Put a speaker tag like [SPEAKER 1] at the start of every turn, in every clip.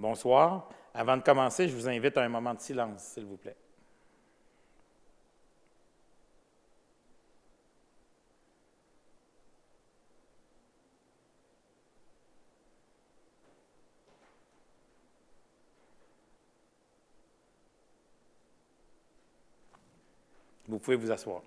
[SPEAKER 1] Bonsoir. Avant de commencer, je vous invite à un moment de silence, s'il vous plaît. Vous pouvez vous asseoir.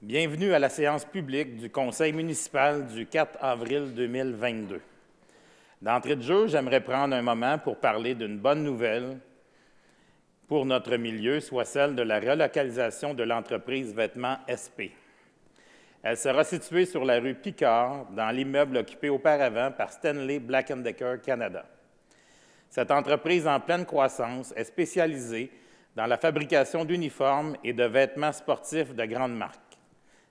[SPEAKER 1] Bienvenue à la séance publique du Conseil municipal du 4 avril 2022. D'entrée de jeu, j'aimerais prendre un moment pour parler d'une bonne nouvelle pour notre milieu, soit celle de la relocalisation de l'entreprise Vêtements SP. Elle sera située sur la rue Picard, dans l'immeuble occupé auparavant par Stanley Black & Decker Canada. Cette entreprise en pleine croissance est spécialisée dans la fabrication d'uniformes et de vêtements sportifs de grandes marques.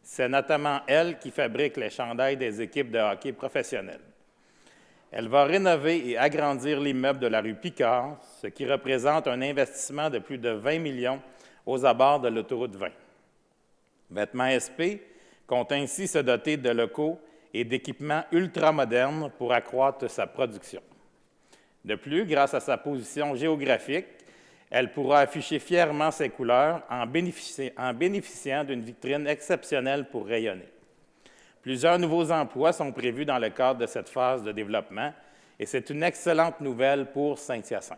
[SPEAKER 1] C'est notamment elle qui fabrique les chandails des équipes de hockey professionnelles. Elle va rénover et agrandir l'immeuble de la rue Picard, ce qui représente un investissement de plus de 20 millions aux abords de l'autoroute 20. Vêtements SP compte ainsi se doter de locaux et d'équipements ultramodernes pour accroître sa production. De plus, grâce à sa position géographique, elle pourra afficher fièrement ses couleurs en bénéficiant d'une vitrine exceptionnelle pour rayonner. Plusieurs nouveaux emplois sont prévus dans le cadre de cette phase de développement et c'est une excellente nouvelle pour Saint-Hyacinthe.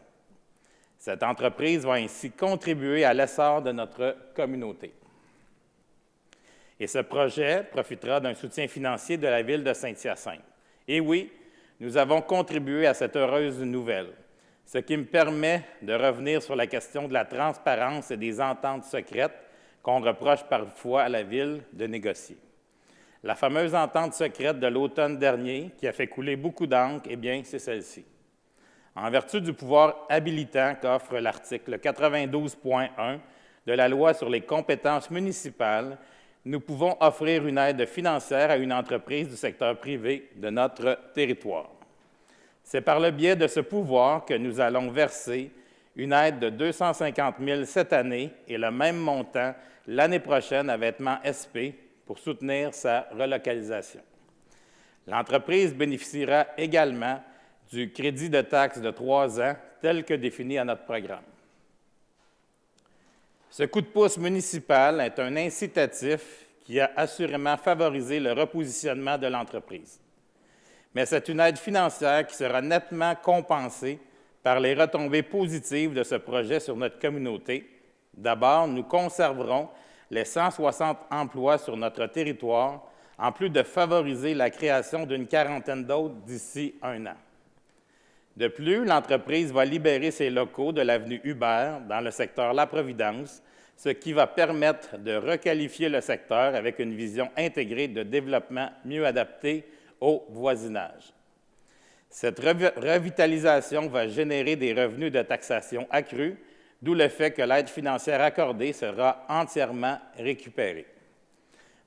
[SPEAKER 1] Cette entreprise va ainsi contribuer à l'essor de notre communauté. Et ce projet profitera d'un soutien financier de la Ville de Saint-Hyacinthe. Et oui, nous avons contribué à cette heureuse nouvelle, ce qui me permet de revenir sur la question de la transparence et des ententes secrètes qu'on reproche parfois à la Ville de négocier. La fameuse entente secrète de l'automne dernier, qui a fait couler beaucoup d'encre, eh bien, c'est celle-ci. En vertu du pouvoir habilitant qu'offre l'article 92.1 de la Loi sur les compétences municipales, nous pouvons offrir une aide financière à une entreprise du secteur privé de notre territoire. C'est par le biais de ce pouvoir que nous allons verser une aide de 250 000 cette année et le même montant l'année prochaine à Vêtements SP pour soutenir sa relocalisation. L'entreprise bénéficiera également du crédit de taxe de 3 ans tel que défini à notre programme. Ce coup de pouce municipal est un incitatif qui a assurément favorisé le repositionnement de l'entreprise. Mais c'est une aide financière qui sera nettement compensée par les retombées positives de ce projet sur notre communauté. D'abord, nous conserverons les 160 emplois sur notre territoire, en plus de favoriser la création d'une quarantaine d'autres d'ici 1 an. De plus, l'entreprise va libérer ses locaux de l'avenue Hubert dans le secteur La Providence, ce qui va permettre de requalifier le secteur avec une vision intégrée de développement mieux adaptée au voisinage. Cette revitalisation va générer des revenus de taxation accrus, d'où le fait que l'aide financière accordée sera entièrement récupérée.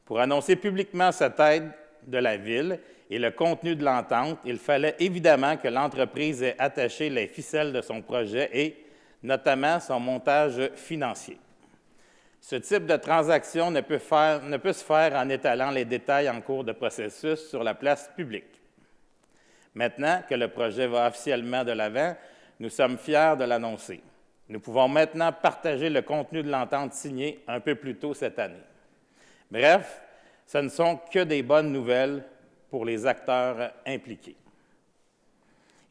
[SPEAKER 1] Pour annoncer publiquement cette aide de la Ville et le contenu de l'entente, il fallait évidemment que l'entreprise ait attaché les ficelles de son projet et, notamment, son montage financier. Ce type de transaction ne peut se faire en étalant les détails en cours de processus sur la place publique. Maintenant que le projet va officiellement de l'avant, nous sommes fiers de l'annoncer. Nous pouvons maintenant partager le contenu de l'entente signée un peu plus tôt cette année. Bref, ce ne sont que des bonnes nouvelles pour les acteurs impliqués.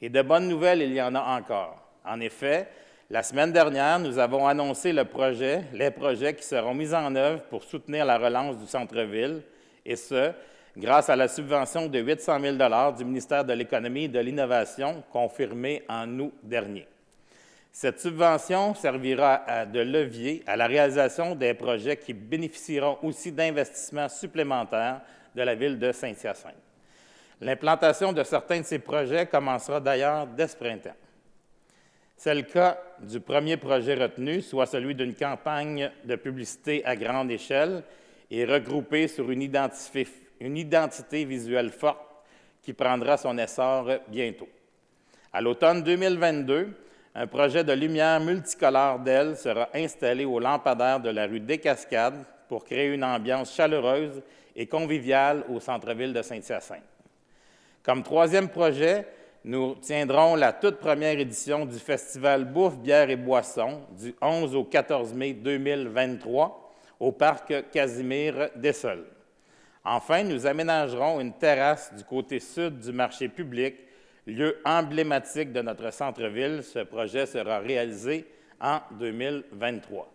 [SPEAKER 1] Et de bonnes nouvelles, il y en a encore. En effet, la semaine dernière, nous avons annoncé les projets qui seront mis en œuvre pour soutenir la relance du centre-ville, et ce, grâce à la subvention de 800 000 $ du ministère de l'Économie et de l'Innovation, confirmée en août dernier. Cette subvention servira de levier à la réalisation des projets qui bénéficieront aussi d'investissements supplémentaires de la Ville de Saint-Hyacinthe. L'implantation de certains de ces projets commencera d'ailleurs dès ce printemps. C'est le cas du premier projet retenu, soit celui d'une campagne de publicité à grande échelle et regroupée sur une identité visuelle forte qui prendra son essor bientôt. À l'automne 2022, un projet de lumière multicolore d'ailes sera installé au lampadaire de la rue des Cascades pour créer une ambiance chaleureuse et conviviale au centre-ville de Saint-Hyacinthe. Comme troisième projet, nous tiendrons la toute première édition du Festival Bouffe, bière et boissons du 11 au 14 mai 2023 au parc Casimir-Dessols. Enfin, nous aménagerons une terrasse du côté sud du marché public, lieu emblématique de notre centre-ville. Ce projet sera réalisé en 2023.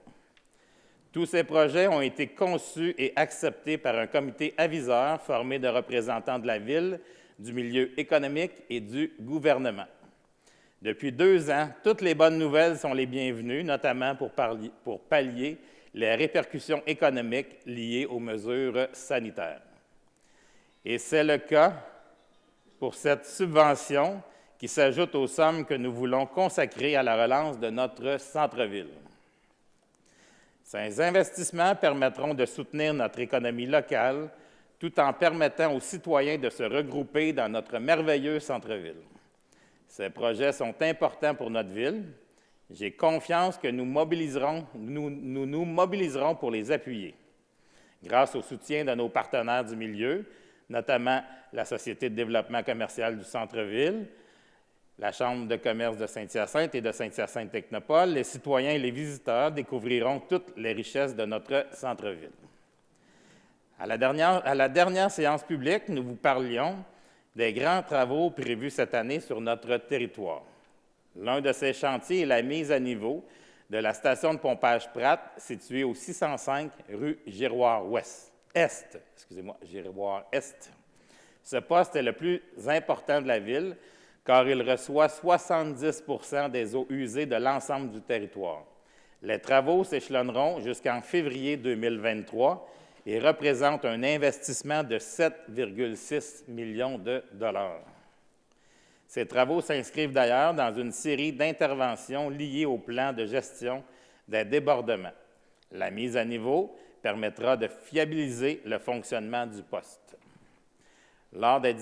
[SPEAKER 1] Tous ces projets ont été conçus et acceptés par un comité aviseur formé de représentants de la Ville, du milieu économique et du gouvernement. Depuis 2 ans, toutes les bonnes nouvelles sont les bienvenues, notamment pour pallier les répercussions économiques liées aux mesures sanitaires. Et c'est le cas pour cette subvention qui s'ajoute aux sommes que nous voulons consacrer à la relance de notre centre-ville. Ces investissements permettront de soutenir notre économie locale tout en permettant aux citoyens de se regrouper dans notre merveilleux centre-ville. Ces projets sont importants pour notre ville. J'ai confiance que nous nous mobiliserons pour les appuyer. Grâce au soutien de nos partenaires du milieu, notamment la Société de développement commercial du centre-ville, la Chambre de commerce de Saint-Hyacinthe et de Saint-Hyacinthe Technopole, les citoyens et les visiteurs découvriront toutes les richesses de notre centre-ville. À la dernière séance publique, nous vous parlions des grands travaux prévus cette année sur notre territoire. L'un de ces chantiers est la mise à niveau de la station de pompage Pratt, située au 605 rue Giroir-Est. Ce poste est le plus important de la ville, car il reçoit 70 % des eaux usées de l'ensemble du territoire. Les travaux s'échelonneront jusqu'en février 2023 et représentent un investissement de 7,6 millions de dollars. Ces travaux s'inscrivent d'ailleurs dans une série d'interventions liées au plan de gestion des débordements. La mise à niveau permettra de fiabiliser le fonctionnement du poste. Lors des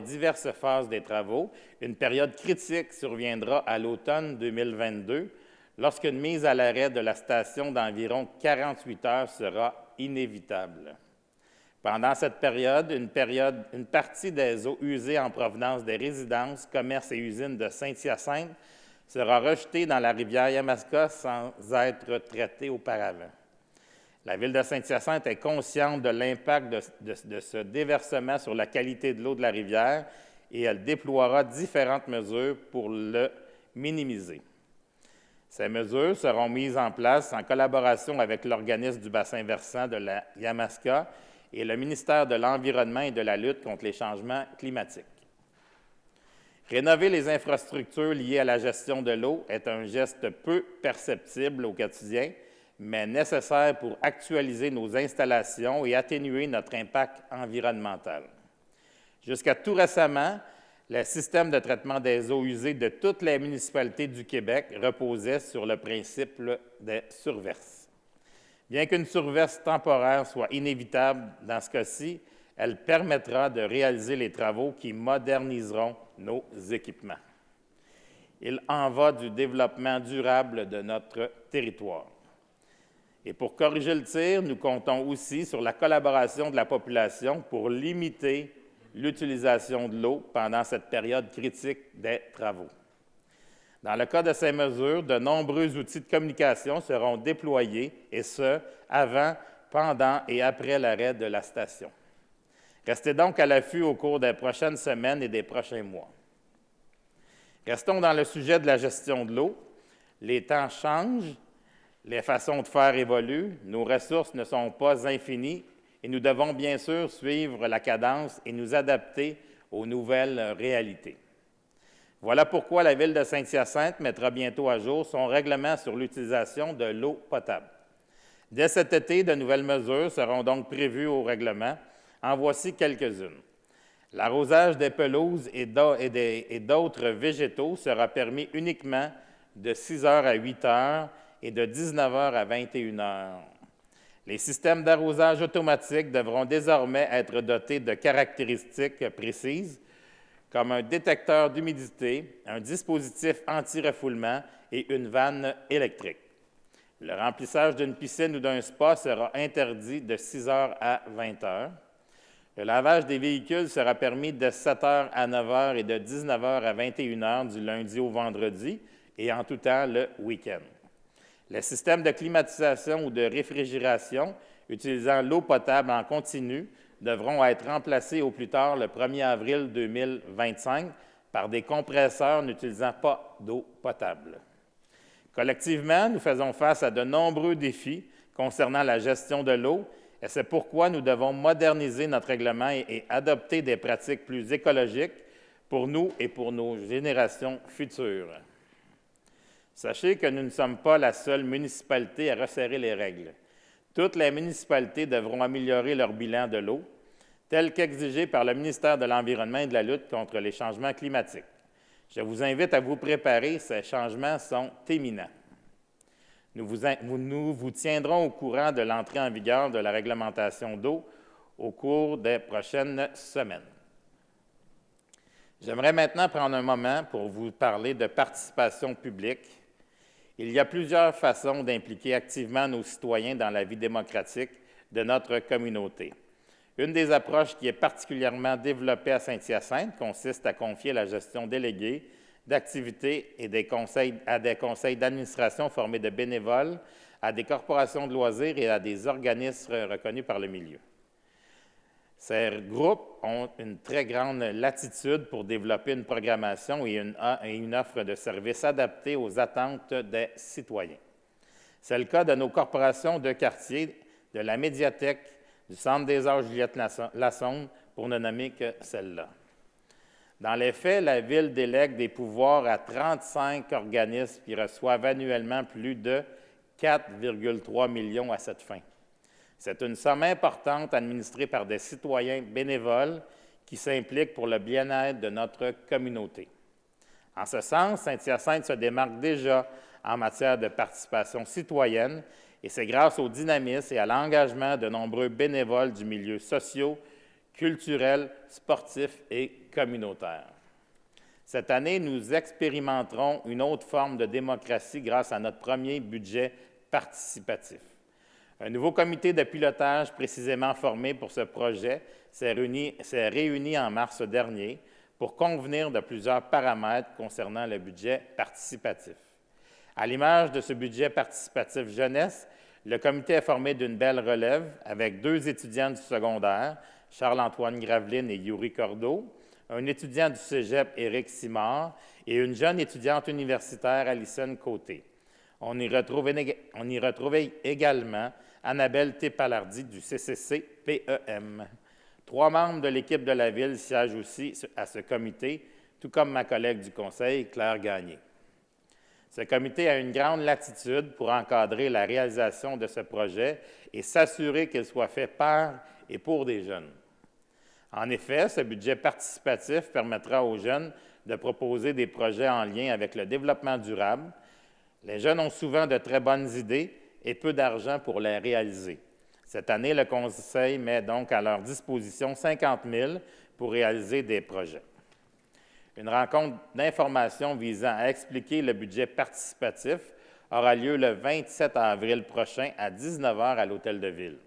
[SPEAKER 1] diverses phases des travaux, une période critique surviendra à l'automne 2022, lorsqu'une mise à l'arrêt de la station d'environ 48 heures sera inévitable. Pendant cette période, une partie des eaux usées en provenance des résidences, commerces et usines de Saint-Hyacinthe sera rejetée dans la rivière Yamaska sans être traitée auparavant. La Ville de Saint-Hyacinthe est consciente de l'impact de ce déversement sur la qualité de l'eau de la rivière et elle déploiera différentes mesures pour le minimiser. Ces mesures seront mises en place en collaboration avec l'organisme du bassin versant de la Yamaska et le ministère de l'Environnement et de la lutte contre les changements climatiques. Rénover les infrastructures liées à la gestion de l'eau est un geste peu perceptible au quotidien, mais nécessaire pour actualiser nos installations et atténuer notre impact environnemental. Jusqu'à tout récemment, le système de traitement des eaux usées de toutes les municipalités du Québec reposait sur le principe des surverses. Bien qu'une surverse temporaire soit inévitable dans ce cas-ci, elle permettra de réaliser les travaux qui moderniseront nos équipements. Il en va du développement durable de notre territoire. Et pour corriger le tir, nous comptons aussi sur la collaboration de la population pour limiter l'utilisation de l'eau pendant cette période critique des travaux. Dans le cas de ces mesures, de nombreux outils de communication seront déployés, et ce, avant, pendant et après l'arrêt de la station. Restez donc à l'affût au cours des prochaines semaines et des prochains mois. Restons dans le sujet de la gestion de l'eau. Les temps changent, les façons de faire évoluent, nos ressources ne sont pas infinies et nous devons bien sûr suivre la cadence et nous adapter aux nouvelles réalités. Voilà pourquoi la Ville de Saint-Hyacinthe mettra bientôt à jour son règlement sur l'utilisation de l'eau potable. Dès cet été, de nouvelles mesures seront donc prévues au règlement. En voici quelques-unes. L'arrosage des pelouses et d'autres végétaux sera permis uniquement de 6 heures à 8 heures et de 19 heures à 21 heures. Les systèmes d'arrosage automatique devront désormais être dotés de caractéristiques précises, comme un détecteur d'humidité, un dispositif anti-refoulement et une vanne électrique. Le remplissage d'une piscine ou d'un spa sera interdit de 6 heures à 20 heures. Le lavage des véhicules sera permis de 7 heures à 9 heures et de 19 heures à 21 heures du lundi au vendredi et en tout temps le week-end. Les systèmes de climatisation ou de réfrigération utilisant l'eau potable en continu devront être remplacés au plus tard le 1er avril 2025 par des compresseurs n'utilisant pas d'eau potable. Collectivement, nous faisons face à de nombreux défis concernant la gestion de l'eau et c'est pourquoi nous devons moderniser notre règlement et adopter des pratiques plus écologiques pour nous et pour nos générations futures. Sachez que nous ne sommes pas la seule municipalité à resserrer les règles. Toutes les municipalités devront améliorer leur bilan de l'eau, tel qu'exigé par le ministère de l'Environnement et de la lutte contre les changements climatiques. Je vous invite à vous préparer, ces changements sont imminents. Nous vous tiendrons au courant de l'entrée en vigueur de la réglementation d'eau au cours des prochaines semaines. J'aimerais maintenant prendre un moment pour vous parler de participation publique. Il y a plusieurs façons d'impliquer activement nos citoyens dans la vie démocratique de notre communauté. Une des approches qui est particulièrement développée à Saint-Hyacinthe consiste à confier la gestion déléguée d'activités et à des conseils d'administration formés de bénévoles, à des corporations de loisirs et à des organismes reconnus par le milieu. Ces groupes ont une très grande latitude pour développer une programmation et une offre de services adaptées aux attentes des citoyens. C'est le cas de nos corporations de quartier, de la médiathèque, du Centre des arts Juliette Lassonde, pour ne nommer que celle-là. Dans les faits, la Ville délègue des pouvoirs à 35 organismes qui reçoivent annuellement plus de 4,3 millions à cette fin. C'est une somme importante administrée par des citoyens bénévoles qui s'impliquent pour le bien-être de notre communauté. En ce sens, Saint-Hyacinthe se démarque déjà en matière de participation citoyenne et c'est grâce au dynamisme et à l'engagement de nombreux bénévoles du milieu social, culturel, sportif et communautaire. Cette année, nous expérimenterons une autre forme de démocratie grâce à notre premier budget participatif. Un nouveau comité de pilotage précisément formé pour ce projet s'est réuni en mars dernier pour convenir de plusieurs paramètres concernant le budget participatif. À l'image de ce budget participatif jeunesse, le comité est formé d'une belle relève avec 2 étudiants du secondaire, Charles-Antoine Graveline et Yuri Cordeau, un étudiant du cégep, Éric Simard, et une jeune étudiante universitaire, Alison Côté. On y retrouvait également Annabelle Tépalardi du CCC-PEM. 3 membres de l'équipe de la Ville siègent aussi à ce comité, tout comme ma collègue du Conseil, Claire Gagné. Ce comité a une grande latitude pour encadrer la réalisation de ce projet et s'assurer qu'il soit fait par et pour des jeunes. En effet, ce budget participatif permettra aux jeunes de proposer des projets en lien avec le développement durable. Les jeunes ont souvent de très bonnes idées et peu d'argent pour les réaliser. Cette année, le Conseil met donc à leur disposition 50 000 pour réaliser des projets. Une rencontre d'information visant à expliquer le budget participatif aura lieu le 27 avril prochain à 19 h à l'Hôtel de Ville.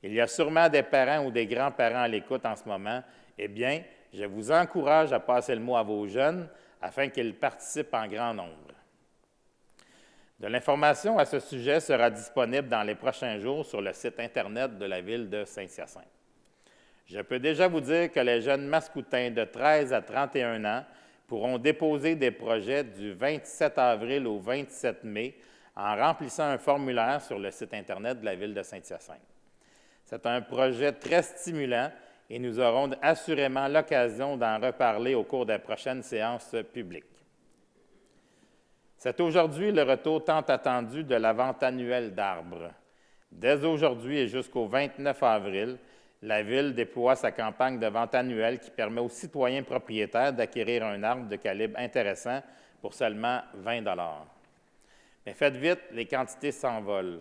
[SPEAKER 1] Il y a sûrement des parents ou des grands-parents à l'écoute en ce moment. Eh bien, je vous encourage à passer le mot à vos jeunes afin qu'ils participent en grand nombre. De l'information à ce sujet sera disponible dans les prochains jours sur le site Internet de la Ville de Saint-Hyacinthe. Je peux déjà vous dire que les jeunes mascoutins de 13 à 31 ans pourront déposer des projets du 27 avril au 27 mai en remplissant un formulaire sur le site Internet de la Ville de Saint-Hyacinthe. C'est un projet très stimulant et nous aurons assurément l'occasion d'en reparler au cours des prochaines séances publiques. C'est aujourd'hui le retour tant attendu de la vente annuelle d'arbres. Dès aujourd'hui et jusqu'au 29 avril, la Ville déploie sa campagne de vente annuelle qui permet aux citoyens propriétaires d'acquérir un arbre de calibre intéressant pour seulement 20 $. Mais faites vite, les quantités s'envolent.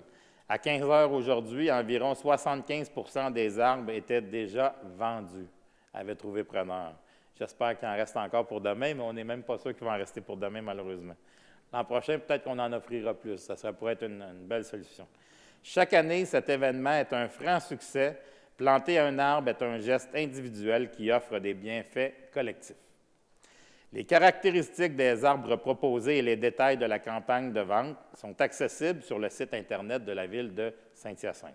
[SPEAKER 1] À 15 heures aujourd'hui, environ 75 % des arbres étaient déjà vendus, avaient trouvé preneur. J'espère qu'il en reste encore pour demain, mais on n'est même pas sûr qu'il va en rester pour demain, malheureusement. L'an prochain, peut-être qu'on en offrira plus. Ça pourrait être une belle solution. Chaque année, cet événement est un franc succès. Planter un arbre est un geste individuel qui offre des bienfaits collectifs. Les caractéristiques des arbres proposés et les détails de la campagne de vente sont accessibles sur le site Internet de la Ville de Saint-Hyacinthe.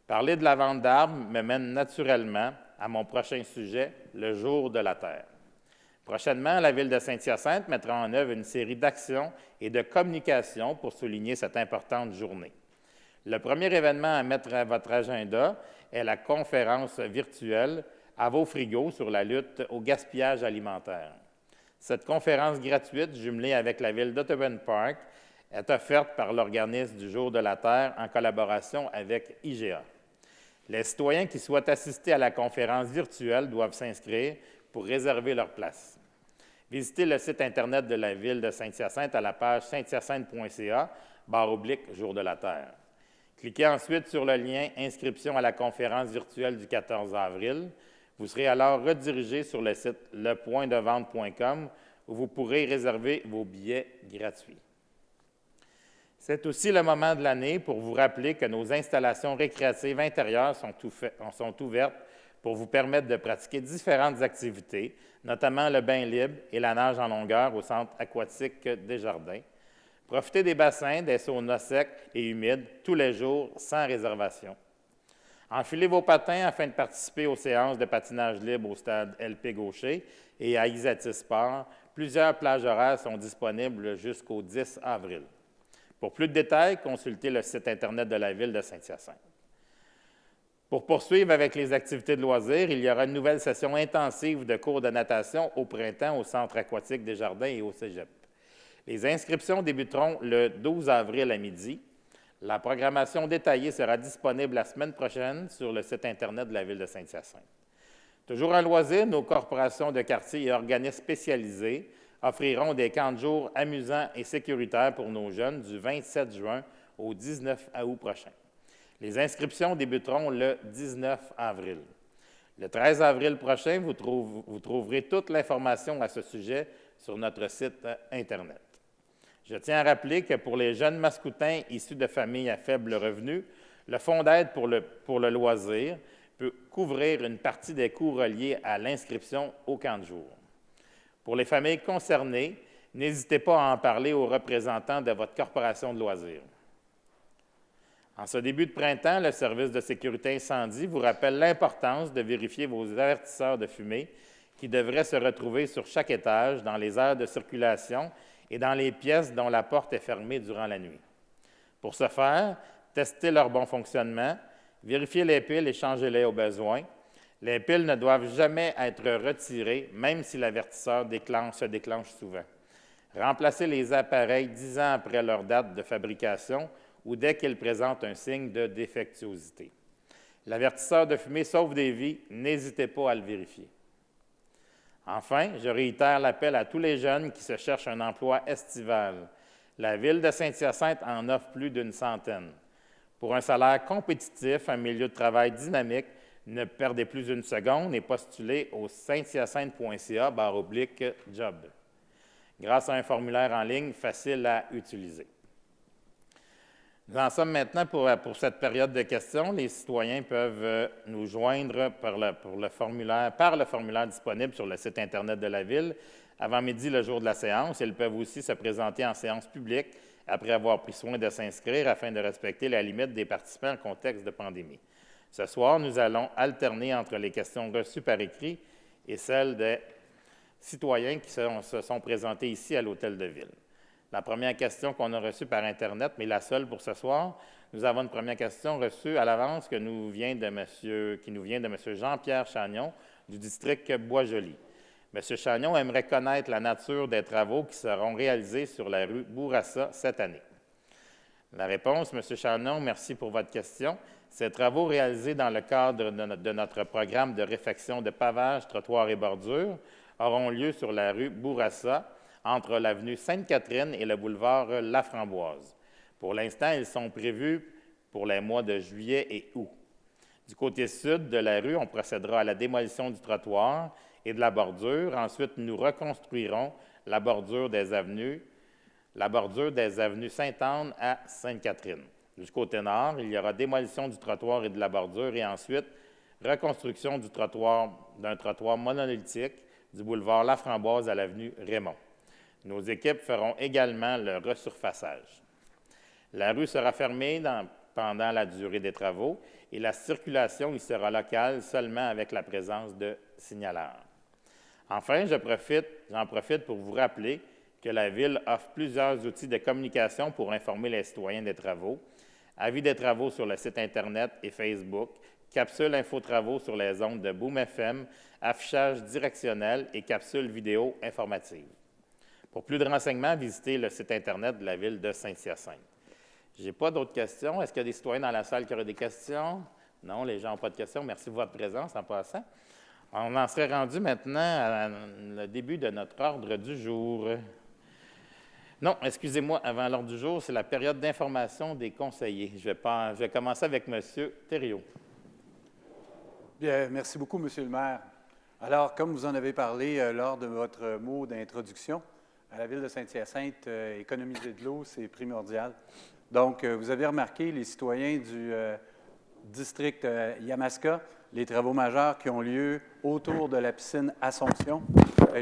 [SPEAKER 1] Parler de la vente d'arbres me mène naturellement à mon prochain sujet, le Jour de la Terre. Prochainement, la Ville de Saint-Hyacinthe mettra en œuvre une série d'actions et de communications pour souligner cette importante journée. Le premier événement à mettre à votre agenda est la conférence virtuelle à vos frigos sur la lutte au gaspillage alimentaire. Cette conférence gratuite, jumelée avec la Ville d'Audubon Park, est offerte par l'organisme du Jour de la Terre en collaboration avec IGA. Les citoyens qui souhaitent assister à la conférence virtuelle doivent s'inscrire pour réserver leur place. Visitez le site Internet de la Ville de Saint-Hyacinthe à la page sainthyacinthe.ca/Jour de la Terre. Cliquez ensuite sur le lien « Inscription à la conférence virtuelle du 14 avril ». Vous serez alors redirigé sur le site lepointdevente.com où vous pourrez réserver vos billets gratuits. C'est aussi le moment de l'année pour vous rappeler que nos installations récréatives intérieures sont ouvertes pour vous permettre de pratiquer différentes activités, notamment le bain libre et la nage en longueur au centre aquatique Desjardins. Profitez des bassins, des saunas secs et humides tous les jours sans réservation. Enfilez vos patins afin de participer aux séances de patinage libre au stade LP Gaucher et à Isatis Sport. Plusieurs plages horaires sont disponibles jusqu'au 10 avril. Pour plus de détails, consultez le site Internet de la Ville de Saint-Hyacinthe. Pour poursuivre avec les activités de loisirs, il y aura une nouvelle session intensive de cours de natation au printemps au Centre aquatique Desjardins et au Cégep. Les inscriptions débuteront le 12 avril à midi. La programmation détaillée sera disponible la semaine prochaine sur le site Internet de la Ville de Saint-Hyacinthe. Toujours en loisir, nos corporations de quartier et organismes spécialisés offriront des camps de jour amusants et sécuritaires pour nos jeunes du 27 juin au 19 août prochain. Les inscriptions débuteront le 19 avril. Le 13 avril prochain, vous trouverez toute l'information à ce sujet sur notre site Internet. Je tiens à rappeler que pour les jeunes mascoutins issus de familles à faible revenu, le Fonds d'aide pour le loisir peut couvrir une partie des coûts reliés à l'inscription au camp de jour. Pour les familles concernées, n'hésitez pas à en parler aux représentants de votre corporation de loisirs. En ce début de printemps, le service de sécurité incendie vous rappelle l'importance de vérifier vos avertisseurs de fumée qui devraient se retrouver sur chaque étage, dans les aires de circulation et dans les pièces dont la porte est fermée durant la nuit. Pour ce faire, testez leur bon fonctionnement, vérifiez les piles et changez-les au besoin. Les piles ne doivent jamais être retirées, même si l'avertisseur se déclenche souvent. Remplacez les appareils 10 ans après leur date de fabrication ou dès qu'ils présentent un signe de défectuosité. L'avertisseur de fumée sauve des vies, n'hésitez pas à le vérifier. Enfin, je réitère l'appel à tous les jeunes qui se cherchent un emploi estival. La Ville de Saint-Hyacinthe en offre plus d'une centaine. Pour un salaire compétitif, un milieu de travail dynamique, ne perdez plus une seconde et postulez au sainthyacinthe.ca/job, grâce à un formulaire en ligne facile à utiliser. Nous en sommes maintenant pour cette période de questions. Les citoyens peuvent nous joindre par le formulaire disponible sur le site Internet de la Ville avant midi le jour de la séance. Ils peuvent aussi se présenter en séance publique après avoir pris soin de s'inscrire afin de respecter la limite des participants en contexte de pandémie. Ce soir, nous allons alterner entre les questions reçues par écrit et celles des citoyens qui se sont présentés ici à l'Hôtel de Ville. La première question qu'on a reçue par Internet, mais la seule pour ce soir, nous avons une première question reçue à l'avance qui nous vient de M. Jean-Pierre Chagnon du district Bois-Joli. M. Chagnon aimerait connaître la nature des travaux qui seront réalisés sur la rue Bourassa cette année. La réponse, M. Chagnon, merci pour votre question. Ces travaux réalisés dans le cadre de notre programme de réfection de pavage, trottoirs et bordures auront lieu sur la rue Bourassa, entre l'avenue Sainte-Catherine et le boulevard Laframboise. Pour l'instant, ils sont prévus pour les mois de juillet et août. Du côté sud de la rue, on procédera à la démolition du trottoir et de la bordure. Ensuite, nous reconstruirons la bordure des avenues Sainte-Anne à Sainte-Catherine. Du côté nord, il y aura démolition du trottoir et de la bordure et ensuite reconstruction d'un trottoir monolithique du boulevard Laframboise à l'avenue Raymond. Nos équipes feront également le resurfaçage. La rue sera fermée pendant la durée des travaux et la circulation y sera locale seulement avec la présence de signaleurs. Enfin, j'en profite pour vous rappeler que la Ville offre plusieurs outils de communication pour informer les citoyens des travaux, avis des travaux sur le site Internet et Facebook, capsules infotravaux sur les ondes de Boom FM, affichage directionnel et capsules vidéo informatives. Pour plus de renseignements, visitez le site Internet de la Ville de Saint-Hyacinthe. Je n'ai pas d'autres questions. Est-ce qu'il y a des citoyens dans la salle qui auraient des questions? Non, les gens n'ont pas de questions. Merci de votre présence en passant. On en serait rendu maintenant au début de notre ordre du jour. Non, excusez-moi, avant l'ordre du jour, c'est la période d'information des conseillers. Je vais commencer avec M. Thériault.
[SPEAKER 2] Bien, merci beaucoup, M. le maire. Alors, comme vous en avez parlé lors de votre mot d'introduction, à la Ville de Saint-Hyacinthe, économiser de l'eau, c'est primordial. Donc, vous avez remarqué, les citoyens du district Yamaska, les travaux majeurs qui ont lieu autour de la piscine Assomption.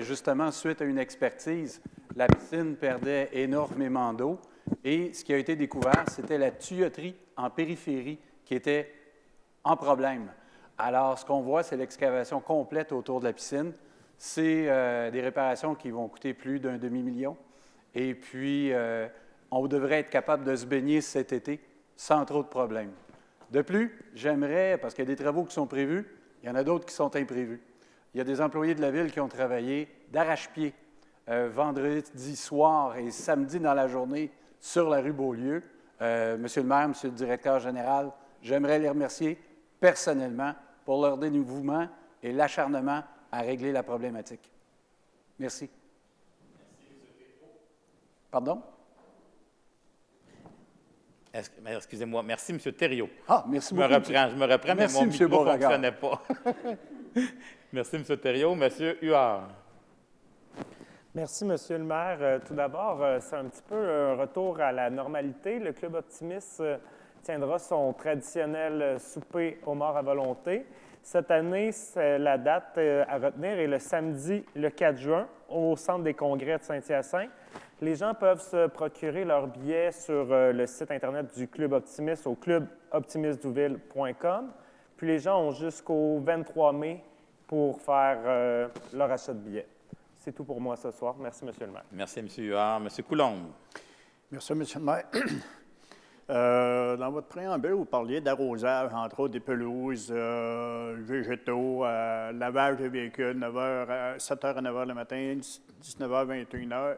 [SPEAKER 2] Justement, suite à une expertise, la piscine perdait énormément d'eau et ce qui a été découvert, c'était la tuyauterie en périphérie qui était en problème. Alors, ce qu'on voit, c'est l'excavation complète autour de la piscine. C'est des réparations qui vont coûter plus d'1 demi-million. Et puis, on devrait être capable de se baigner cet été sans trop de problèmes. De plus, j'aimerais, parce qu'il y a des travaux qui sont prévus, il y en a d'autres qui sont imprévus. Il y a des employés de la Ville qui ont travaillé d'arrache-pied vendredi soir et samedi dans la journée sur la rue Beaulieu. Monsieur le maire, monsieur le directeur général, j'aimerais les remercier personnellement pour leur dévouement et l'acharnement à régler la problématique. Merci.
[SPEAKER 1] Merci, M. Thériault.
[SPEAKER 2] Pardon?
[SPEAKER 1] Excusez-moi. Merci, M. Thériault.
[SPEAKER 2] Ah, merci beaucoup.
[SPEAKER 1] Je me reprends,
[SPEAKER 2] merci,
[SPEAKER 1] mais mon micro ne
[SPEAKER 2] Beauregard.
[SPEAKER 1] fonctionnait pas. Merci, M. Thériault. M. Huard.
[SPEAKER 3] Merci, M. le maire. Tout d'abord, c'est un petit peu un retour à la normalité. Le Club Optimiste tiendra son traditionnel souper au mort à volonté. Cette année, la date à retenir est le samedi, le 4 juin, au Centre des congrès de Saint-Hyacinthe. Les gens peuvent se procurer leurs billets sur le site Internet du Club Optimiste au cluboptimistdouville.com. Puis les gens ont jusqu'au 23 mai pour faire leur achat de billets. C'est tout pour moi ce soir. Merci, M. le maire.
[SPEAKER 1] Merci, M. Huard. M. Coulombe.
[SPEAKER 4] Merci, M. le maire. Dans votre préambule, vous parliez d'arrosage, entre autres des pelouses, végétaux, lavage de véhicules, 7h à 9h le matin, 19h à 21h.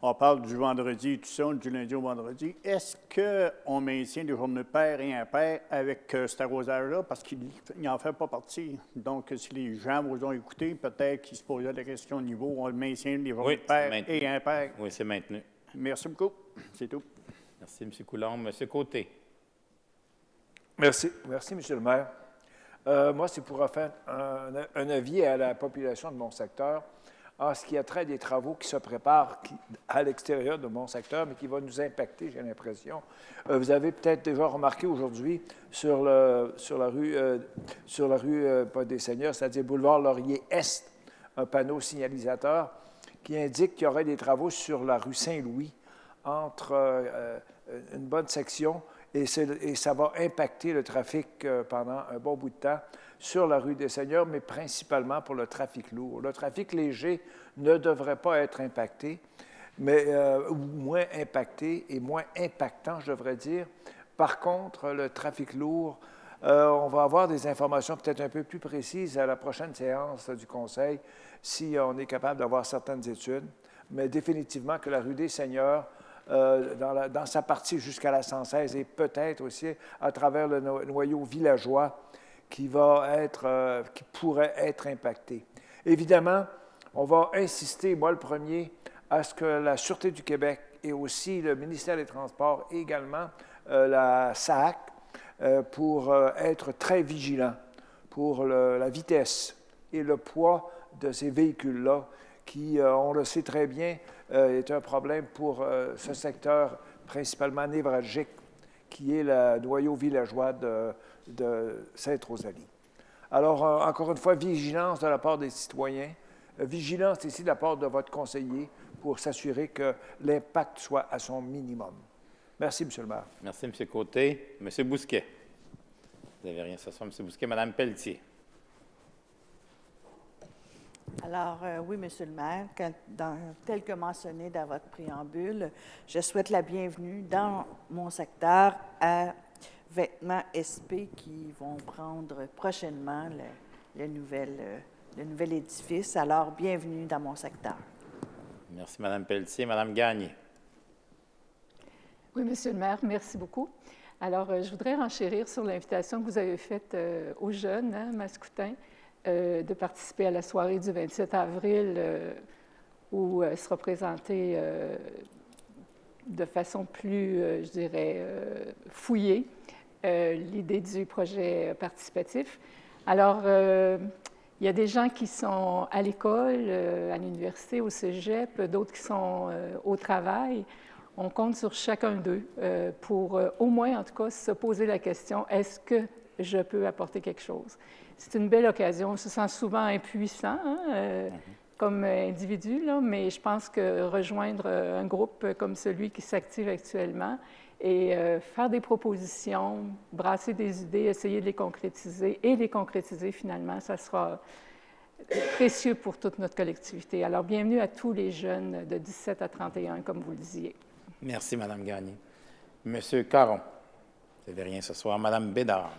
[SPEAKER 4] On parle du vendredi et tout ça, du lundi au vendredi. Est-ce qu'on maintient des journées paires et impaires avec cet arrosage-là? Parce qu'il n'en fait pas partie. Donc, si les gens vous ont écouté, peut-être qu'ils se posaient la question au niveau, on maintient les journées paires et impaires.
[SPEAKER 1] Oui, c'est maintenu.
[SPEAKER 4] Merci beaucoup. C'est tout.
[SPEAKER 1] Merci, M. Coulombe. M. Côté.
[SPEAKER 5] Merci. Merci, M. le maire. Moi, c'est pour faire un avis à la population de mon secteur en ce qui a trait des travaux qui se préparent à l'extérieur de mon secteur, mais qui vont nous impacter, j'ai l'impression. Vous avez peut-être déjà remarqué aujourd'hui sur la rue des Seigneurs, c'est-à-dire boulevard Laurier-Est, un panneau signalisateur qui indique qu'il y aurait des travaux sur la rue Saint-Louis entre une bonne section et ça va impacter le trafic pendant un bon bout de temps sur la rue des Seigneurs, mais principalement pour le trafic lourd. Le trafic léger ne devrait pas être impacté, mais moins impacté et moins impactant, je devrais dire. Par contre, le trafic lourd, on va avoir des informations peut-être un peu plus précises à la prochaine séance du Conseil, si on est capable d'avoir certaines études, mais définitivement que la rue des Seigneurs, dans sa partie jusqu'à la 116 et peut-être aussi à travers le noyau villageois qui pourrait être impacté. Évidemment, on va insister, moi le premier, à ce que la Sûreté du Québec et aussi le ministère des Transports et également la SAAC pour être très vigilants pour la vitesse et le poids de ces véhicules-là, qui, on le sait très bien, est un problème pour ce secteur principalement névralgique, qui est le noyau villageois de Sainte-Rosalie. Alors, encore une fois, vigilance de la part des citoyens, vigilance ici de la part de votre conseiller pour s'assurer que l'impact soit à son minimum. Merci, M. le maire.
[SPEAKER 1] Merci, M. Côté. M. Bousquet. Vous n'avez rien ce soir, M. Bousquet. Mme Pelletier.
[SPEAKER 6] Alors, oui, Monsieur le maire, tel que mentionné dans votre préambule, je souhaite la bienvenue dans mon secteur à Vêtements SP qui vont prendre prochainement le nouvel édifice. Alors, bienvenue dans mon secteur.
[SPEAKER 1] Merci, Mme Pelletier. Mme Gagné.
[SPEAKER 7] Oui, Monsieur le maire, merci beaucoup. Alors, je voudrais renchérir sur l'invitation que vous avez faite aux jeunes, mascoutins, de participer à la soirée du 27 avril où sera présentée de façon plus, je dirais, fouillée l'idée du projet participatif. Alors, il y a des gens qui sont à l'école, à l'université, au cégep, d'autres qui sont au travail. On compte sur chacun d'eux pour, au moins, en tout cas, se poser la question, est-ce que je peux apporter quelque chose? C'est une belle occasion. On se sent souvent impuissant comme individu, là, mais je pense que rejoindre un groupe comme celui qui s'active actuellement et faire des propositions, brasser des idées, essayer de les concrétiser et les concrétiser finalement, ça sera précieux pour toute notre collectivité. Alors, bienvenue à tous les jeunes de 17 à 31, comme vous le disiez.
[SPEAKER 1] Merci, Mme Gagné. Monsieur Caron. Vous n'avez rien ce soir. Mme Bédard.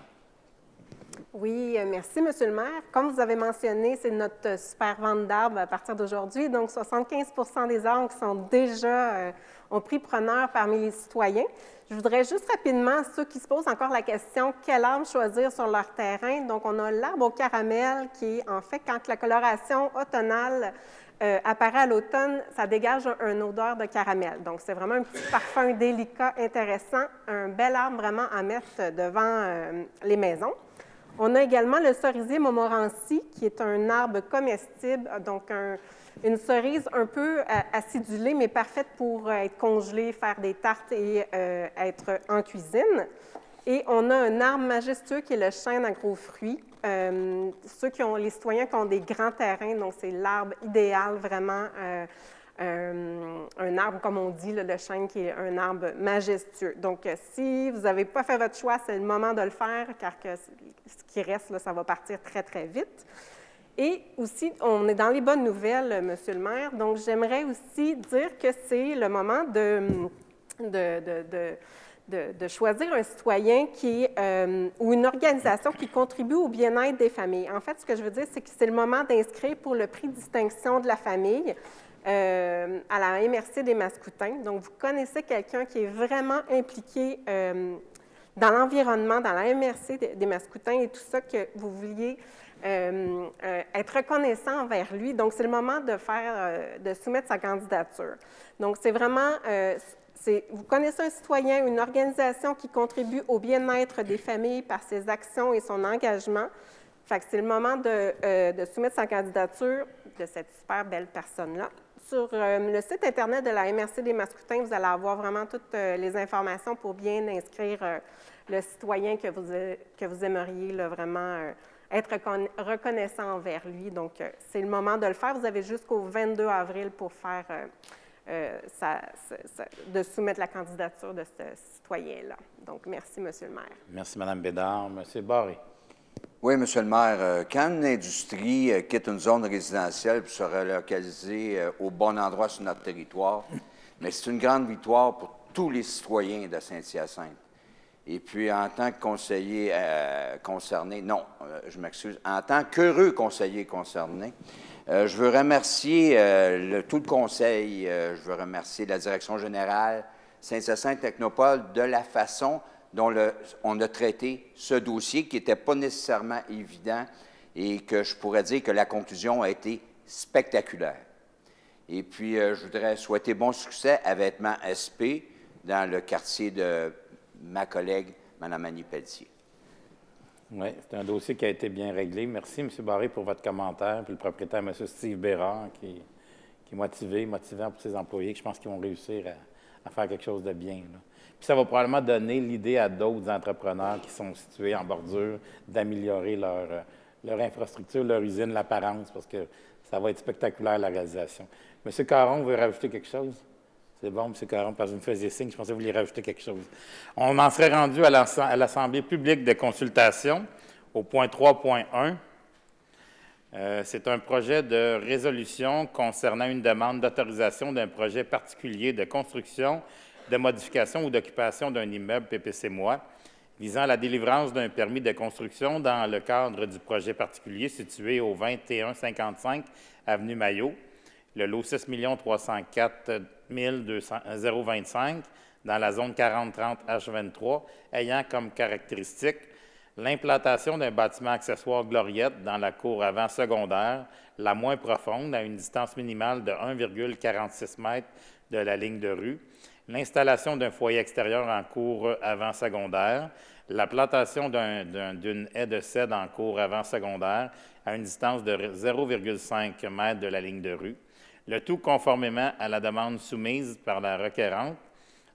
[SPEAKER 8] Oui, merci, Monsieur le maire. Comme vous avez mentionné, c'est notre super vente d'arbres à partir d'aujourd'hui. Donc, 75 des arbres qui sont déjà ont pris preneur parmi les citoyens. Je voudrais juste rapidement, ceux qui se posent encore la question, quel arbre choisir sur leur terrain. Donc, on a l'arbre au caramel qui est, en fait, quand la coloration automnale apparaît à l'automne, ça dégage une odeur de caramel. Donc, c'est vraiment un petit parfum délicat, intéressant, un bel arbre vraiment à mettre devant les maisons. On a également le cerisier Montmorency, qui est un arbre comestible, donc une cerise un peu acidulée, mais parfaite pour être congelée, faire des tartes et être en cuisine. Et on a un arbre majestueux qui est le chêne à gros fruits. Les citoyens qui ont des grands terrains, donc c'est l'arbre idéal, vraiment, un arbre, comme on dit, le chêne qui est un arbre majestueux. Donc, si vous n'avez pas fait votre choix, c'est le moment de le faire, car ce qui reste, là, ça va partir très, très vite. Et aussi, on est dans les bonnes nouvelles, Monsieur le maire, donc j'aimerais aussi dire que c'est le moment de choisir un citoyen ou une organisation qui contribue au bien-être des familles. En fait, ce que je veux dire, c'est que c'est le moment d'inscrire pour le prix distinction de la famille à la MRC des Mascoutins. Donc, vous connaissez quelqu'un qui est vraiment impliqué dans l'environnement, dans la MRC des Mascoutins et tout ça, que vous vouliez être reconnaissant envers lui. Donc, c'est le moment de soumettre sa candidature. Donc, c'est vraiment... vous connaissez un citoyen, une organisation qui contribue au bien-être des familles par ses actions et son engagement. Fait que c'est le moment de soumettre sa candidature de cette super belle personne-là. Sur le site Internet de la MRC des Mascoutins, vous allez avoir vraiment toutes les informations pour bien inscrire le citoyen que vous aimeriez là, vraiment être reconnaissant envers lui. Donc, c'est le moment de le faire. Vous avez jusqu'au 22 avril pour faire... de soumettre la candidature de ce citoyen-là. Donc, merci, Monsieur le maire.
[SPEAKER 1] Merci, Mme Bédard. M. Barré.
[SPEAKER 9] Oui, Monsieur le maire. Quand une industrie quitte une zone résidentielle pour se relocaliser au bon endroit sur notre territoire, mais c'est une grande victoire pour tous les citoyens de Saint-Hyacinthe. Et puis, en tant que conseiller concerné, je m'excuse, en tant qu'heureux conseiller concerné, je veux remercier tout le conseil, je veux remercier la direction générale Saint-Hyacinthe Technopole de la façon dont on a traité ce dossier qui n'était pas nécessairement évident et que je pourrais dire que la conclusion a été spectaculaire. Et puis, je voudrais souhaiter bon succès à Vêtements SP dans le quartier de ma collègue, Mme Annie Pelletier.
[SPEAKER 1] Oui, c'est un dossier qui a été bien réglé. Merci, M. Barré, pour votre commentaire. Puis le propriétaire, M. Steve Bérard, qui est motivant pour ses employés, que je pense qu'ils vont réussir à faire quelque chose de bien, là. Puis ça va probablement donner l'idée à d'autres entrepreneurs qui sont situés en bordure d'améliorer leur infrastructure, leur usine, l'apparence, parce que ça va être spectaculaire, la réalisation. M. Caron, vous voulez rajouter quelque chose? C'est bon, M. Caron, parce que vous me faisiez signe, je pensais que vous vouliez rajouter quelque chose. On en serait rendu à l'Assemblée publique de consultation, au point 3.1. C'est un projet de résolution concernant une demande d'autorisation d'un projet particulier de construction, de modification ou d'occupation d'un immeuble PPC-MOI visant à la délivrance d'un permis de construction dans le cadre du projet particulier situé au 2155 avenue Maillot, le lot 6 304 025 dans la zone 4030 H23, ayant comme caractéristique l'implantation d'un bâtiment accessoire gloriette dans la cour avant secondaire, la moins profonde, à une distance minimale de 1,46 m de la ligne de rue, l'installation d'un foyer extérieur en cour avant secondaire, la plantation d'une haie de cèdre en cour avant secondaire à une distance de 0,5 m de la ligne de rue, le tout conformément à la demande soumise par la requérante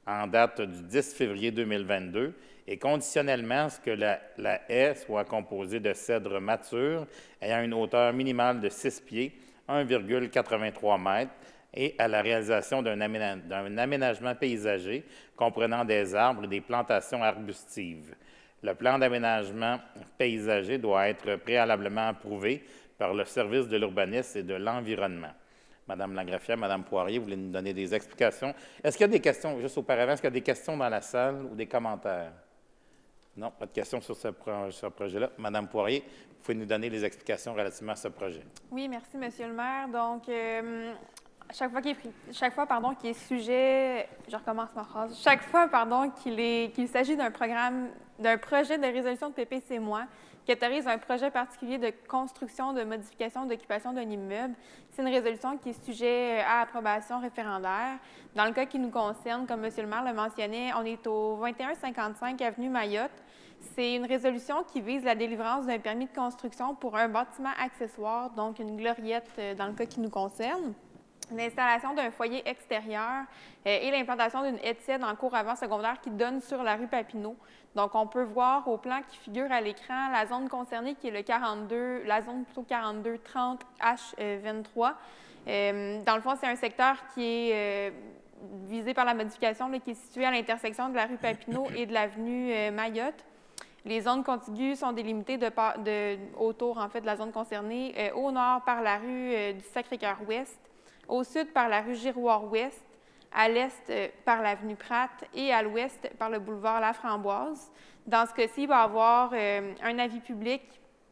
[SPEAKER 1] en date du 10 février 2022 et conditionnellement à ce que la haie soit composée de cèdres matures ayant une hauteur minimale de 6 pieds, 1,83 m, et à la réalisation d'un aménagement paysager comprenant des arbres et des plantations arbustives. Le plan d'aménagement paysager doit être préalablement approuvé par le service de l'urbanisme et de l'environnement. Madame Lagraffière, Madame Poirier, vous voulez nous donner des explications? Est-ce qu'il y a des questions, juste auparavant, est-ce qu'il y a des questions dans la salle ou des commentaires? Non, pas de questions sur ce projet-là. Madame Poirier, vous pouvez nous donner des explications relativement à ce projet.
[SPEAKER 10] Oui, merci, Monsieur le maire. Donc, chaque fois qu'il est sujet, je recommence ma phrase, chaque fois, qu'il s'agit d'un projet de résolution de PPC-MOI qui autorise un projet particulier de construction, de modification, d'occupation d'un immeuble, c'est une résolution qui est sujet à approbation référendaire. Dans le cas qui nous concerne, comme M. le maire le mentionnait, on est au 2155 avenue Mayotte. C'est une résolution qui vise la délivrance d'un permis de construction pour un bâtiment accessoire, donc une gloriette dans le cas qui nous concerne, l'installation d'un foyer extérieur et l'implantation d'une haie de cèdre en cour avant secondaire qui donne sur la rue Papineau. Donc, on peut voir au plan qui figure à l'écran la zone concernée qui est la zone plutôt 4230 H23. Dans le fond, c'est un secteur qui est visé par la modification, là, qui est situé à l'intersection de la rue Papineau et de l'avenue Mayotte. Les zones contiguës sont délimitées autour, en fait, de la zone concernée, au nord par la rue du Sacré-Cœur-Ouest, au sud par la rue Giroir-Ouest, à l'est par l'avenue Pratt et à l'ouest par le boulevard Laframboise. Dans ce cas-ci, il va y avoir un avis public,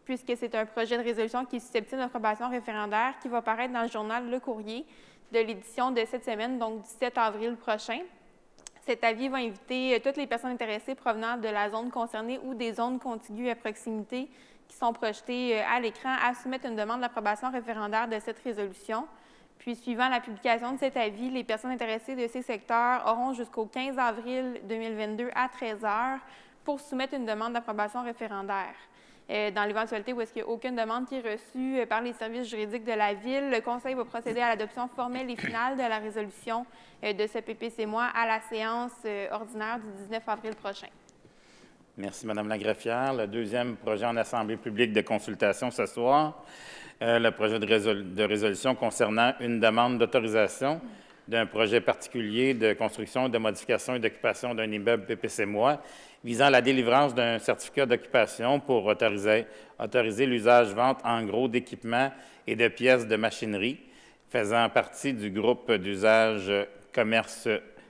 [SPEAKER 10] puisque c'est un projet de résolution qui est susceptible d'approbation référendaire, qui va paraître dans le journal Le Courrier de l'édition de cette semaine, donc 17 avril prochain. Cet avis va inviter toutes les personnes intéressées provenant de la zone concernée ou des zones contiguës à proximité qui sont projetées à l'écran à soumettre une demande d'approbation référendaire de cette résolution. Puis, suivant la publication de cet avis, les personnes intéressées de ces secteurs auront jusqu'au 15 avril 2022 à 13 h pour soumettre une demande d'approbation référendaire. Dans l'éventualité où est-ce qu'il n'y a aucune demande qui est reçue par les services juridiques de la Ville, le Conseil va procéder à l'adoption formelle et finale de la résolution de ce PPC-MOI à la séance ordinaire du 19 avril prochain.
[SPEAKER 1] Merci, Mme Lagraffière. Le deuxième projet en Assemblée publique de consultation ce soir, le projet de résolution concernant une demande d'autorisation d'un projet particulier de construction, de modification et d'occupation d'un immeuble PPC-MOI visant la délivrance d'un certificat d'occupation pour autoriser l'usage-vente en gros d'équipements et de pièces de machinerie faisant partie du groupe d'usage commerce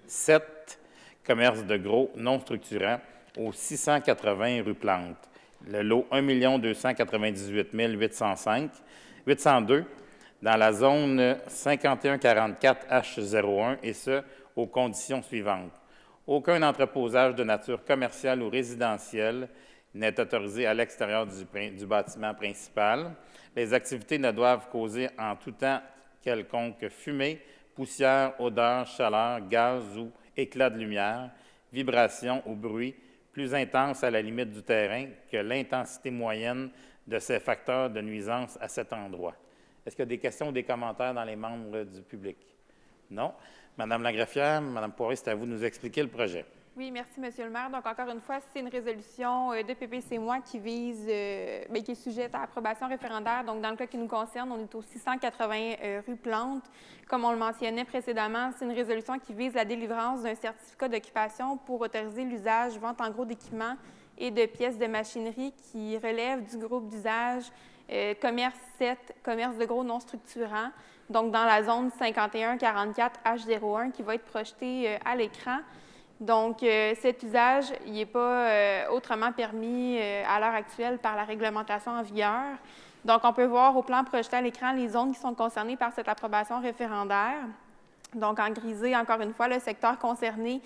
[SPEAKER 1] 7, commerce de gros non structurant, au 680 rue Plante. Le lot 1 298 802 dans la zone 5144 H01 et ce, aux conditions suivantes. Aucun entreposage de nature commerciale ou résidentielle n'est autorisé à l'extérieur du bâtiment principal. Les activités ne doivent causer en tout temps quelconque fumée, poussière, odeur, chaleur, gaz ou éclat de lumière, vibration ou bruit, plus intense à la limite du terrain que l'intensité moyenne de ces facteurs de nuisance à cet endroit. Est-ce qu'il y a des questions ou des commentaires dans les membres du public? Non. Madame la greffière, Madame Poirier, c'est à vous de nous expliquer le projet.
[SPEAKER 10] Oui, merci, Monsieur le maire. Donc, encore une fois, c'est une résolution de PPC-moi qui vise, qui est sujette à approbation référendaire. Donc, dans le cas qui nous concerne, on est au 680 rue Plante. Comme on le mentionnait précédemment, c'est une résolution qui vise la délivrance d'un certificat d'occupation pour autoriser l'usage, vente en gros d'équipements et de pièces de machinerie qui relèvent du groupe d'usage commerce 7, commerce de gros non structurant. Donc, dans la zone 5144H01 qui va être projetée à l'écran. Donc, cet usage, il n'est pas autrement permis à l'heure actuelle par la réglementation en vigueur. Donc, on peut voir au plan projeté à l'écran les zones qui sont concernées par cette approbation référendaire. Donc, en grisé, encore une fois, le secteur concerné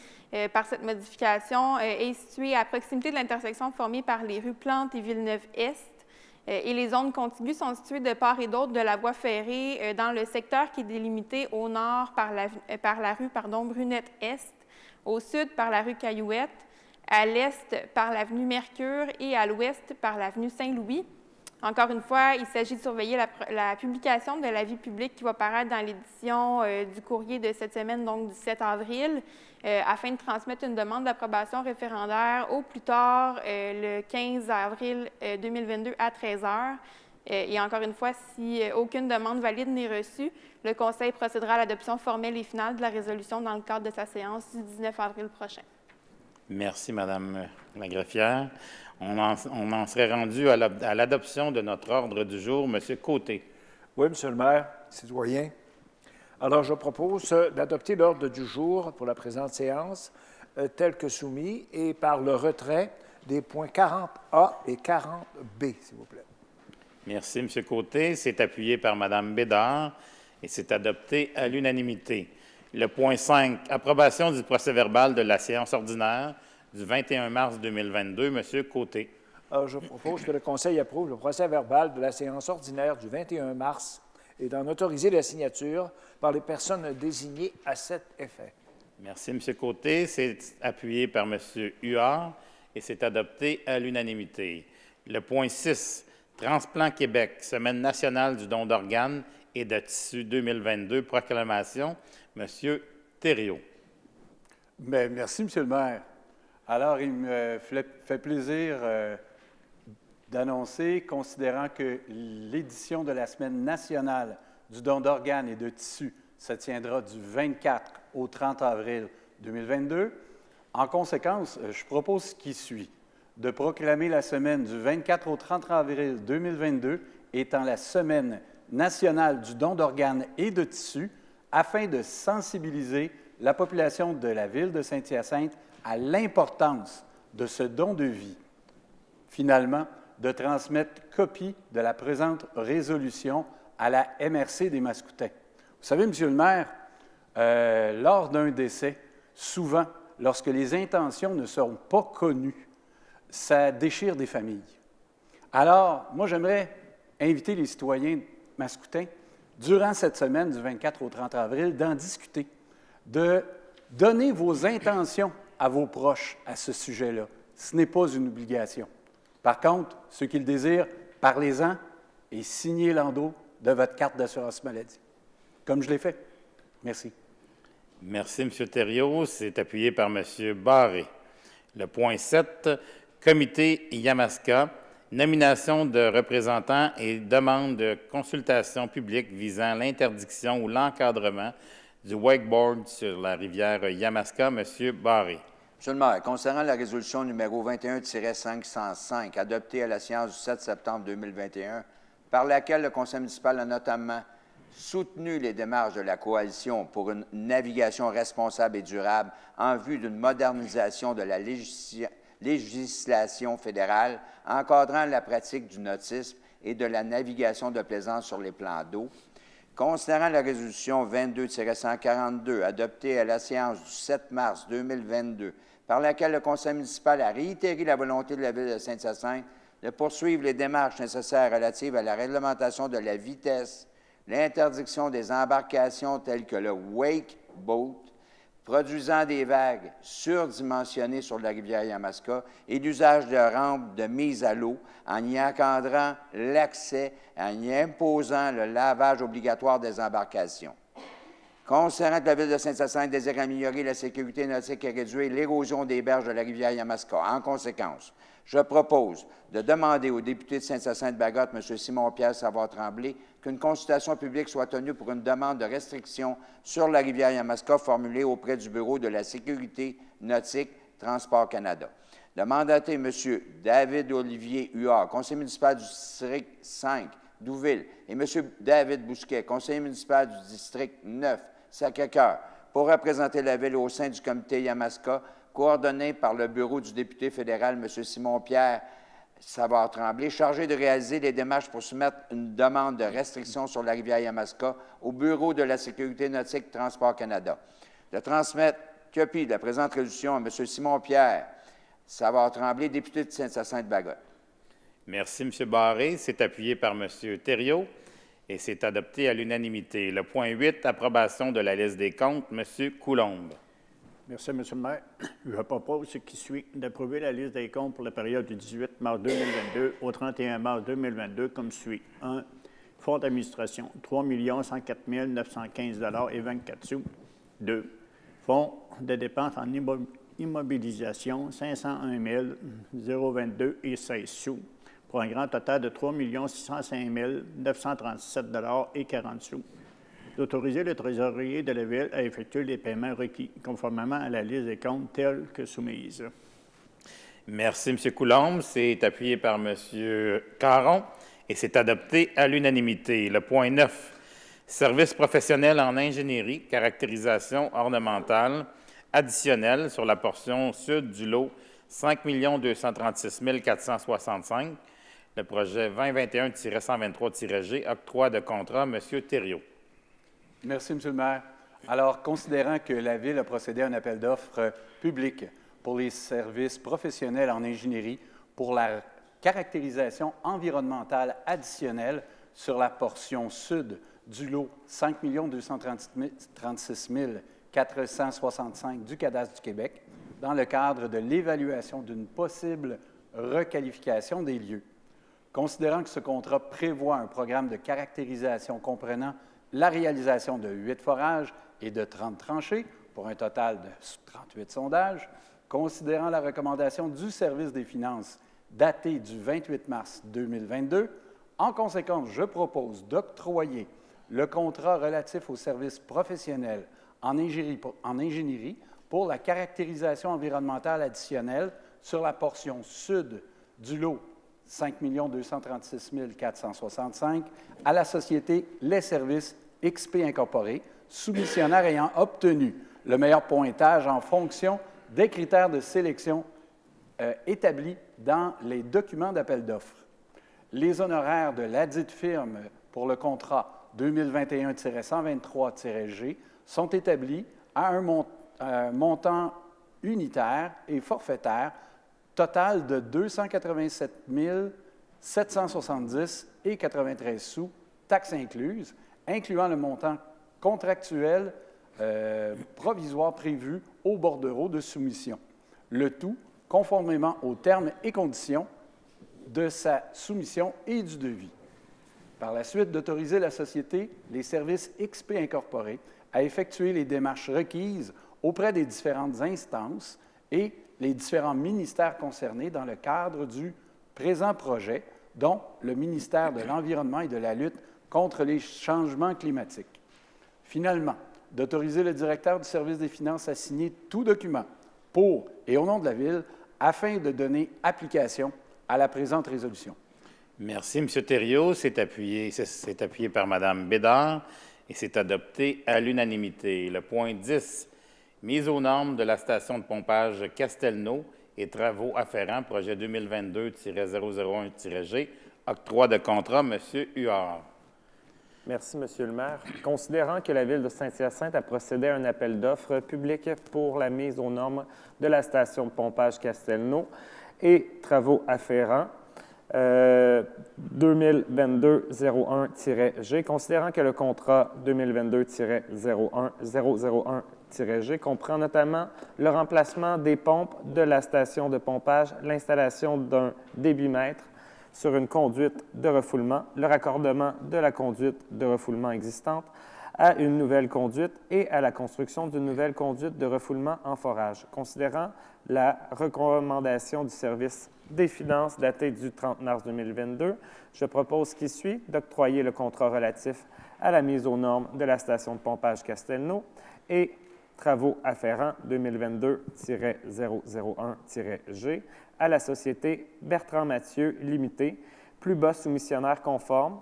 [SPEAKER 10] par cette modification est situé à proximité de l'intersection formée par les rues Plante et Villeneuve-Est. Et les zones contiguës sont situées de part et d'autre de la voie ferrée dans le secteur qui est délimité au nord par la rue Brunette-Est, au sud par la rue Caillouette, à l'est par l'avenue Mercure et à l'ouest par l'avenue Saint-Louis. Encore une fois, il s'agit de surveiller la publication de l'avis public qui va paraître dans l'édition du courrier de cette semaine, donc du 7 avril, afin de transmettre une demande d'approbation référendaire au plus tard le 15 avril 2022 à 13 h. Et encore une fois, si aucune demande valide n'est reçue, le Conseil procédera à l'adoption formelle et finale de la résolution dans le cadre de sa séance du 19 avril prochain. Merci, Madame la greffière. On en serait rendu à l'adoption de notre ordre du jour. Monsieur Côté.
[SPEAKER 5] Oui, Monsieur le maire, citoyen. Alors, je propose d'adopter l'ordre du jour pour la présente séance tel que soumis et par le retrait des points 40A et 40B, s'il vous plaît.
[SPEAKER 1] Merci, M. Côté. C'est appuyé par Mme Bédard et c'est adopté à l'unanimité. Le point 5, approbation du procès-verbal de la séance ordinaire du 21 mars 2022. M. Côté.
[SPEAKER 5] Alors, je propose que le Conseil approuve le procès-verbal de la séance ordinaire du 21 mars et d'en autoriser la signature par les personnes désignées à cet effet.
[SPEAKER 1] Merci, M. Côté. C'est appuyé par M. Huard et c'est adopté à l'unanimité. Le point 6, Transplant Québec, Semaine nationale du don d'organes et de tissus 2022, proclamation. M. Thériault.
[SPEAKER 2] Bien, merci, M. le maire. Alors, il me fait plaisir d'annoncer, considérant que l'édition de la Semaine nationale du don d'organes et de tissus se tiendra du 24 au 30 avril 2022. En conséquence, je propose ce qui suit, de proclamer la semaine du 24 au 30 avril 2022 étant la Semaine nationale du don d'organes et de tissus afin de sensibiliser la population de la ville de Saint-Hyacinthe à l'importance de ce don de vie. Finalement, de transmettre copie de la présente résolution à la MRC des Mascoutins. Vous savez, Monsieur le maire, lors d'un décès, souvent, lorsque les intentions ne seront pas connues, ça déchire des familles. Alors, moi, j'aimerais inviter les citoyens mascoutins, durant cette semaine du 24 au 30 avril, d'en discuter, de donner vos intentions à vos proches à ce sujet-là. Ce n'est pas une obligation. Par contre, ceux qui le désirent, parlez-en et signez l'endos de votre carte d'assurance maladie, comme je l'ai fait. Merci.
[SPEAKER 1] Merci, M. Thériault. C'est appuyé par M. Barré. Le point 7, Comité Yamaska, nomination de représentants et demande de consultation publique visant l'interdiction ou l'encadrement du wakeboard sur la rivière Yamaska. M. Barré.
[SPEAKER 9] Monsieur le maire, concernant la résolution numéro 21-505, adoptée à la séance du 7 septembre 2021, par laquelle le conseil municipal a notamment soutenu les démarches de la Coalition pour une navigation responsable et durable en vue d'une modernisation de la législation fédérale encadrant la pratique du nautisme et de la navigation de plaisance sur les plans d'eau. Considérant la résolution 22-142, adoptée à la séance du 7 mars 2022, par laquelle le conseil municipal a réitéré la volonté de la ville de Saint-Hyacinthe de poursuivre les démarches nécessaires relatives à la réglementation de la vitesse, l'interdiction des embarcations telles que le wake boat, produisant des vagues surdimensionnées sur la rivière Yamaska et l'usage de rampes de mise à l'eau en y encadrant l'accès, en y imposant le lavage obligatoire des embarcations. Considérant que la Ville de Saint-Hyacinthe désire améliorer la sécurité nautique et réduire l'érosion des berges de la rivière Yamaska, en conséquence, je propose de demander au député de Saint-Hyacinthe-Bagotte, M. Simon-Pierre Savard-Tremblay, qu'une consultation publique soit tenue pour une demande de restriction sur la rivière Yamaska formulée auprès du Bureau de la sécurité nautique Transport Canada. De mandater M. David-Olivier Huard, conseiller municipal du district 5 d'Ouville, et M. David Bousquet, conseiller municipal du district 9 Sacré-Cœur, pour représenter la Ville au sein du comité Yamaska, coordonné par le bureau du député fédéral, M. Simon-Pierre Savard-Tremblay, chargé de réaliser les démarches pour soumettre une demande de restriction sur la rivière Yamaska au Bureau de la sécurité nautique Transport Canada. De transmettre copie de la présente résolution à M. Simon-Pierre Savard-Tremblay, député de Saint-Hyacinthe-Bagotte.
[SPEAKER 1] Merci, M. Barré. C'est appuyé par M. Thériault et c'est adopté à l'unanimité. Le point 8, approbation de la liste des comptes, M. Coulombe.
[SPEAKER 4] Merci, M. le maire. Je propose ce qui suit d'approuver la liste des comptes pour la période du 18 mars 2022 au 31 mars 2022 comme suit. 1. Fonds d'administration, 3 104 915 et 24 sous. 2. Fonds de dépenses en immobilisation, 501 022 et 16 sous, pour un grand total de 3 605 937 et 40 sous. D'autoriser le trésorier de la Ville à effectuer les paiements requis, conformément à la liste des comptes telle que soumise.
[SPEAKER 1] Merci, M. Coulombe. C'est appuyé par M. Caron et c'est adopté à l'unanimité. Le point 9, service professionnel en ingénierie, caractérisation ornementale additionnelle sur la portion sud du lot 5 236 465, le projet 2021-123-G, octroi de contrat, M. Thériault.
[SPEAKER 2] Merci, M. le maire. Alors, considérant que la Ville a procédé à un appel d'offres public pour les services professionnels en ingénierie pour la caractérisation environnementale additionnelle sur la portion sud du lot 5 236 465 du Cadastre du Québec, dans le cadre de l'évaluation d'une possible requalification des lieux. Considérant que ce contrat prévoit un programme de caractérisation comprenant la réalisation de 8 forages et de 30 tranchées, pour un total de 38 sondages, considérant la recommandation du service des finances datée du 28 mars 2022, en conséquence, je propose d'octroyer le contrat relatif aux services professionnels en ingénierie pour la caractérisation environnementale additionnelle sur la portion sud du lot 5 236 465 à la société Les Services XP Incorporée, soumissionnaire ayant obtenu le meilleur pointage en fonction des critères de sélection établis dans les documents d'appel d'offres. Les honoraires de ladite firme pour le contrat 2021-123-G sont établis à un montant unitaire et forfaitaire total de 287 770 et 93 sous, taxes incluses, incluant le montant contractuel provisoire prévu au bordereau de soumission. Le tout conformément aux termes et conditions de sa soumission et du devis. Par la suite, d'autoriser la société Les Services XP Incorporée à effectuer les démarches requises auprès des différentes instances et les différents ministères concernés dans le cadre du présent projet, dont le ministère de l'Environnement et de la lutte contre les changements climatiques. Finalement, d'autoriser le directeur du service des finances à signer tout document pour et au nom de la Ville afin de donner application à la présente résolution.
[SPEAKER 1] Merci, M. Thériault. C'est appuyé par Mme Bédard et c'est adopté à l'unanimité. Le point 10, mise aux normes de la station de pompage Castelnau et travaux afférents, projet 2022-001-G, octroi de contrat, M. Huard.
[SPEAKER 3] Merci, M. le maire. Considérant que la Ville de Saint-Hyacinthe a procédé à un appel d'offres public pour la mise aux normes de la station de pompage Castelnau et travaux afférents, 2022-001-G, considérant que le contrat 2022-001 11-G comprend notamment le remplacement des pompes de la station de pompage, l'installation d'un débitmètre sur une conduite de refoulement, le raccordement de la conduite de refoulement existante à une nouvelle conduite et à la construction d'une nouvelle conduite de refoulement en forage. Considérant la recommandation du service des finances datée du 30 mars 2022, je propose qui suit d'octroyer le contrat relatif à la mise aux normes de la station de pompage Castelnau et travaux afférents 2022-001-G à la société Bertrand Mathieu Limité, plus bas soumissionnaire conforme,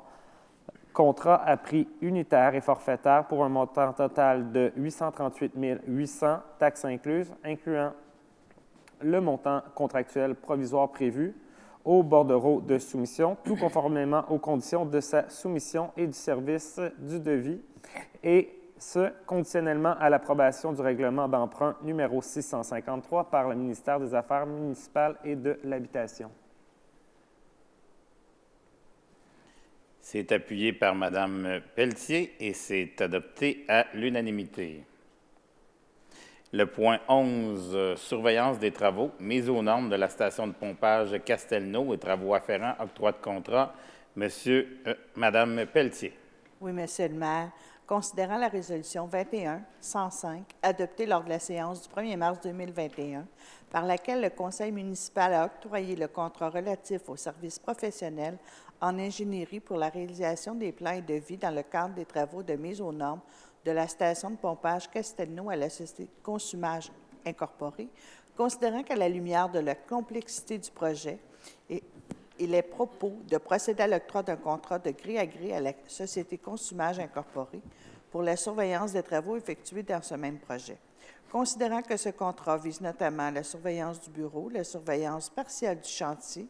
[SPEAKER 3] contrat à prix unitaire et forfaitaire pour un montant total de 838 800, taxes incluses, incluant le montant contractuel provisoire prévu au bordereau de soumission, tout conformément aux conditions de sa soumission et du service du devis, et ce, conditionnellement à l'approbation du règlement d'emprunt numéro 653 par le ministère des Affaires municipales et de l'Habitation.
[SPEAKER 1] C'est appuyé par Mme Pelletier et c'est adopté à l'unanimité. Le point 11, surveillance des travaux, mise aux normes de la station de pompage Castelnau et travaux afférents, octroi de contrat. Mme Pelletier.
[SPEAKER 6] Oui, Monsieur le maire. Considérant la résolution 21-105, adoptée lors de la séance du 1er mars 2021, par laquelle le conseil municipal a octroyé le contrat relatif aux services professionnels en ingénierie pour la réalisation des plans et devis dans le cadre des travaux de mise aux normes de la station de pompage Castelnau à la société Consumage Incorporée, considérant qu'à la lumière de la complexité du projet et les propos de procéder à l'octroi d'un contrat de gré à gré à la société Consumage Incorporée pour la surveillance des travaux effectués dans ce même projet. Considérant que ce contrat vise notamment la surveillance du bureau, la surveillance partielle du chantier,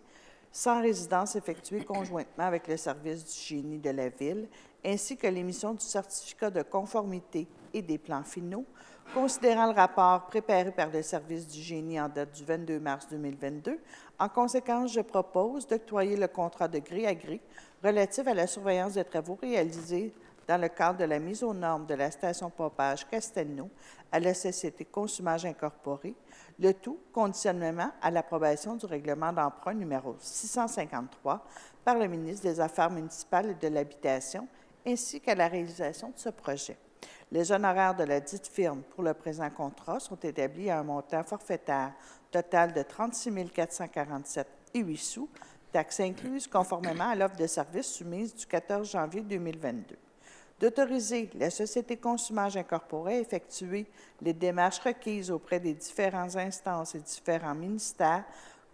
[SPEAKER 6] sans résidence effectuée conjointement avec le service du génie de la Ville, ainsi que l'émission du certificat de conformité et des plans finaux, considérant le rapport préparé par le service du génie en date du 22 mars 2022, en conséquence, je propose d'octroyer le contrat de gré à gré relatif à la surveillance des travaux réalisés dans le cadre de la mise aux normes de la station pompage Castelnau à la société Consumage Incorporée, le tout conditionnement à l'approbation du règlement d'emprunt numéro 653 par le ministre des Affaires municipales et de l'Habitation, ainsi qu'à la réalisation de ce projet. Les honoraires de la dite firme pour le présent contrat sont établis à un montant forfaitaire total de 36 447,08 sous, taxes incluses conformément à l'offre de service soumise du 14 janvier 2022. D'autoriser la Société Consumage Incorporée à effectuer les démarches requises auprès des différentes instances et différents ministères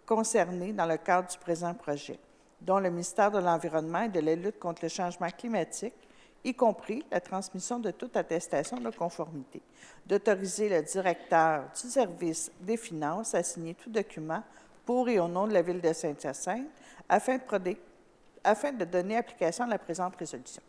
[SPEAKER 6] concernés dans le cadre du présent projet, dont le ministère de l'Environnement et de la lutte contre le changement climatique, y compris la transmission de toute attestation de conformité. D'autoriser le directeur du service des finances à signer tout document pour et au nom de la Ville de Saint-Hyacinthe afin de donner application à la présente résolution.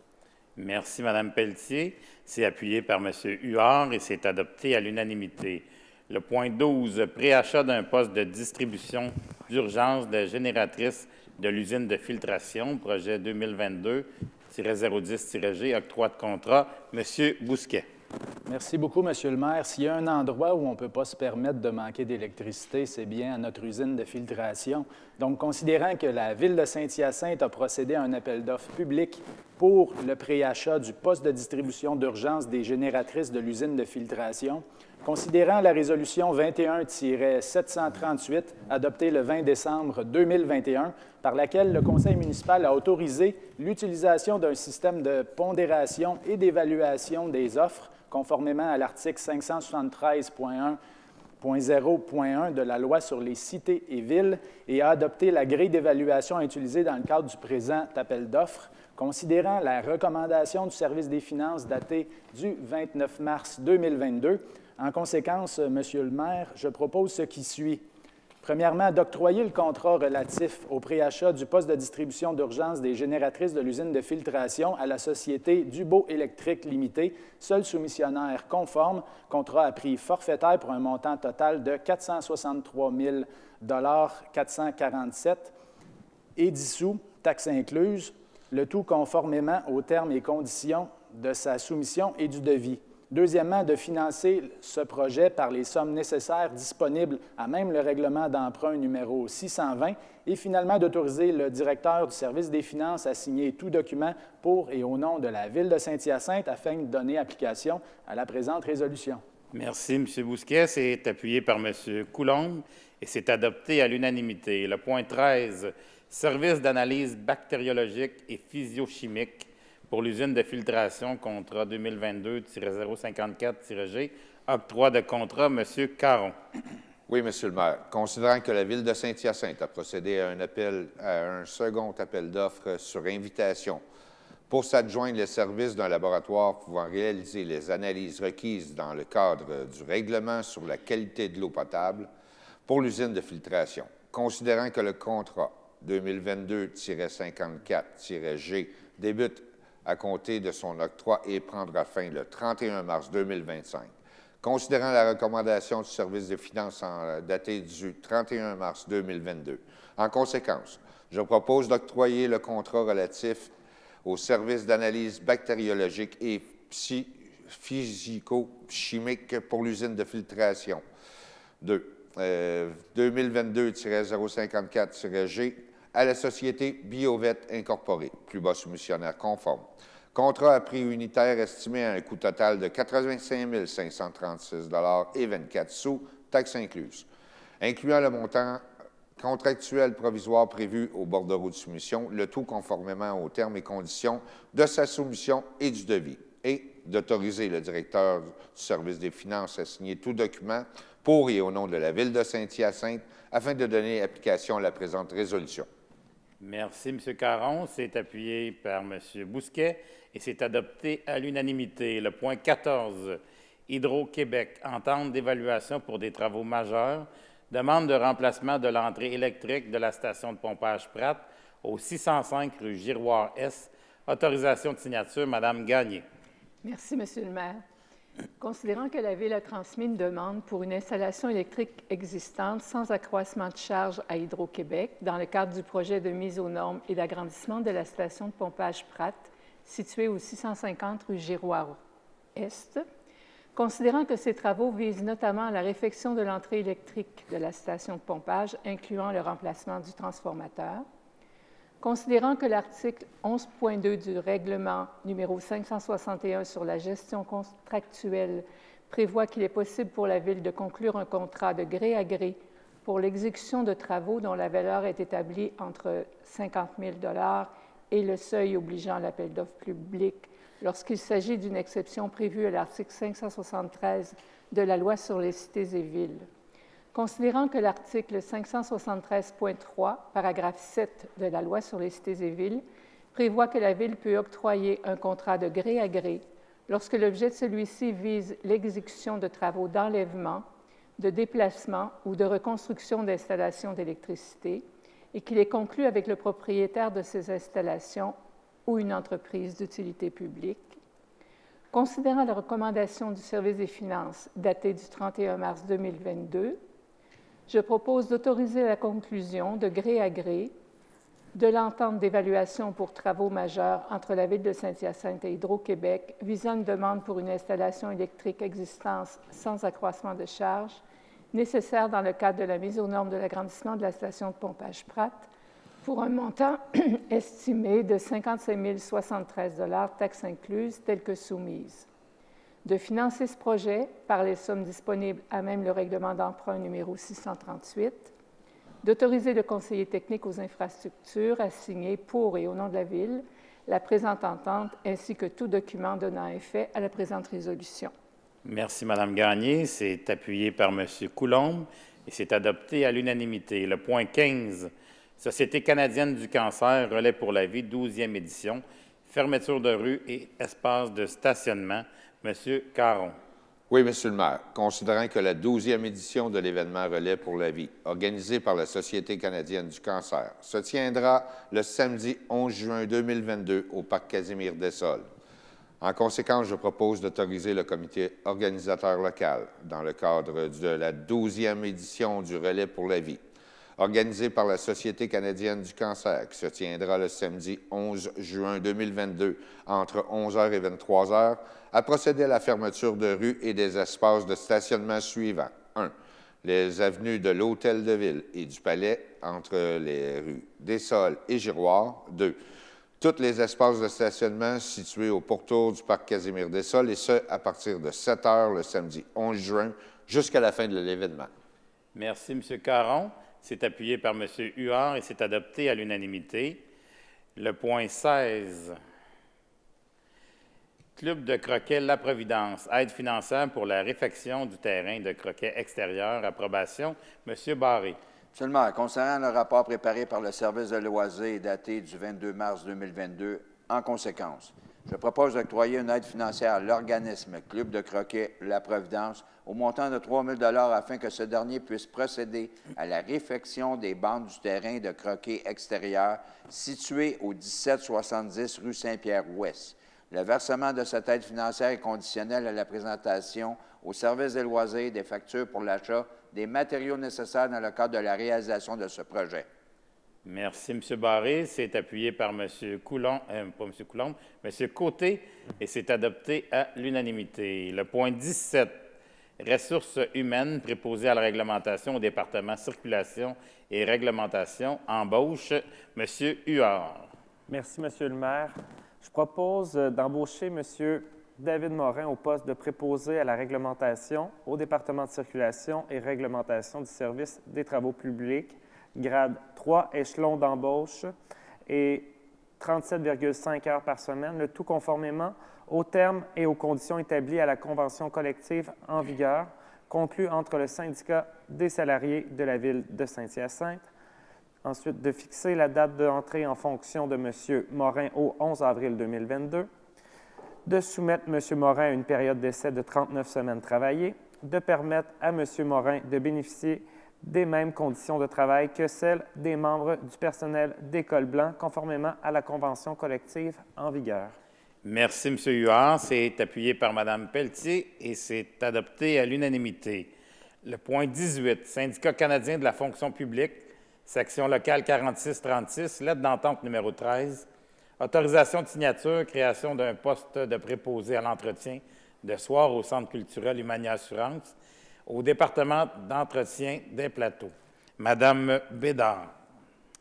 [SPEAKER 1] Merci, Mme Pelletier. C'est appuyé par M. Huard et c'est adopté à l'unanimité. Le point 12, préachat d'un poste de distribution d'urgence de génératrice de l'usine de filtration, projet 2022-010-G, octroi de contrat. M. Bousquet.
[SPEAKER 11] Merci beaucoup, Monsieur le maire. S'il y a un endroit où on ne peut pas se permettre de manquer d'électricité, c'est bien à notre usine de filtration. Donc, considérant que la Ville de Saint-Hyacinthe a procédé à un appel d'offres public pour le préachat du poste de distribution d'urgence des génératrices de l'usine de filtration, considérant la résolution 21-738, adoptée le 20 décembre 2021, par laquelle le conseil municipal a autorisé l'utilisation d'un système de pondération et d'évaluation des offres, conformément à l'article 573.1.0.1 de la Loi sur les cités et villes, et a adopté la grille d'évaluation utilisée dans le cadre du présent appel d'offres, considérant la recommandation du service des finances datée du 29 mars 2022. En conséquence, Monsieur le maire, je propose ce qui suit. Premièrement, d'octroyer le contrat relatif au préachat du poste de distribution d'urgence des génératrices de l'usine de filtration à la société Dubo Électrique Limitée, seul soumissionnaire conforme, contrat à prix forfaitaire pour un montant total de 463 447 et 10 sous, taxes incluses, le tout conformément aux termes et conditions de sa soumission et du devis. Deuxièmement, de financer ce projet par les sommes nécessaires disponibles à même le règlement d'emprunt numéro 620 et finalement d'autoriser le directeur du service des finances à signer tout document pour et au nom de la Ville de Saint-Hyacinthe afin de donner application à la présente résolution.
[SPEAKER 1] Merci, M. Bousquet. C'est appuyé par M. Coulombe et c'est adopté à l'unanimité. Le point 13, service d'analyse bactériologique et physiochimique pour l'usine de filtration, contrat 2022-054-G, octroi de contrat, M. Caron.
[SPEAKER 12] Oui, Monsieur le maire. Considérant que la Ville de Saint-Hyacinthe a procédé à un second appel d'offres sur invitation pour s'adjoindre les services d'un laboratoire pouvant réaliser les analyses requises dans le cadre du règlement sur la qualité de l'eau potable pour l'usine de filtration, considérant que le contrat 2022-54-G débute à compter de son octroi et prendra fin le 31 mars 2025. Considérant la recommandation du service des finances datée du 31 mars 2022. En conséquence, je propose d'octroyer le contrat relatif au service d'analyse bactériologique et physico-chimique pour l'usine de filtration 2022-054-G à la société Biovet Incorporée, plus bas soumissionnaire conforme. Contrat à prix unitaire estimé à un coût total de 85 536,24 $, taxes incluses, incluant le montant contractuel provisoire prévu au bordereau de soumission, le tout conformément aux termes et conditions de sa soumission et du devis, et d'autoriser le directeur du service des finances à signer tout document pour et au nom de la Ville de Saint-Hyacinthe afin de donner application à la présente résolution.
[SPEAKER 1] Merci, M. Caron. C'est appuyé par M. Bousquet et c'est adopté à l'unanimité. Le point 14, Hydro-Québec, entente d'évaluation pour des travaux majeurs, demande de remplacement de l'entrée électrique de la station de pompage Pratt au 605 rue Giroir-Est. Autorisation de signature, Mme Gagné.
[SPEAKER 7] Merci, Monsieur le maire. Considérant que la Ville a transmis une demande pour une installation électrique existante sans accroissement de charge à Hydro-Québec dans le cadre du projet de mise aux normes et d'agrandissement de la station de pompage Pratt, située au 650 rue Giroir-Est, considérant que ces travaux visent notamment à la réfection de l'entrée électrique de la station de pompage, incluant le remplacement du transformateur, considérant que l'article 11.2 du règlement numéro 561 sur la gestion contractuelle prévoit qu'il est possible pour la Ville de conclure un contrat de gré à gré pour l'exécution de travaux dont la valeur est établie entre 50 000 $ et le seuil obligeant l'appel d'offres public lorsqu'il s'agit d'une exception prévue à l'article 573 de la Loi sur les cités et villes. Considérant que l'article 573.3, paragraphe 7 de la Loi sur les cités et villes, prévoit que la Ville peut octroyer un contrat de gré à gré lorsque l'objet de celui-ci vise l'exécution de travaux d'enlèvement, de déplacement ou de reconstruction d'installations d'électricité et qu'il est conclu avec le propriétaire de ces installations ou une entreprise d'utilité publique. Considérant la recommandation du service des finances datée du 31 mars 2022, je propose d'autoriser la conclusion de gré à gré de l'entente d'évaluation pour travaux majeurs entre la Ville de Saint-Hyacinthe et Hydro-Québec visant une demande pour une installation électrique existante sans accroissement de charge nécessaire dans le cadre de la mise aux normes de l'agrandissement de la station de pompage Pratt pour un montant estimé de 55 073 $, taxes incluses, telles que soumises. De financer ce projet par les sommes disponibles à même le règlement d'emprunt numéro 638, d'autoriser le conseiller technique aux infrastructures à signer pour et au nom de la Ville la présente entente ainsi que tout document donnant effet à la présente résolution.
[SPEAKER 1] Merci, Mme Gagné. C'est appuyé par M. Coulombe et c'est adopté à l'unanimité. Le point 15, Société canadienne du cancer, relais pour la vie, 12e édition, fermeture de rue et espace de stationnement. M. Caron.
[SPEAKER 12] Oui, Monsieur le maire. Considérant que la 12e édition de l'événement Relais pour la vie, organisé par la Société canadienne du cancer, se tiendra le samedi 11 juin 2022 au Parc Casimir-Dessol. En conséquence, je propose d'autoriser le comité organisateur local, dans le cadre de la 12e édition du Relais pour la vie, organisé par la Société canadienne du cancer, qui se tiendra le samedi 11 juin 2022 entre 11h et 23h, a procédé à la fermeture de rues et des espaces de stationnement suivants. 1. Les avenues de l'Hôtel de Ville et du Palais entre les rues des Sols et Giroir. 2. Tous les espaces de stationnement situés au pourtour du parc Casimir-des-Sols, et ce, à partir de 7 heures le samedi 11 juin jusqu'à la fin de l'événement.
[SPEAKER 1] Merci, M. Caron. C'est appuyé par M. Huard et c'est adopté à l'unanimité. Le point 16. Club de croquet La Providence, aide financière pour la réfection du terrain de croquet extérieur. Approbation. M. Barré.
[SPEAKER 9] Monsieur le maire, concernant le rapport préparé par le service de loisirs daté du 22 mars 2022, en conséquence, je propose d'octroyer une aide financière à l'organisme Club de croquet La Providence au montant de 3 000 $ afin que ce dernier puisse procéder à la réfection des bandes du terrain de croquet extérieur situé au 1770 rue Saint-Pierre-Ouest. Le versement de cette aide financière est conditionnel à la présentation au service des loisirs des factures pour l'achat des matériaux nécessaires dans le cadre de la réalisation de ce projet.
[SPEAKER 1] Merci, M. Barré. C'est appuyé par M. Coulombe, pas M. Coulombe, M. Côté, et c'est adopté à l'unanimité. Le point 17, ressources humaines préposées à la réglementation au département circulation et réglementation, embauche, M. Huard.
[SPEAKER 3] Merci, M. le maire. Je propose d'embaucher M. David Morin au poste de préposé à la réglementation au département de circulation et réglementation du service des travaux publics, grade 3, échelon d'embauche et 37,5 heures par semaine, le tout conformément aux termes et aux conditions établies à la convention collective en vigueur, conclue entre le syndicat des salariés de la Ville de Saint-Hyacinthe. Ensuite, de fixer la date d'entrée en fonction de M. Morin au 11 avril 2022, de soumettre M. Morin à une période d'essai de 39 semaines travaillées, de permettre à M. Morin de bénéficier des mêmes conditions de travail que celles des membres du personnel d'École Blanc, conformément à la convention collective en vigueur.
[SPEAKER 1] Merci, M. Huard. C'est appuyé par Mme Pelletier et c'est adopté à l'unanimité. Le point 18, Syndicat canadien de la fonction publique, section locale 4636, lettre d'entente numéro 13, autorisation de signature, création d'un poste de préposé à l'entretien de soir au Centre culturel Humania Assurance, au département d'entretien des plateaux. Madame Bédard.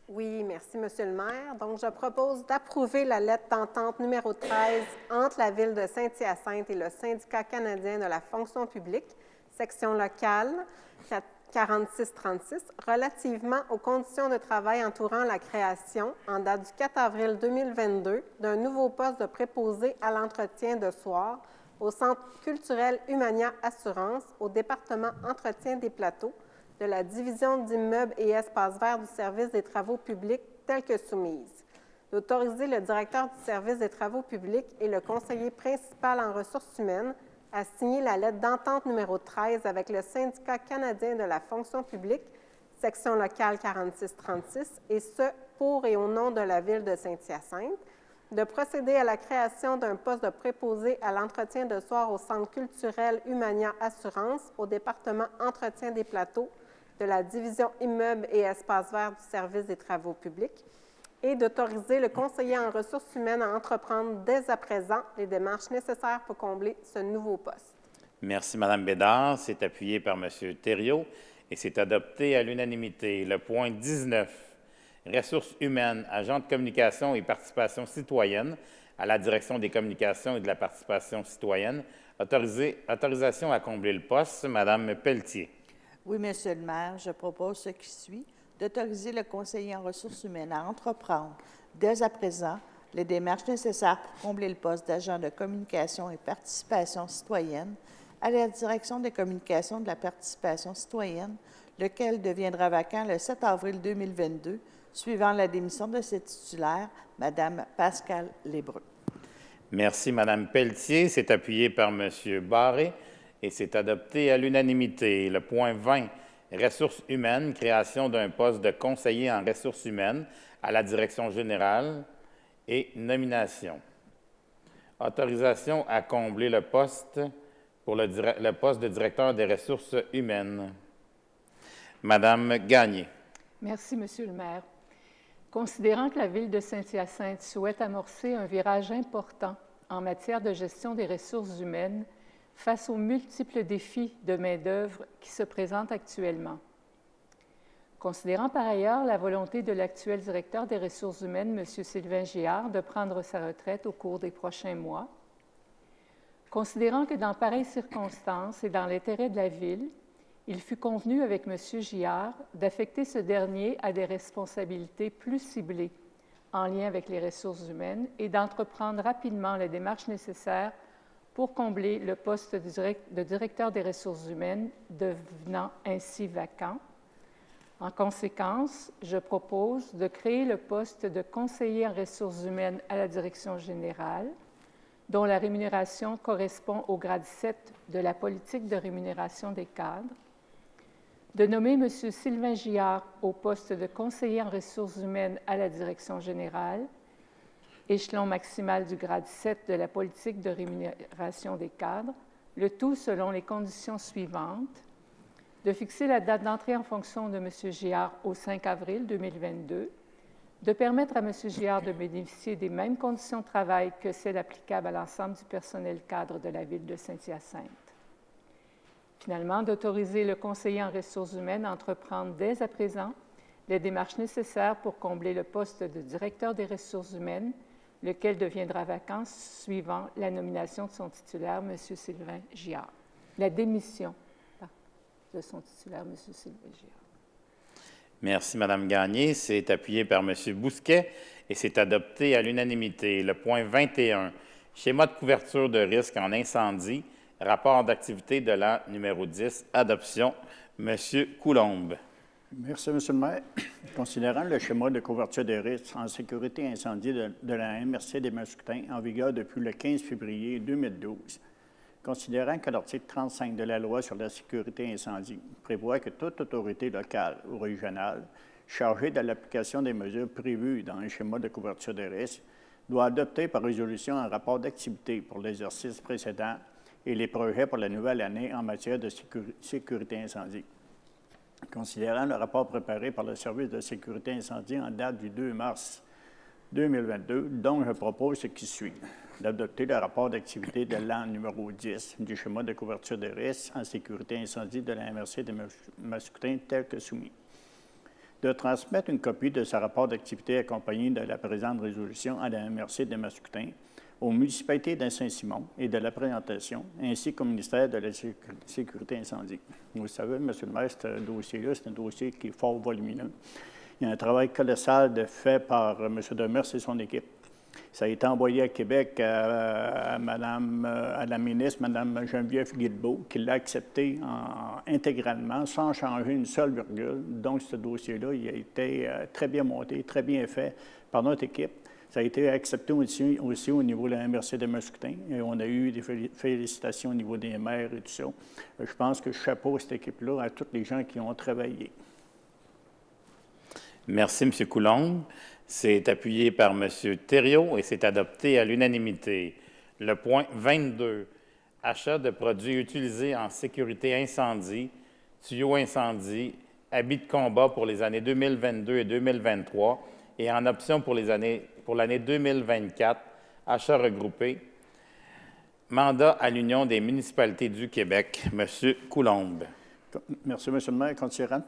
[SPEAKER 8] Oui, merci, Monsieur le maire. Donc, je propose d'approuver la lettre d'entente numéro 13 entre la Ville de Saint-Hyacinthe et le Syndicat canadien de la fonction publique, section locale 4636, relativement aux conditions de travail entourant la création, en date du 4 avril 2022, d'un nouveau poste de préposé à l'entretien de soir au Centre culturel Humania Assurance, au département entretien des plateaux, de la division d'immeubles et espaces verts du service des travaux publics telle que soumise. D'autoriser le directeur du service des travaux publics et le conseiller principal en ressources humaines à signer la lettre d'entente numéro 13 avec le Syndicat canadien de la fonction publique, section locale 4636, et ce, pour et au nom de la Ville de Saint-Hyacinthe, de procéder à la création d'un poste de préposé à l'entretien de soir au Centre culturel Humania Assurance, au département entretien des plateaux, de la division immeubles et espaces verts du service des travaux publics, et d'autoriser le conseiller en ressources humaines à entreprendre dès à présent les démarches nécessaires pour combler ce nouveau poste.
[SPEAKER 1] Merci, Mme Bédard. C'est appuyé par M. Thériault et c'est adopté à l'unanimité. Le point 19, ressources humaines, agent de communication et participation citoyenne à la direction des communications et de la participation citoyenne. Autorisation à combler le poste, Mme Pelletier.
[SPEAKER 6] Oui, Monsieur le maire, je propose ce qui suit, d'autoriser le conseiller en ressources humaines à entreprendre, dès à présent, les démarches nécessaires pour combler le poste d'agent de communication et participation citoyenne à la direction des communications de la participation citoyenne, lequel deviendra vacant le 7 avril 2022, suivant la démission de ses titulaires, Mme Pascale Lébreux.
[SPEAKER 1] Merci, Mme Pelletier. C'est appuyé par M. Barré et c'est adopté à l'unanimité. Le point 20, ressources humaines, création d'un poste de conseiller en ressources humaines à la direction générale et nomination. Autorisation à combler le poste pour le poste de directeur des ressources humaines. Madame Gagné.
[SPEAKER 7] Merci, Monsieur le maire. Considérant que la Ville de Saint-Hyacinthe souhaite amorcer un virage important en matière de gestion des ressources humaines face aux multiples défis de main-d'œuvre qui se présentent actuellement. Considérant par ailleurs la volonté de l'actuel directeur des ressources humaines, M. Sylvain Giard, de prendre sa retraite au cours des prochains mois, considérant que dans pareilles circonstances et dans l'intérêt de la Ville, il fut convenu avec M. Giard d'affecter ce dernier à des responsabilités plus ciblées en lien avec les ressources humaines et d'entreprendre rapidement les démarches nécessaires pour combler le poste de directeur des ressources humaines devenant ainsi vacant. En conséquence, je propose de créer le poste de conseiller en ressources humaines à la direction générale, dont la rémunération correspond au grade 7 de la politique de rémunération des cadres, de nommer M. Sylvain Giard au poste de conseiller en ressources humaines à la direction générale, échelon maximal du grade 7 de la politique de rémunération des cadres, le tout selon les conditions suivantes: de fixer la date d'entrée en fonction de M. Giard au 5 avril 2022, de permettre à M. Giard de bénéficier des mêmes conditions de travail que celles applicables à l'ensemble du personnel cadre de la Ville de Saint-Hyacinthe. Finalement, d'autoriser le conseiller en ressources humaines à entreprendre dès à présent les démarches nécessaires pour combler le poste de directeur des ressources humaines, lequel deviendra vacant suivant la nomination de son titulaire, M. Sylvain Giard. La démission de son titulaire, M. Sylvain Giard.
[SPEAKER 1] Merci, Mme Gagné. C'est appuyé par M. Bousquet et c'est adopté à l'unanimité. Le point 21, schéma de couverture de risque en incendie, rapport d'activité de l'an numéro 10, adoption. M. Coulombe.
[SPEAKER 4] Merci, M. le maire. Considérant le schéma de couverture des risques en sécurité incendie de la MRC des Mascoutins en vigueur depuis le 15 février 2012, considérant que l'article 35 de la Loi sur la sécurité incendie prévoit que toute autorité locale ou régionale chargée de l'application des mesures prévues dans un schéma de couverture des risques doit adopter par résolution un rapport d'activité pour l'exercice précédent et les projets pour la nouvelle année en matière de sécurité incendie. Considérant le rapport préparé par le Service de sécurité incendie en date du 2 mars 2022, dont je propose ce qui suit: d'adopter le rapport d'activité de l'an numéro 10 du schéma de couverture des risques en sécurité incendie de la MRC de Mascoutins tel que soumis, de transmettre une copie de ce rapport d'activité accompagné de la présente résolution à la MRC de Mascoutins, aux municipalités de Saint-Simon et de la présentation, ainsi qu'au ministère de la Sécurité incendie. Vous savez, M. le maire, ce dossier-là, c'est un dossier qui est fort volumineux. Il y a un travail colossal fait par M. Demers et son équipe. Ça a été envoyé à Québec à la ministre, Mme Geneviève Guilbeault, qui l'a accepté intégralement, sans changer une seule virgule. Donc, ce dossier-là, il a été très bien monté, très bien fait par notre équipe. Ça a été accepté aussi au niveau de la MRC de Mascoutins. Et on a eu des félicitations au niveau des maires et tout ça. Je pense que chapeau à cette équipe-là, à tous les gens qui ont travaillé.
[SPEAKER 1] Merci, M. Coulombe. C'est appuyé par M. Thériault et c'est adopté à l'unanimité. Le point 22, achat de produits utilisés en sécurité incendie, tuyaux incendie, habits de combat pour les années 2022 et 2023 et en option pour l'année 2024, achat regroupé. Mandat à l'Union des municipalités du Québec. M. Coulombe.
[SPEAKER 4] Merci, M. le maire. Considérant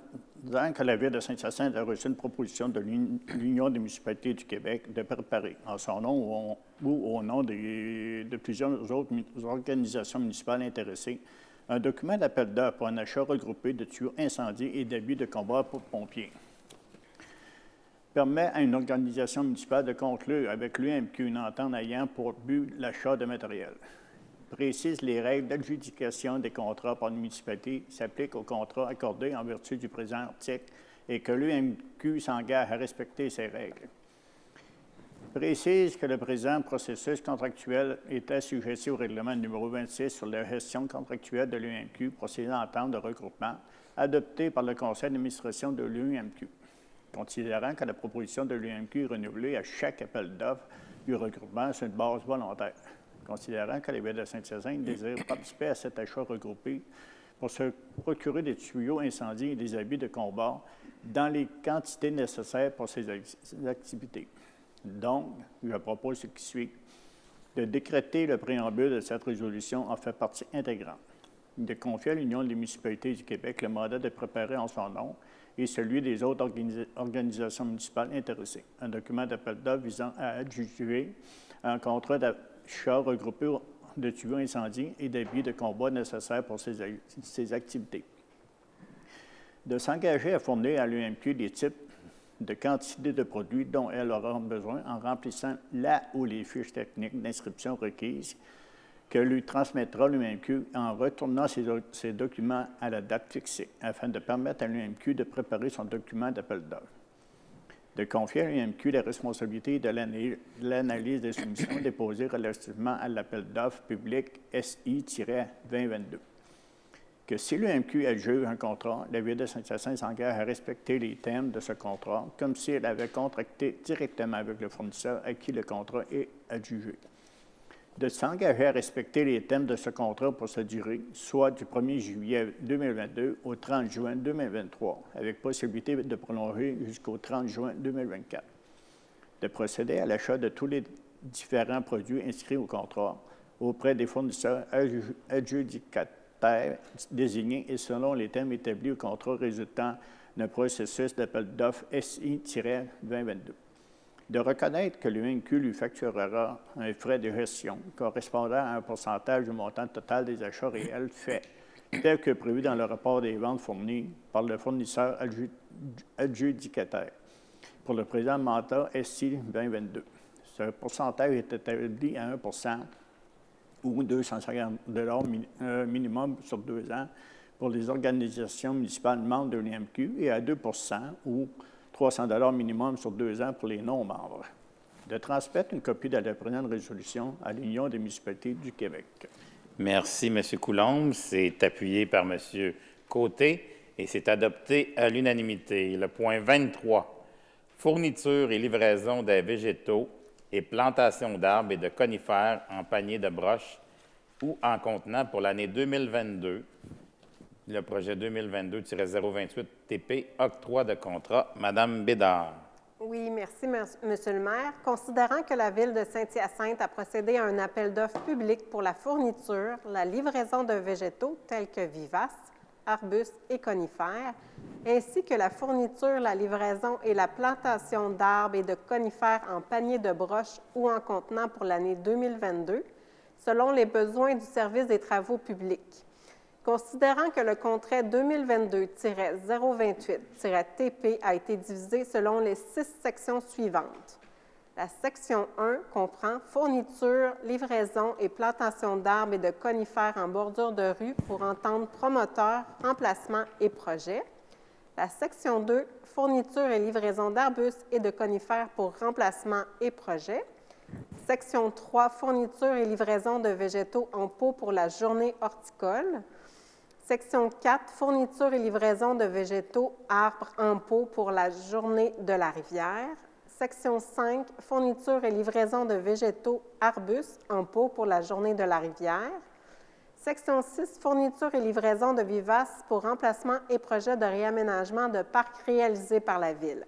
[SPEAKER 4] que la Ville de Saint-Hyacinthe a reçu une proposition de l'Union des municipalités du Québec de préparer, en son nom ou au nom de plusieurs autres organisations municipales intéressées, un document d'appel d'offres pour un achat regroupé de tuyaux incendies et d'habits de combat pour pompiers, permet à une organisation municipale de conclure avec l'UMQ une entente ayant pour but l'achat de matériel, précise les règles d'adjudication des contrats par une municipalité s'appliquent aux contrats accordés en vertu du présent article et que l'UMQ s'engage à respecter ces règles. Précise que le présent processus contractuel est assujetti au règlement numéro 26 sur la gestion contractuelle de l'UMQ pour ces ententes de regroupement adoptées par le conseil d'administration de l'UMQ. Considérant que la proposition de l'UMQ est renouvelée à chaque appel d'offres du regroupement sur une base volontaire. Considérant que la Ville de Saint-Hyacinthe désire participer à cet achat regroupé pour se procurer des tuyaux incendies et des habits de combat dans les quantités nécessaires pour ces activités. Donc, je propose ce qui suit. De décréter le préambule de cette résolution en fait partie intégrante. De confier à l'Union des municipalités du Québec le mandat de préparer en son nom et celui des autres organisations municipales intéressées un document d'appel d'offres visant à adjuger un contrat d'achat regroupé de tuyaux incendies et d'habits de combat nécessaires pour ces activités. De s'engager à fournir à l'UMQ des types de quantité de produits dont elle aura besoin en remplissant la ou les fiches techniques d'inscription requises que lui transmettra l'UMQ en retournant ces documents à la date fixée, afin de permettre à l'UMQ de préparer son document d'appel d'offres. De confier à l'UMQ la responsabilité de l'analyse des soumissions déposées relativement à l'appel d'offres public SI-2022. Que si l'UMQ adjuge un contrat, la Ville de Saint-Hyacinthe s'engage à respecter les thèmes de ce contrat, comme si elle avait contracté directement avec le fournisseur à qui le contrat est adjugé. De s'engager à respecter les thèmes de ce contrat pour sa durée, soit du 1er juillet 2022 au 30 juin 2023, avec possibilité de prolonger jusqu'au 30 juin 2024. De procéder à l'achat de tous les différents produits inscrits au contrat auprès des fournisseurs adjudicataires désignés et selon les thèmes établis au contrat résultant d'un processus d'appel d'offres SI-2022. De reconnaître que l'UMQ lui facturera un frais de gestion correspondant à un pourcentage du montant total des achats réels faits, tel que prévu dans le rapport des ventes fournies par le fournisseur adjudicataire pour le présent mandat SI-2022. Ce pourcentage est établi à 1 ou 250 $ minimum sur 2 ans pour les organisations municipales membres de l'UMQ et à 2 ou 300 $ minimum sur 2 ans pour les non-membres. De transmettre une copie de la présente résolution à l'Union des municipalités du Québec.
[SPEAKER 1] Merci, M. Coulombe. C'est appuyé par M. Côté et c'est adopté à l'unanimité. Le point 23, fourniture et livraison des végétaux et plantation d'arbres et de conifères en panier de broches ou en contenant pour l'année 2022. Le projet 2022-028 TP, octroi de contrat. Madame Bédard.
[SPEAKER 8] Oui, merci, Monsieur le maire. Considérant que la Ville de Saint-Hyacinthe a procédé à un appel d'offres public pour la fourniture, la livraison de végétaux tels que vivaces, arbustes et conifères, ainsi que la fourniture, la livraison et la plantation d'arbres et de conifères en panier de broches ou en contenant pour l'année 2022, selon les besoins du service des travaux publics. Considérant que le contrat 2022-028-TP a été divisé selon les 6 sections suivantes. La section 1 comprend fourniture, livraison et plantation d'arbres et de conifères en bordure de rue pour entendre promoteurs, remplacements et projets. La section 2, fourniture et livraison d'arbustes et de conifères pour remplacement et projets. Section 3, fourniture et livraison de végétaux en pot pour la journée horticole. Section 4, fourniture et livraison de végétaux, arbres en pot pour la journée de la rivière. Section 5, fourniture et livraison de végétaux, arbustes en pot pour la journée de la rivière. Section 6, fourniture et livraison de vivaces pour remplacement et projet de réaménagement de parcs réalisés par la Ville.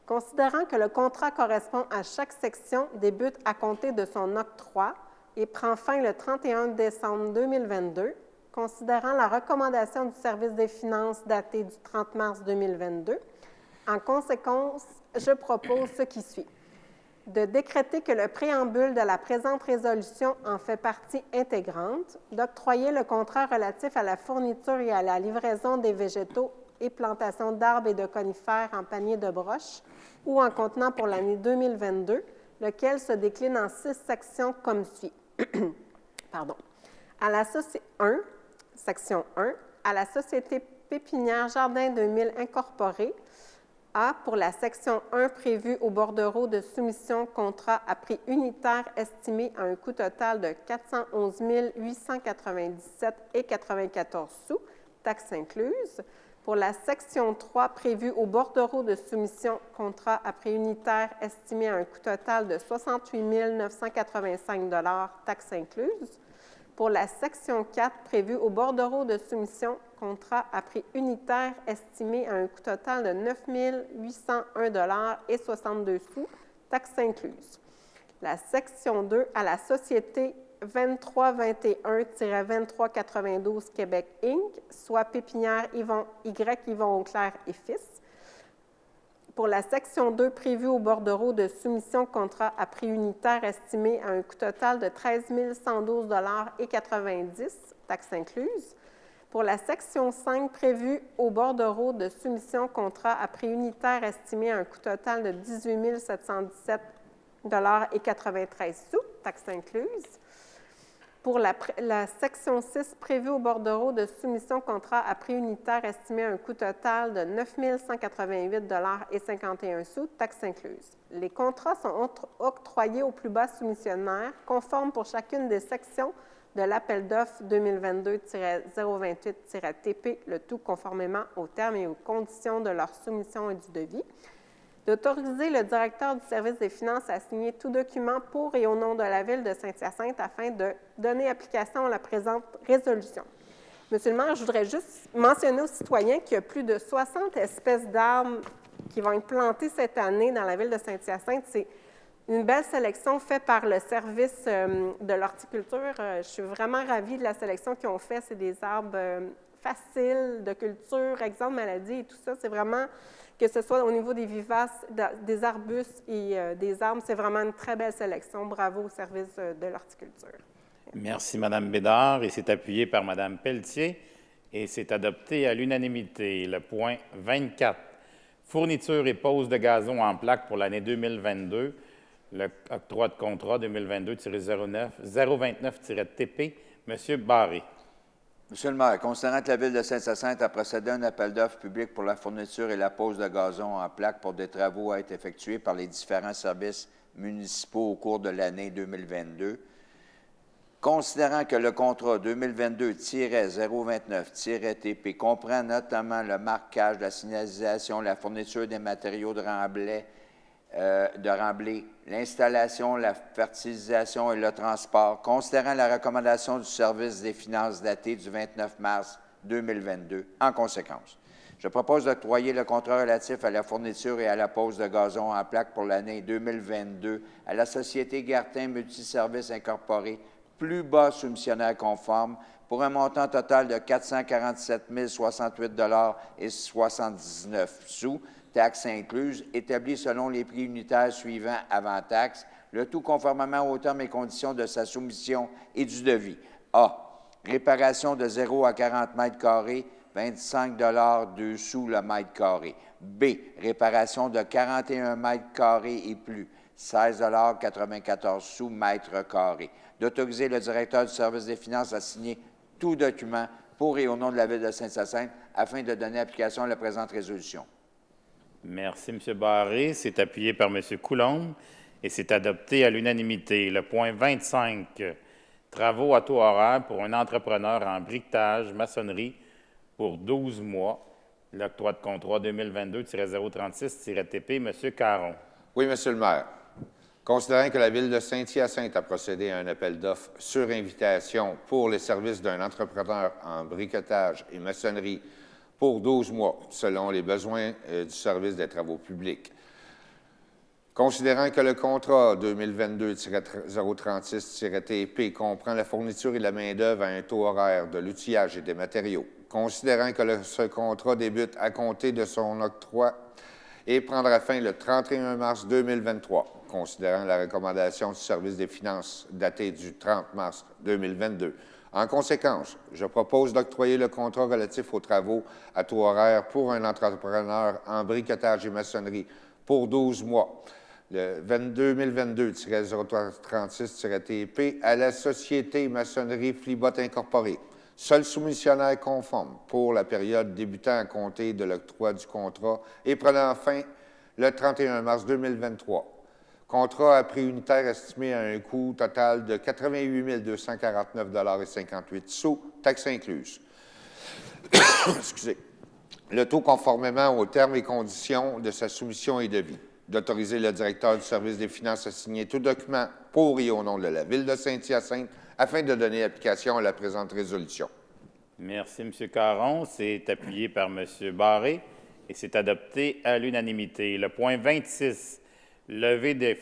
[SPEAKER 8] Considérant que le contrat correspond à chaque section, débute à compter de son octroi et prend fin le 31 décembre 2022, considérant la recommandation du service des finances datée du 30 mars 2022, en conséquence, je propose ce qui suit. De décréter que le préambule de la présente résolution en fait partie intégrante, d'octroyer le contrat relatif à la fourniture et à la livraison des végétaux et plantations d'arbres et de conifères en panier de broches ou en contenant pour l'année 2022, lequel se décline en 6 sections comme suit. Pardon. À la Section 1, à la Société Pépinière Jardin 2000 Incorporée, A, pour la section 1 prévue au bordereau de soumission contrat à prix unitaire estimé à un coût total de 411 897,94 $, taxes incluses. Pour la section 3 prévue au bordereau de soumission contrat à prix unitaire estimé à un coût total de 68 985 $, taxes incluses. Pour la section 4 prévue au bordereau de soumission contrat à prix unitaire estimé à un coût total de 9 801,62 $, taxes incluses. La section 2 à la société 2321-2392 Québec Inc., soit Pépinière Yvon Auclair et Fils. Pour la section 2 prévue au bordereau de soumission contrat à prix unitaire estimé à un coût total de 13 112,90 $, taxes incluses. Pour la section 5 prévue au bordereau de soumission contrat à prix unitaire estimé à un coût total de 18 717,93 $, taxes incluses. Pour la section 6 prévue au bordereau de soumission contrat à prix unitaire estimé à un coût total de 9 188,51 $, taxes incluses. Les contrats sont octroyés au plus bas soumissionnaire, conformes pour chacune des sections de l'appel d'offres 2022-028-TP, le tout conformément aux termes et aux conditions de leur soumission et du devis. D'autoriser le directeur du service des finances à signer tout document pour et au nom de la Ville de Saint-Hyacinthe afin de donner application à la présente résolution. Monsieur le maire, je voudrais juste mentionner aux citoyens qu'il y a plus de 60 espèces d'arbres qui vont être plantées cette année dans la Ville de Saint-Hyacinthe. C'est une belle sélection faite par le service de l'horticulture. Je suis vraiment ravie de la sélection qu'ils ont faite. C'est des arbres faciles de culture, exempts de maladies et tout ça. C'est vraiment, que ce soit au niveau des vivaces, des arbustes et des arbres, c'est vraiment une très belle sélection. Bravo au service de l'horticulture.
[SPEAKER 1] Merci, Mme Bédard. Et c'est appuyé par Mme Pelletier. Et c'est adopté à l'unanimité. Le point 24, fourniture et pose de gazon en plaques pour l'année 2022. L'octroi de contrat 2022-029-TP. Monsieur Barré.
[SPEAKER 9] Monsieur le maire, considérant que la Ville de Saint-Hyacinthe a procédé à un appel d'offres public pour la fourniture et la pose de gazon en plaques pour des travaux à être effectués par les différents services municipaux au cours de l'année 2022, considérant que le contrat 2022-029-TP comprend notamment le marquage, la signalisation, la fourniture des matériaux de remblai, l'installation, la fertilisation et le transport, considérant la recommandation du service des finances datée du 29 mars 2022. En conséquence, je propose d'octroyer le contrat relatif à la fourniture et à la pose de gazon en plaques pour l'année 2022 à la Société Gartin Multiservices Incorporée, plus bas soumissionnaire conforme, pour un montant total de 447 068,79 $, taxes incluses, établi selon les prix unitaires suivants avant taxes, le tout conformément aux termes et conditions de sa soumission et du devis. A. Réparation de 0 à 40 mètres carrés, 25,02 $ le mètre carré. B. Réparation de 41 mètres carrés et plus, 16,94 $ mètre carré. D'autoriser le directeur du service des finances à signer tout document pour et au nom de la Ville de Saint-Hyacinthe afin de donner application à la présente résolution.
[SPEAKER 1] Merci, M. Barré. C'est appuyé par M. Coulombe et c'est adopté à l'unanimité. Le point 25, travaux à taux horaire pour un entrepreneur en briquetage, maçonnerie pour 12 mois. L'octroi de contrat 2022-036-TP, M. Caron.
[SPEAKER 12] Oui, Monsieur le maire. Considérant que la Ville de Saint-Hyacinthe a procédé à un appel d'offres sur invitation pour les services d'un entrepreneur en briquetage et maçonnerie pour 12 mois, selon les besoins du service des travaux publics. Considérant que le contrat 2022-036-TP comprend la fourniture et la main-d'œuvre à un taux horaire de l'outillage et des matériaux, considérant que ce contrat débute à compter de son octroi et prendra fin le 31 mars 2023, considérant la recommandation du service des finances datée du 30 mars 2022. En conséquence, je propose d'octroyer le contrat relatif aux travaux à taux horaire pour un entrepreneur en briquetage et maçonnerie pour 12 mois, le 2022-036-TP, à la Société Maçonnerie Flibot Incorporée, seul soumissionnaire conforme pour la période débutant à compter de l'octroi du contrat et prenant fin le 31 mars 2023. Contrat à prix unitaire estimé à un coût total de 88 249,58 $, taxes incluses. Excusez. Le tout conformément aux termes et conditions de sa soumission et devis. D'autoriser le directeur du service des finances à signer tout document pour et au nom de la Ville de Saint-Hyacinthe afin de donner application à la présente résolution.
[SPEAKER 1] Merci, M. Caron. C'est appuyé par M. Barré et c'est adopté à l'unanimité. Le point 26, levée de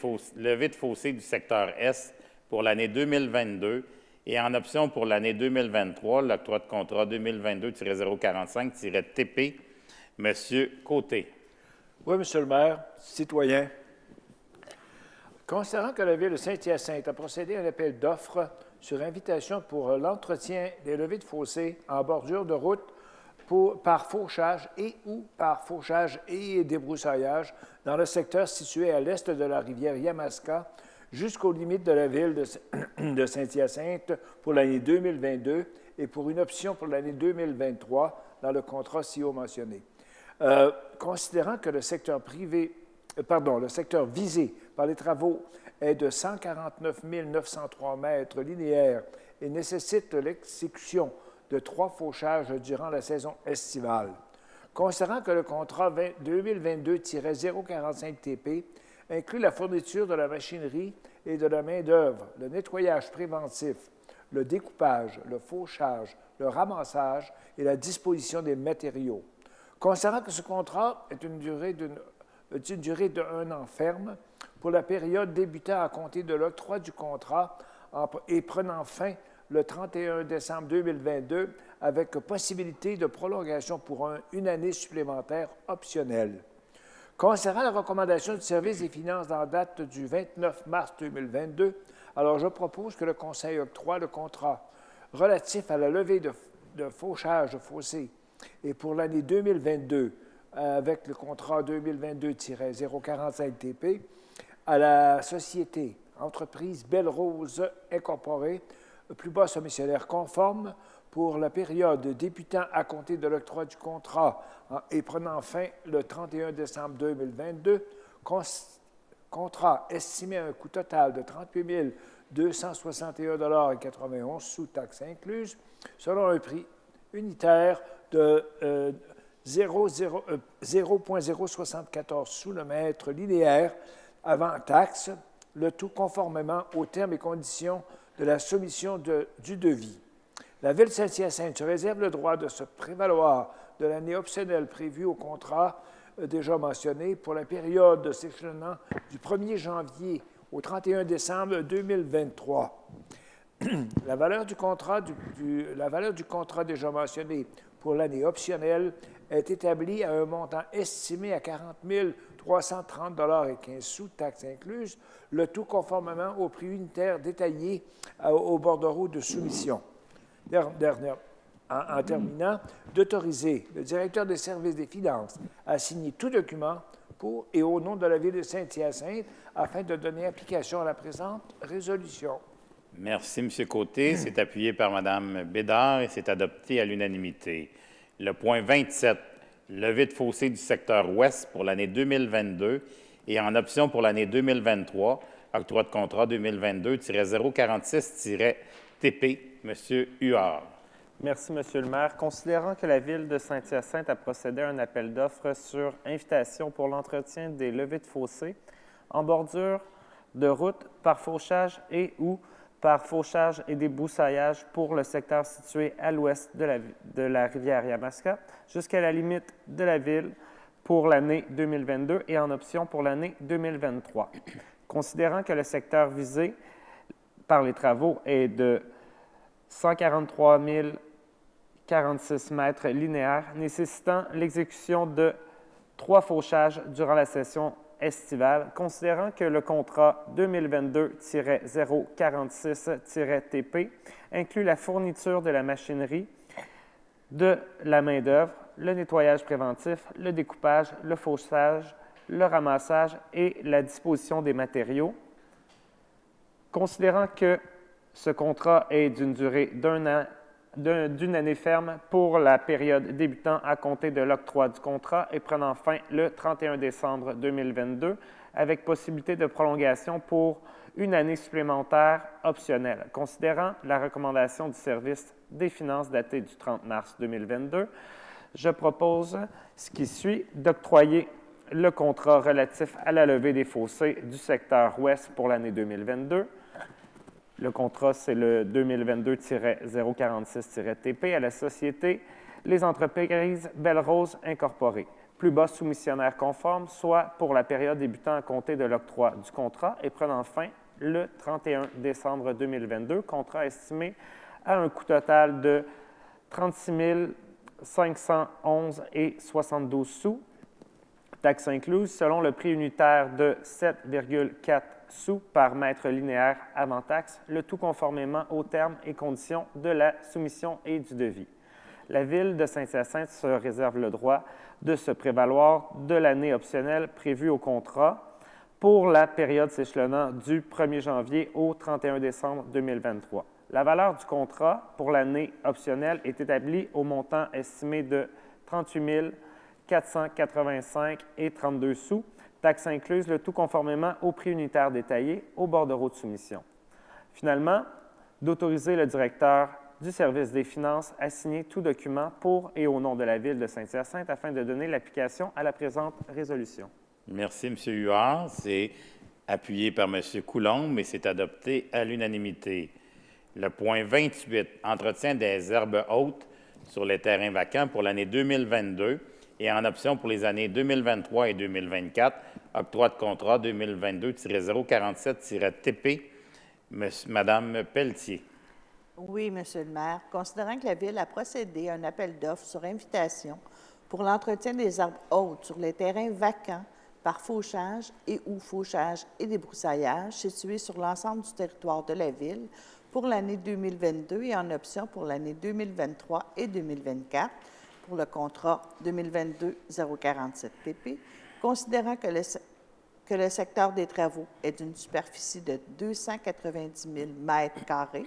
[SPEAKER 1] fossé du secteur S pour l'année 2022 et en option pour l'année 2023, l'octroi de contrat 2022-045-TP. M. Côté.
[SPEAKER 5] Oui, M. le maire, citoyen. Considérant que la Ville de Saint-Hyacinthe a procédé à un appel d'offres sur invitation pour l'entretien des levées de fossés en bordure de route par fauchage ou par fauchage et débroussaillage dans le secteur situé à l'est de la rivière Yamaska jusqu'aux limites de la Ville de Saint-Hyacinthe pour l'année 2022 et pour une option pour l'année 2023 dans le contrat ci-haut mentionné. Considérant que le secteur visé par les travaux est de 149 903 mètres linéaires et nécessite l'exécution de 3 fauchages durant la saison estivale. Considérant que le contrat 2022-045-TP inclut la fourniture de la machinerie et de la main-d'œuvre, le nettoyage préventif, le découpage, le fauchage, le ramassage et la disposition des matériaux. Considérant que ce contrat est une durée d'1 an ferme pour la période débutant à compter de l'octroi du contrat et prenant fin le 31 décembre 2022 avec possibilité de prolongation pour une année supplémentaire optionnelle. Concernant la recommandation du service des finances en date du 29 mars 2022, alors je propose que le Conseil octroie le contrat relatif à la levée de fauchage de fossés et pour l'année 2022, avec le contrat 2022-045-TP, à la société entreprise Belle Rose Incorporée, plus bas soumissionnaire conforme pour la période débutant à compter de l'octroi du contrat et prenant fin le 31 décembre 2022, contrat estimé à un coût total de 38 261,91 sous taxes incluses, selon un prix unitaire de 0,074 sous le mètre linéaire avant taxe, le tout conformément aux termes et conditions de la soumission du devis. La Ville de Saint-Hyacinthe se réserve le droit de se prévaloir de l'année optionnelle prévue au contrat déjà mentionné pour la période s'échelonnant du 1er janvier au 31 décembre 2023. La valeur du contrat déjà mentionné pour l'année optionnelle est établie à un montant estimé à 40 330,15 sous taxes incluses, le tout conformément au prix unitaire détaillé au bordereau de soumission. En terminant, d'autoriser le directeur des services des finances à signer tout document pour et au nom de la Ville de Saint-Hyacinthe afin de donner application à la présente résolution.
[SPEAKER 1] Merci, M. Côté. C'est appuyé par Mme Bédard et c'est adopté à l'unanimité. Le point 27, levée de fossé du secteur ouest pour l'année 2022 et en option pour l'année 2023, octroi de contrat 2022-046-TP. M. Huard.
[SPEAKER 3] Merci, M. le maire. Considérant que la Ville de Saint-Hyacinthe a procédé à un appel d'offres sur invitation pour l'entretien des levées de fossés en bordure de route par fauchage et ou par fauchage et débroussaillage pour le secteur situé à l'ouest de la rivière Yamaska jusqu'à la limite de la Ville pour l'année 2022 et en option pour l'année 2023. Considérant que le secteur visé par les travaux est de 143 046 mètres linéaires, nécessitant l'exécution de 3 fauchages durant la session estivale, considérant que le contrat 2022-046-TP inclut la fourniture de la machinerie, de la main-d'œuvre, le nettoyage préventif, le découpage, le fauchage, le ramassage et la disposition des matériaux. Considérant que ce contrat est d'une durée d'une année ferme pour la période débutant à compter de l'octroi du contrat et prenant fin le 31 décembre 2022, avec possibilité de prolongation pour une année supplémentaire optionnelle. Considérant la recommandation du service des finances datée du 30 mars 2022, je propose ce qui suit d'octroyer le contrat relatif à la levée des fossés du secteur ouest pour l'année 2022, Le contrat, c'est le 2022-046-TP à la société Les Entreprises Belle-Rose Incorporée. Plus bas soumissionnaire conforme, soit pour la période débutant à compter de l'octroi du contrat et prenant fin le 31 décembre 2022. Contrat estimé à un coût total de 36 511,72 sous, taxes incluses, selon le prix unitaire de 7,4 sous par mètre linéaire avant taxe, le tout conformément aux termes et conditions de la soumission et du devis. La Ville de Saint-Hyacinthe se réserve le droit de se prévaloir de l'année optionnelle prévue au contrat pour la période s'échelonnant du 1er janvier au 31 décembre 2023. La valeur du contrat pour l'année optionnelle est établie au montant estimé de 38 485,32 sous, taxes incluses, le tout conformément au prix unitaire détaillé au bordereau de soumission. Finalement, d'autoriser le directeur du service des finances à signer tout document pour et au nom de la Ville de Saint-Hyacinthe afin de donner l'application à la présente résolution.
[SPEAKER 1] Merci, M. Huard. C'est appuyé par M. Coulombe et c'est adopté à l'unanimité. Le point 28, entretien des herbes hautes sur les terrains vacants pour l'année 2022 et en option pour les années 2023 et 2024, octroi de contrat 2022-047-TP. Madame Pelletier.
[SPEAKER 6] Oui, Monsieur le maire. Considérant que la Ville a procédé à un appel d'offres sur invitation pour l'entretien des arbres hautes sur les terrains vacants par fauchage et ou fauchage et débroussaillage situés sur l'ensemble du territoire de la Ville pour l'année 2022 et en option pour l'année 2023 et 2024 pour le contrat 2022-047-TP, considérant que le secteur des travaux est d'une superficie de 290 000 m²,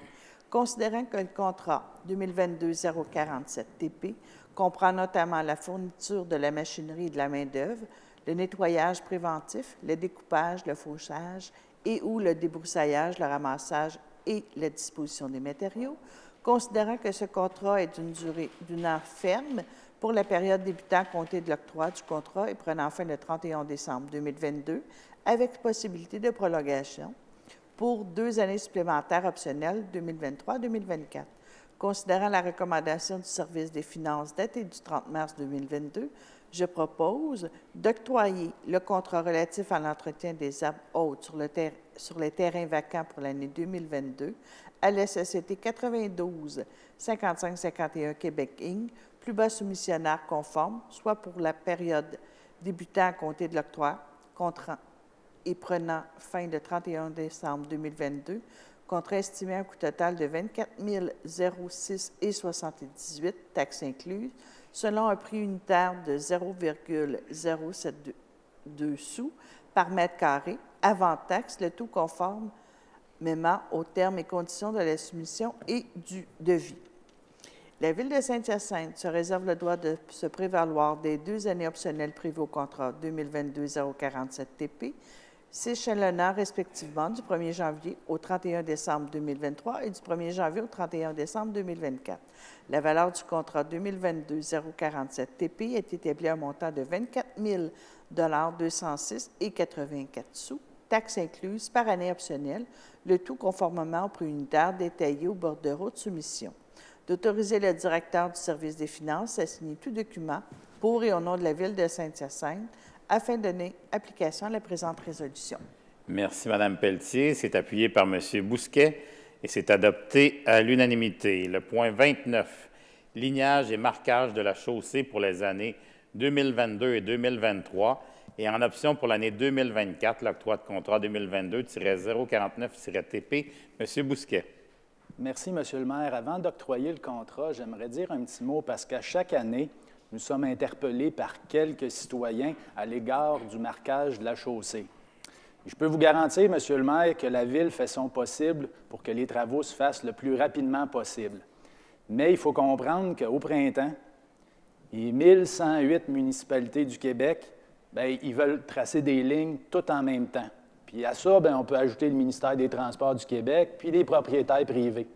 [SPEAKER 6] considérant que le contrat 2022-047-TP comprend notamment la fourniture de la machinerie et de la main-d'œuvre, le nettoyage préventif, le découpage, le fauchage et ou le débroussaillage, le ramassage et la disposition des matériaux, considérant que ce contrat est d'une durée d'1 an ferme pour la période débutant à compter de l'octroi du contrat et prenant fin le 31 décembre 2022, avec possibilité de prolongation pour 2 années supplémentaires optionnelles 2023-2024. Considérant la recommandation du service des finances datée du 30 mars 2022, je propose d'octroyer le contrat relatif à l'entretien des arbres hautes sur les terrains vacants pour l'année 2022 à la Société 92 55 51 Québec Inc., plus bas soumissionnaire conforme, soit pour la période débutant à compter de l'octroi, contrat et prenant fin le 31 décembre 2022, contrat estimé à un coût total de 24 006,78 taxes incluses, selon un prix unitaire de 0,072 sous par mètre carré, avant taxe, le tout conformément aux termes et conditions de la soumission et du devis. La Ville de Saint-Hyacinthe se réserve le droit de se prévaloir des 2 années optionnelles prévues au contrat 2022-047-TP, s'échelonnant respectivement du 1er janvier au 31 décembre 2023 et du 1er janvier au 31 décembre 2024. La valeur du contrat 2022-047-TP est établie à un montant de 24 206,84 sous, taxes incluses par année optionnelle, le tout conformément au prix unitaire détaillé au bordereau de soumission. D'autoriser le directeur du service des finances à signer tout document pour et au nom de la Ville de Saint-Hyacinthe afin de donner application à la présente résolution.
[SPEAKER 1] Merci, Mme Pelletier. C'est appuyé par M. Bousquet et c'est adopté à l'unanimité. Le point 29, lignage et marquage de la chaussée pour les années 2022 et 2023 et en option pour l'année 2024, l'octroi de contrat 2022-049-TP. M. Bousquet.
[SPEAKER 11] Merci, M. le maire. Avant d'octroyer le contrat, j'aimerais dire un petit mot parce qu'à chaque année, nous sommes interpellés par quelques citoyens à l'égard du marquage de la chaussée. Je peux vous garantir, M. le maire, que la Ville fait son possible pour que les travaux se fassent le plus rapidement possible. Mais il faut comprendre qu'au printemps, les 1108 municipalités du Québec, bien, ils veulent tracer des lignes tout en même temps. Puis à ça, bien, on peut ajouter le ministère des Transports du Québec puis les propriétaires privés.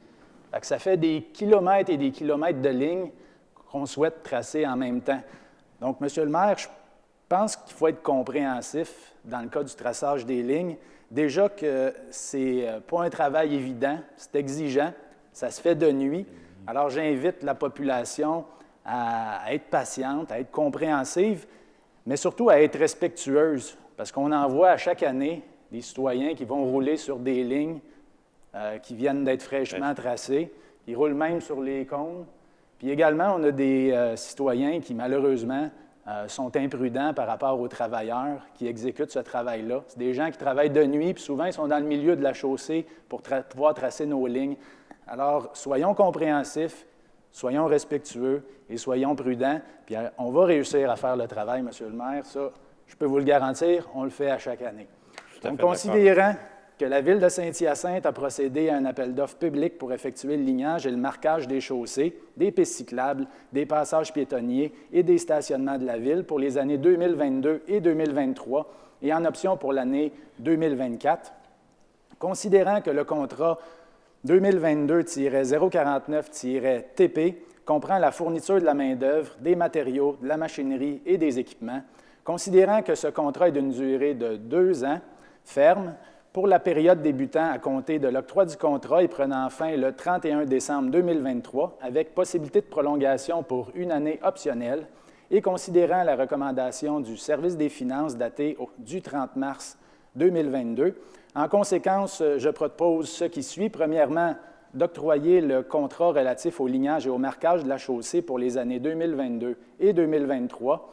[SPEAKER 11] Fait que ça fait des kilomètres et des kilomètres de lignes qu'on souhaite tracer en même temps. Donc, M. le maire, je pense qu'il faut être compréhensif dans le cas du traçage des lignes. Déjà que c'est pas un travail évident, c'est exigeant, ça se fait de nuit. Alors, j'invite la population à être patiente, à être compréhensive, mais surtout à être respectueuse, parce qu'on en voit à chaque année des citoyens qui vont rouler sur des lignes qui viennent d'être fraîchement tracées, qui roulent même sur les cônes. Puis également, on a des citoyens qui, malheureusement, sont imprudents par rapport aux travailleurs qui exécutent ce travail-là. C'est des gens qui travaillent de nuit, puis souvent, ils sont dans le milieu de la chaussée pour pouvoir tracer nos lignes. Alors, soyons compréhensifs, soyons respectueux et soyons prudents, puis on va réussir à faire le travail, Monsieur le maire. Ça, je peux vous le garantir, on le fait à chaque année. Donc, considérant que la Ville de Saint-Hyacinthe a procédé à un appel d'offres public pour effectuer le lignage et le marquage des chaussées, des pistes cyclables, des passages piétonniers et des stationnements de la Ville pour les années 2022 et 2023 et en option pour l'année 2024, considérant que le contrat 2022-049-TP comprend la fourniture de la main-d'œuvre, des matériaux, de la machinerie et des équipements, considérant que ce contrat est d'une durée de 2 ans, ferme, pour la période débutant à compter de l'octroi du contrat et prenant fin le 31 décembre 2023, avec possibilité de prolongation pour 1 année optionnelle, et considérant la recommandation du Service des finances datée du 30 mars 2022. En conséquence, je propose ce qui suit. Premièrement, d'octroyer le contrat relatif au lignage et au marquage de la chaussée pour les années 2022 et 2023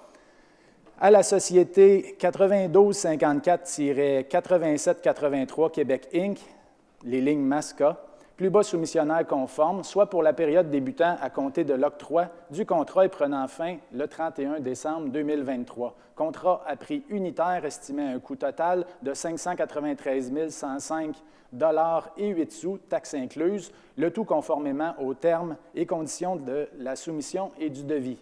[SPEAKER 11] à la société 9254-8783 Québec Inc., les lignes MASCA, plus bas soumissionnaire conforme, soit pour la période débutant à compter de l'octroi du contrat et prenant fin le 31 décembre 2023. Contrat à prix unitaire estimé à un coût total de 593 105 et 8 sous, taxes incluses, le tout conformément aux termes et conditions de la soumission et du devis.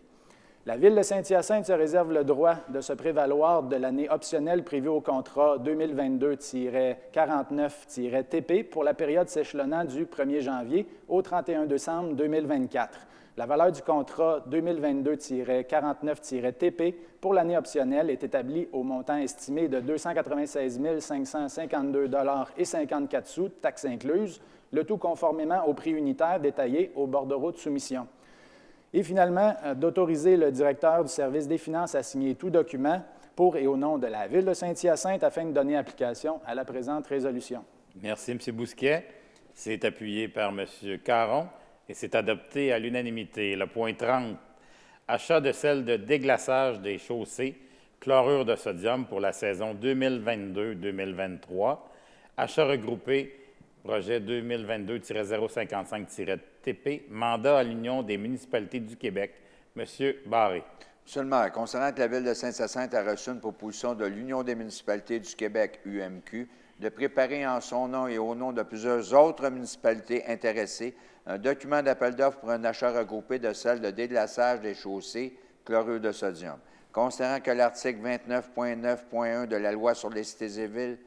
[SPEAKER 11] La Ville de Saint-Hyacinthe se réserve le droit de se prévaloir de l'année optionnelle prévue au contrat 2022-49-TP pour la période s'échelonnant du 1er janvier au 31 décembre 2024. La valeur du contrat 2022-49-TP pour l'année optionnelle est établie au montant estimé de 296 552,54 sous, taxes incluses, le tout conformément au prix unitaire détaillé au bordereau de soumission. Et finalement, d'autoriser le directeur du service des finances à signer tout document pour et au nom de la Ville de Saint-Hyacinthe afin de donner application à la présente résolution.
[SPEAKER 1] Merci, M. Bousquet. C'est appuyé par M. Caron et c'est adopté à l'unanimité. Le point 30, achat de sel de déglaçage des chaussées, chlorure de sodium pour la saison 2022-2023. Achat regroupé, projet 2022-055-TP, mandat à l'Union des municipalités du Québec. M. Barré.
[SPEAKER 9] Monsieur le maire, concernant que la Ville de Saint-Hyacinthe a reçu une proposition de l'Union des municipalités du Québec, UMQ, de préparer en son nom et au nom de plusieurs autres municipalités intéressées un document d'appel d'offres pour un achat regroupé de sel de déglaçage des chaussées, chlorure de sodium. Considérant que l'article 29.9.1 de la Loi sur les cités et villes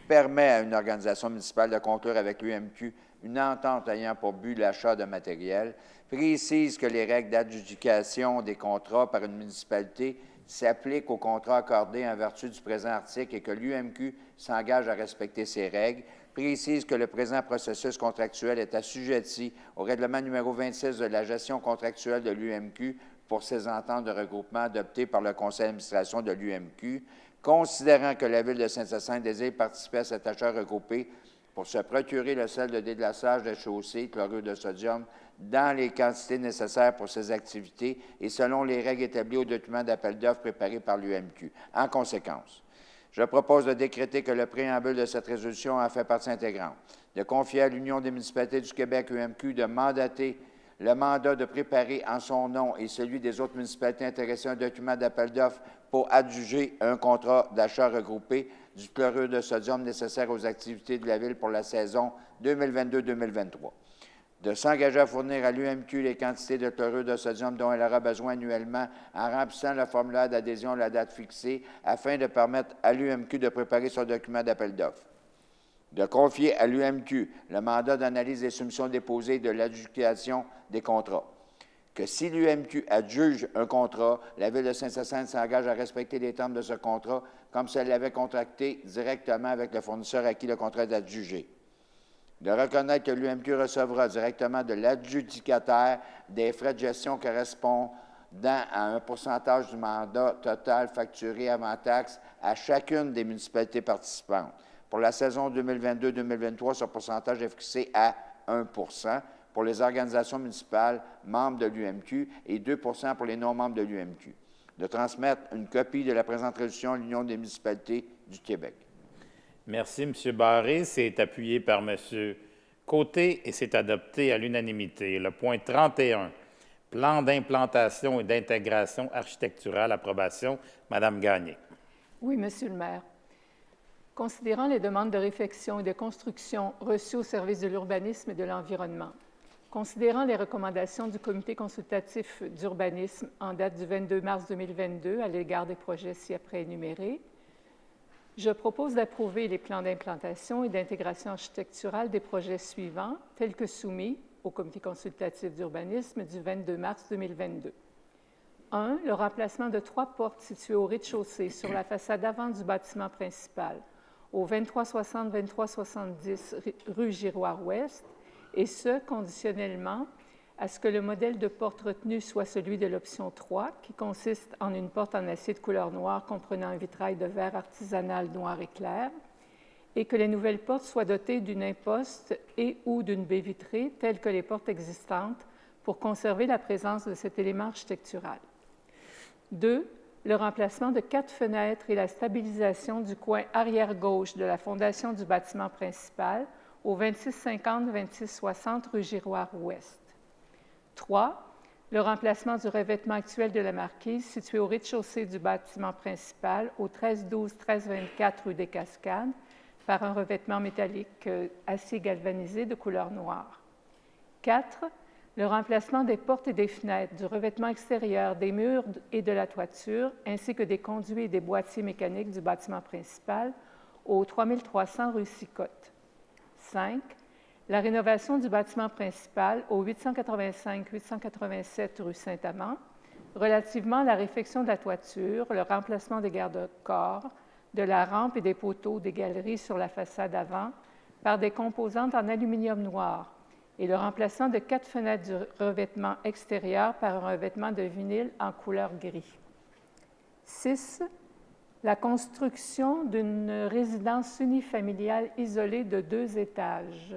[SPEAKER 9] permet à une organisation municipale de conclure avec l'UMQ une entente ayant pour but l'achat de matériel, précise que les règles d'adjudication des contrats par une municipalité s'appliquent aux contrats accordés en vertu du présent article et que l'UMQ s'engage à respecter ces règles, précise que le présent processus contractuel est assujetti au règlement numéro 26 de la gestion contractuelle de l'UMQ pour ces ententes de regroupement adoptées par le conseil d'administration de l'UMQ, considérant que la Ville de Saint-Hyacinthe désire participer à cet achat regroupé pour se procurer le sel de déglaçage de chaussée, chlorure de sodium, dans les quantités nécessaires pour ces activités et selon les règles établies au document d'appel d'offres préparé par l'UMQ. En conséquence, je propose de décréter que le préambule de cette résolution en fait partie intégrante, de confier à l'Union des municipalités du Québec, UMQ, de mandater le mandat de préparer en son nom et celui des autres municipalités intéressées un document d'appel d'offres pour adjuger un contrat d'achat regroupé du chlorure de sodium nécessaire aux activités de la Ville pour la saison 2022-2023. De s'engager à fournir à l'UMQ les quantités de chlorure de sodium dont elle aura besoin annuellement en remplissant le formulaire d'adhésion à la date fixée afin de permettre à l'UMQ de préparer son document d'appel d'offres. De confier à l'UMQ le mandat d'analyse des soumissions déposées et de l'adjudication des contrats. que si l'UMQ adjuge un contrat, la Ville de Saint-Hyacinthe s'engage à respecter les termes de ce contrat comme si elle l'avait contracté directement avec le fournisseur à qui le contrat est adjugé. De reconnaître que l'UMQ recevra directement de l'adjudicataire des frais de gestion correspondant à un pourcentage du mandat total facturé avant taxe à chacune des municipalités participantes. Pour la saison 2022-2023, ce pourcentage est fixé à 1 pour les organisations municipales membres de l'UMQ et 2 pour les non-membres de l'UMQ. De transmettre une copie de la présente résolution à l'Union des municipalités du Québec.
[SPEAKER 1] Merci, M. Barré. C'est appuyé par M. Côté et c'est adopté à l'unanimité. Le point 31, plan d'implantation et d'intégration architecturale, approbation. Mme Gagné.
[SPEAKER 7] Oui, Monsieur le maire. Considérant les demandes de réfection et de construction reçues au service de l'urbanisme et de l'environnement, considérant les recommandations du Comité consultatif d'urbanisme en date du 22 mars 2022 à l'égard des projets ci-après énumérés, je propose d'approuver les plans d'implantation et d'intégration architecturale des projets suivants, tels que soumis au Comité consultatif d'urbanisme du 22 mars 2022. 1. Le remplacement de 3 portes situées au rez-de-chaussée sur la façade avant du bâtiment principal, au 2360-2370 rue Giroir-Ouest, et ce, conditionnellement à ce que le modèle de porte retenu soit celui de l'option 3, qui consiste en une porte en acier de couleur noire comprenant un vitrail de verre artisanal noir et clair, et que les nouvelles portes soient dotées d'une imposte et ou d'une baie vitrée, telles que les portes existantes, pour conserver la présence de cet élément architectural. 2. Le remplacement de 4 fenêtres et la stabilisation du coin arrière-gauche de la fondation du bâtiment principal au 2650-2660 rue Giroir-Ouest. 3. Le remplacement du revêtement actuel de la marquise situé au rez-de-chaussée du bâtiment principal au 1312-1324 rue des Cascades par un revêtement métallique acier galvanisé de couleur noire. 4. Le remplacement des portes et des fenêtres, du revêtement extérieur, des murs et de la toiture, ainsi que des conduits et des boîtiers mécaniques du bâtiment principal au 3300 rue Sicotte. 5. La rénovation du bâtiment principal au 885-887 rue Saint-Amand, relativement à la réfection de la toiture, le remplacement des garde-corps, de la rampe et des poteaux des galeries sur la façade avant par des composantes en aluminium noir, et le remplacement de 4 fenêtres du revêtement extérieur par un revêtement de vinyle en couleur gris. 6. La construction d'une résidence unifamiliale isolée de 2 étages.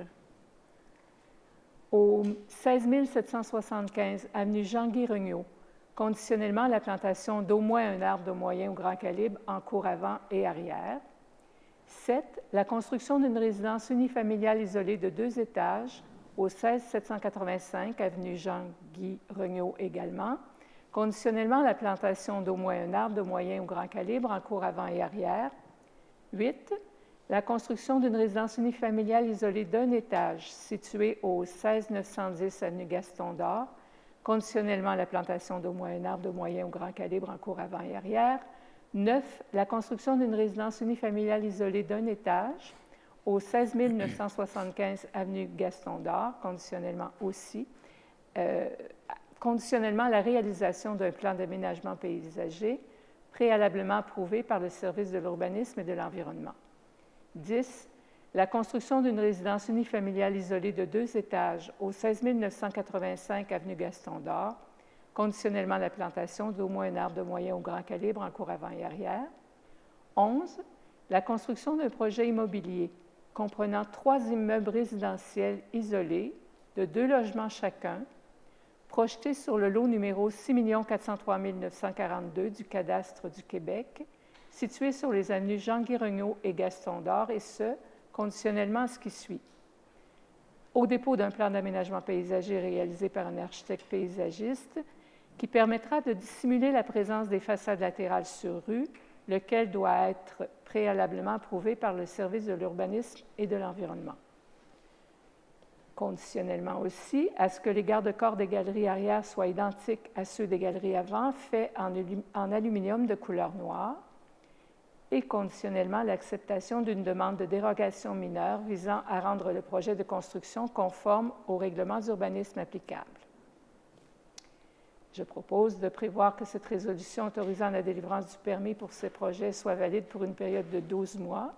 [SPEAKER 7] Au 16 775 avenue Jean-Guy Regnault, conditionnellement à la plantation d'au moins un arbre de moyen ou grand calibre en cour avant et arrière. 7. La construction d'une résidence unifamiliale isolée de 2 étages au 16 785 avenue Jean-Guy Regnault également, conditionnellement à la plantation d'au moins un arbre de moyen ou grand calibre en cour avant et arrière. 8. La construction d'une résidence unifamiliale isolée d'1 étage située au 16 910 avenue Gaston d'Or, conditionnellement à la plantation d'au moins un arbre de moyen ou grand calibre en cour avant et arrière. 9. La construction d'une résidence unifamiliale isolée d'1 étage au 16 975 avenue Gaston d'Or, conditionnellement aussi, conditionnellement à la réalisation d'un plan d'aménagement paysager préalablement approuvé par le service de l'urbanisme et de l'environnement. 10. La construction d'une résidence unifamiliale isolée de 2 étages au 16 985 avenue Gaston d'Or, conditionnellement à la plantation d'au moins un arbre de moyen ou grand calibre en cour avant et arrière. 11. La construction d'un projet immobilier comprenant 3 immeubles résidentiels isolés de 2 logements chacun, projetés sur le lot numéro 6 403 942 du cadastre du Québec, situés sur les avenues Jean-Guy Regnault et Gaston d'Or, et ce, conditionnellement à ce qui suit. Au dépôt d'un plan d'aménagement paysager réalisé par un architecte paysagiste qui permettra de dissimuler la présence des façades latérales sur rue, lequel doit être préalablement approuvé par le service de l'urbanisme et de l'environnement. Conditionnellement aussi à ce que les garde-corps des galeries arrière soient identiques à ceux des galeries avant, faits en aluminium de couleur noire, et conditionnellement à l'acceptation d'une demande de dérogation mineure visant à rendre le projet de construction conforme aux règlements d'urbanisme applicables. Je propose de prévoir que cette résolution autorisant la délivrance du permis pour ces projets soit valide pour une période de 12 mois.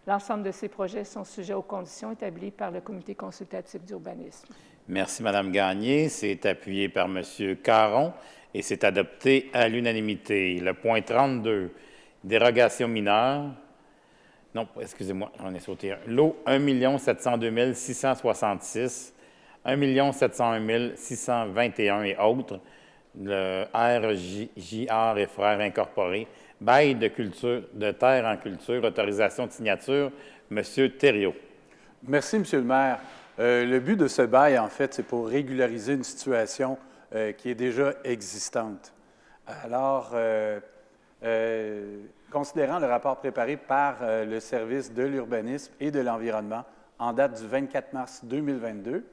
[SPEAKER 7] L'ensemble de ces projets sont sujets aux conditions établies par le Comité consultatif d'urbanisme.
[SPEAKER 1] Merci, Mme Gagné. C'est appuyé par M. Caron et c'est adopté à l'unanimité. Le point 32, dérogation mineure. Non, excusez-moi, j'en ai sauté un. Lot 1 702 666, 1 701 621 et autres, le RJR et Frères Incorporés, bail de terre en culture, autorisation de signature, M. Thériault.
[SPEAKER 2] Merci, M. le maire. Le but de ce bail, en fait, c'est pour régulariser une situation qui est déjà existante. Alors, considérant le rapport préparé par le service de l'urbanisme et de l'environnement en date du 24 mars 2022,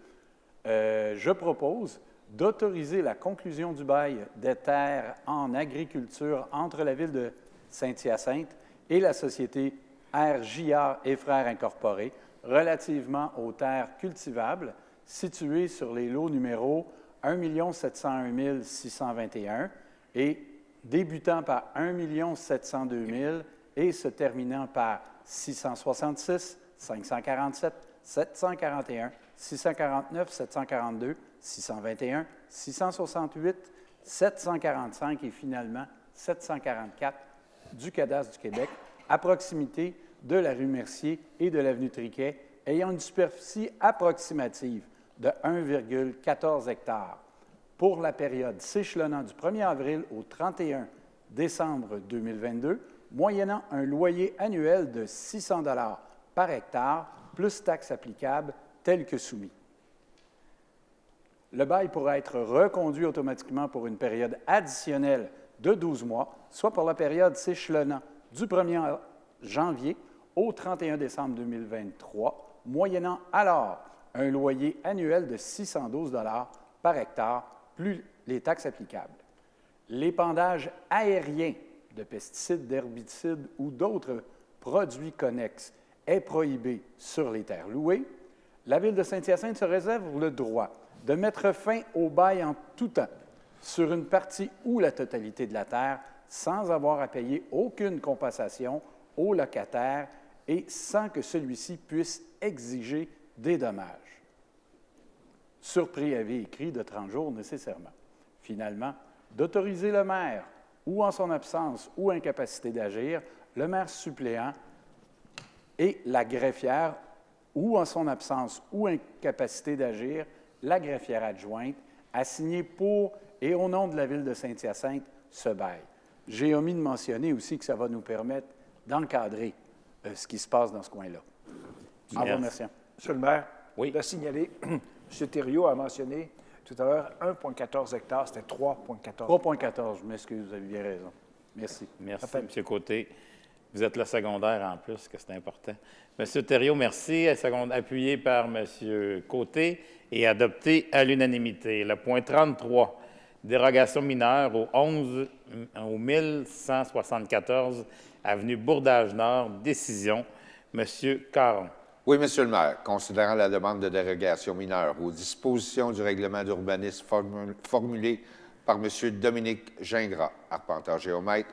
[SPEAKER 2] je propose d'autoriser la conclusion du bail des terres en agriculture entre la Ville de Saint-Hyacinthe et la société RJR et Frères Incorporés relativement aux terres cultivables situées sur les lots numéros 1 701 621 et débutant par 1 702 000 et se terminant par 666, 547, 741, 649, 742, 621, 668, 745 et finalement 744 du Cadastre du Québec, à proximité de la rue Mercier et de l'avenue Triquet, ayant une superficie approximative de 1,14 hectares pour la période s'échelonnant du 1er avril au 31 décembre 2022, moyennant un loyer annuel de 600 $ par hectare, plus taxes applicables, tel que soumis. Le bail pourra être reconduit automatiquement pour une période additionnelle de 12 mois, soit pour la période s'échelonnant du 1er janvier au 31 décembre 2023, moyennant alors un loyer annuel de 612 $ par hectare, plus les taxes applicables. L'épandage aérien de pesticides, d'herbicides ou d'autres produits connexes est prohibé sur les terres louées. La Ville de Saint-Hyacinthe se réserve le droit de mettre fin au bail en tout temps sur une partie ou la totalité de la terre sans avoir à payer aucune compensation au locataire et sans que celui-ci puisse exiger des dommages. Sur préavis écrit de 30 jours nécessairement. Finalement, d'autoriser le maire, ou en son absence ou incapacité d'agir, le maire suppléant et la greffière, ou en son absence ou incapacité d'agir, la greffière adjointe, à signer pour et au nom de la Ville de Saint-Hyacinthe ce bail. J'ai omis de mentionner aussi que ça va nous permettre d'encadrer ce qui se passe dans ce coin-là. En vous remerciant.
[SPEAKER 5] Monsieur le maire,
[SPEAKER 1] oui.
[SPEAKER 5] De signaler, M. Thériault a mentionné tout à l'heure 1,14 hectares, c'était 3,14.
[SPEAKER 2] 3,14, je m'excuse, vous avez bien raison. Merci.
[SPEAKER 1] Merci, M. Côté. Vous êtes le secondaire en plus, que c'est important. M. Thériault, merci. Appuyé par M. Côté et adopté à l'unanimité. Le point 33, dérogation mineure au 1174 avenue Bourdage-Nord. Décision. M. Caron.
[SPEAKER 12] Oui, Monsieur le maire, considérant la demande de dérogation mineure aux dispositions du règlement d'urbanisme formulé par M. Dominique Gingras, arpenteur géomètre,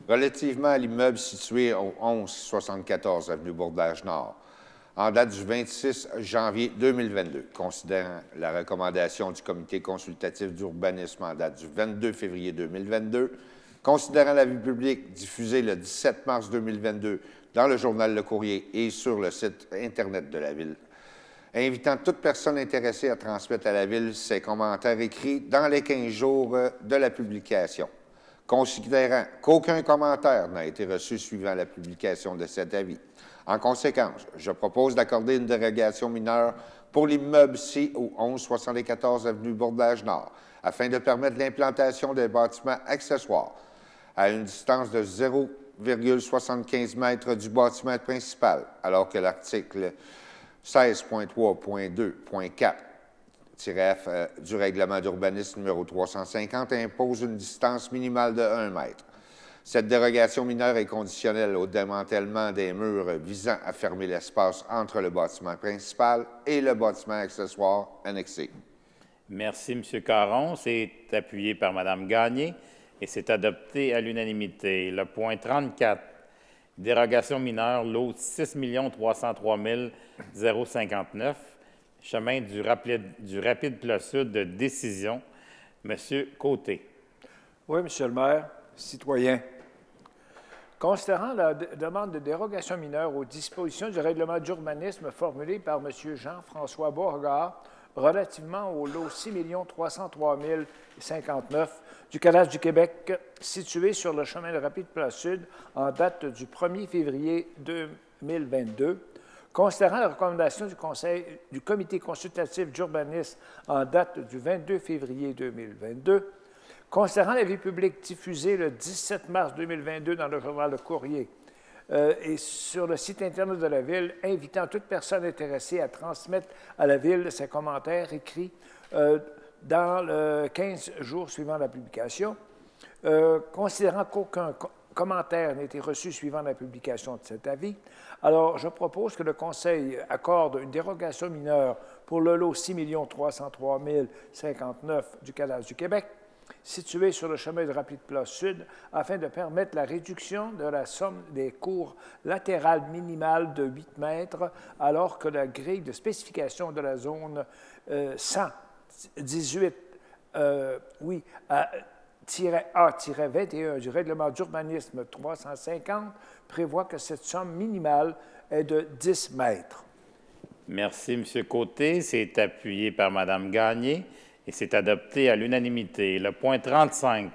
[SPEAKER 12] relativement à l'immeuble situé au 1174 avenue Bourdage-Nord, en date du 26 janvier 2022, considérant la recommandation du Comité consultatif d'urbanisme en date du 22 février 2022, considérant l'avis public diffusé le 17 mars 2022 dans le journal Le Courrier et sur le site Internet de la Ville, invitant toute personne intéressée à transmettre à la Ville ses commentaires écrits dans les 15 jours de la publication. Considérant qu'aucun commentaire n'a été reçu suivant la publication de cet avis. En conséquence, je propose d'accorder une dérogation mineure pour l'immeuble C au 1174 avenue Bourdage-Nord, afin de permettre l'implantation des bâtiments accessoires à une distance de 0,75 mètres du bâtiment principal, alors que l'article 16.3.2.4-F du règlement d'urbanisme numéro 350 impose une distance minimale de 1 mètre. Cette dérogation mineure est conditionnelle au démantèlement des murs visant à fermer l'espace entre le bâtiment principal et le bâtiment accessoire annexé.
[SPEAKER 1] Merci, M. Caron. C'est appuyé par Mme Gagné et c'est adopté à l'unanimité. Le point 34, dérogation mineure, lot 6 303 059, chemin du Rapide Plat Sud de Décision. M. Côté.
[SPEAKER 5] Oui, Monsieur le maire, citoyen. Considérant la demande de dérogation mineure aux dispositions du règlement d'urbanisme formulé par M. Jean-François Beauregard relativement au lot 6 303 059 du cadastre du Québec, situé sur le chemin de Rapide Plat Sud en date du 1er février 2022, considérant la recommandation du Comité consultatif d'urbanisme en date du 22 février 2022, considérant l'avis public diffusé le 17 mars 2022 dans le journal Le Courrier et sur le site Internet de la Ville, invitant toute personne intéressée à transmettre à la Ville ses commentaires écrits dans le 15 jours suivant la publication, considérant qu'aucun commentaire n'a été reçu suivant la publication de cet avis, alors je propose que le Conseil accorde une dérogation mineure pour le lot 6 303 059 du cadastre du Québec, situé sur le chemin de Rapide Plat Sud, afin de permettre la réduction de la somme des cours latérales minimales de 8 mètres, alors que la grille de spécification de la zone 118 A-21 du règlement d'urbanisme 350 prévoit que cette somme minimale est de 10 mètres.
[SPEAKER 1] Merci, M. Côté. C'est appuyé par Mme Gagné et c'est adopté à l'unanimité. Le point 35,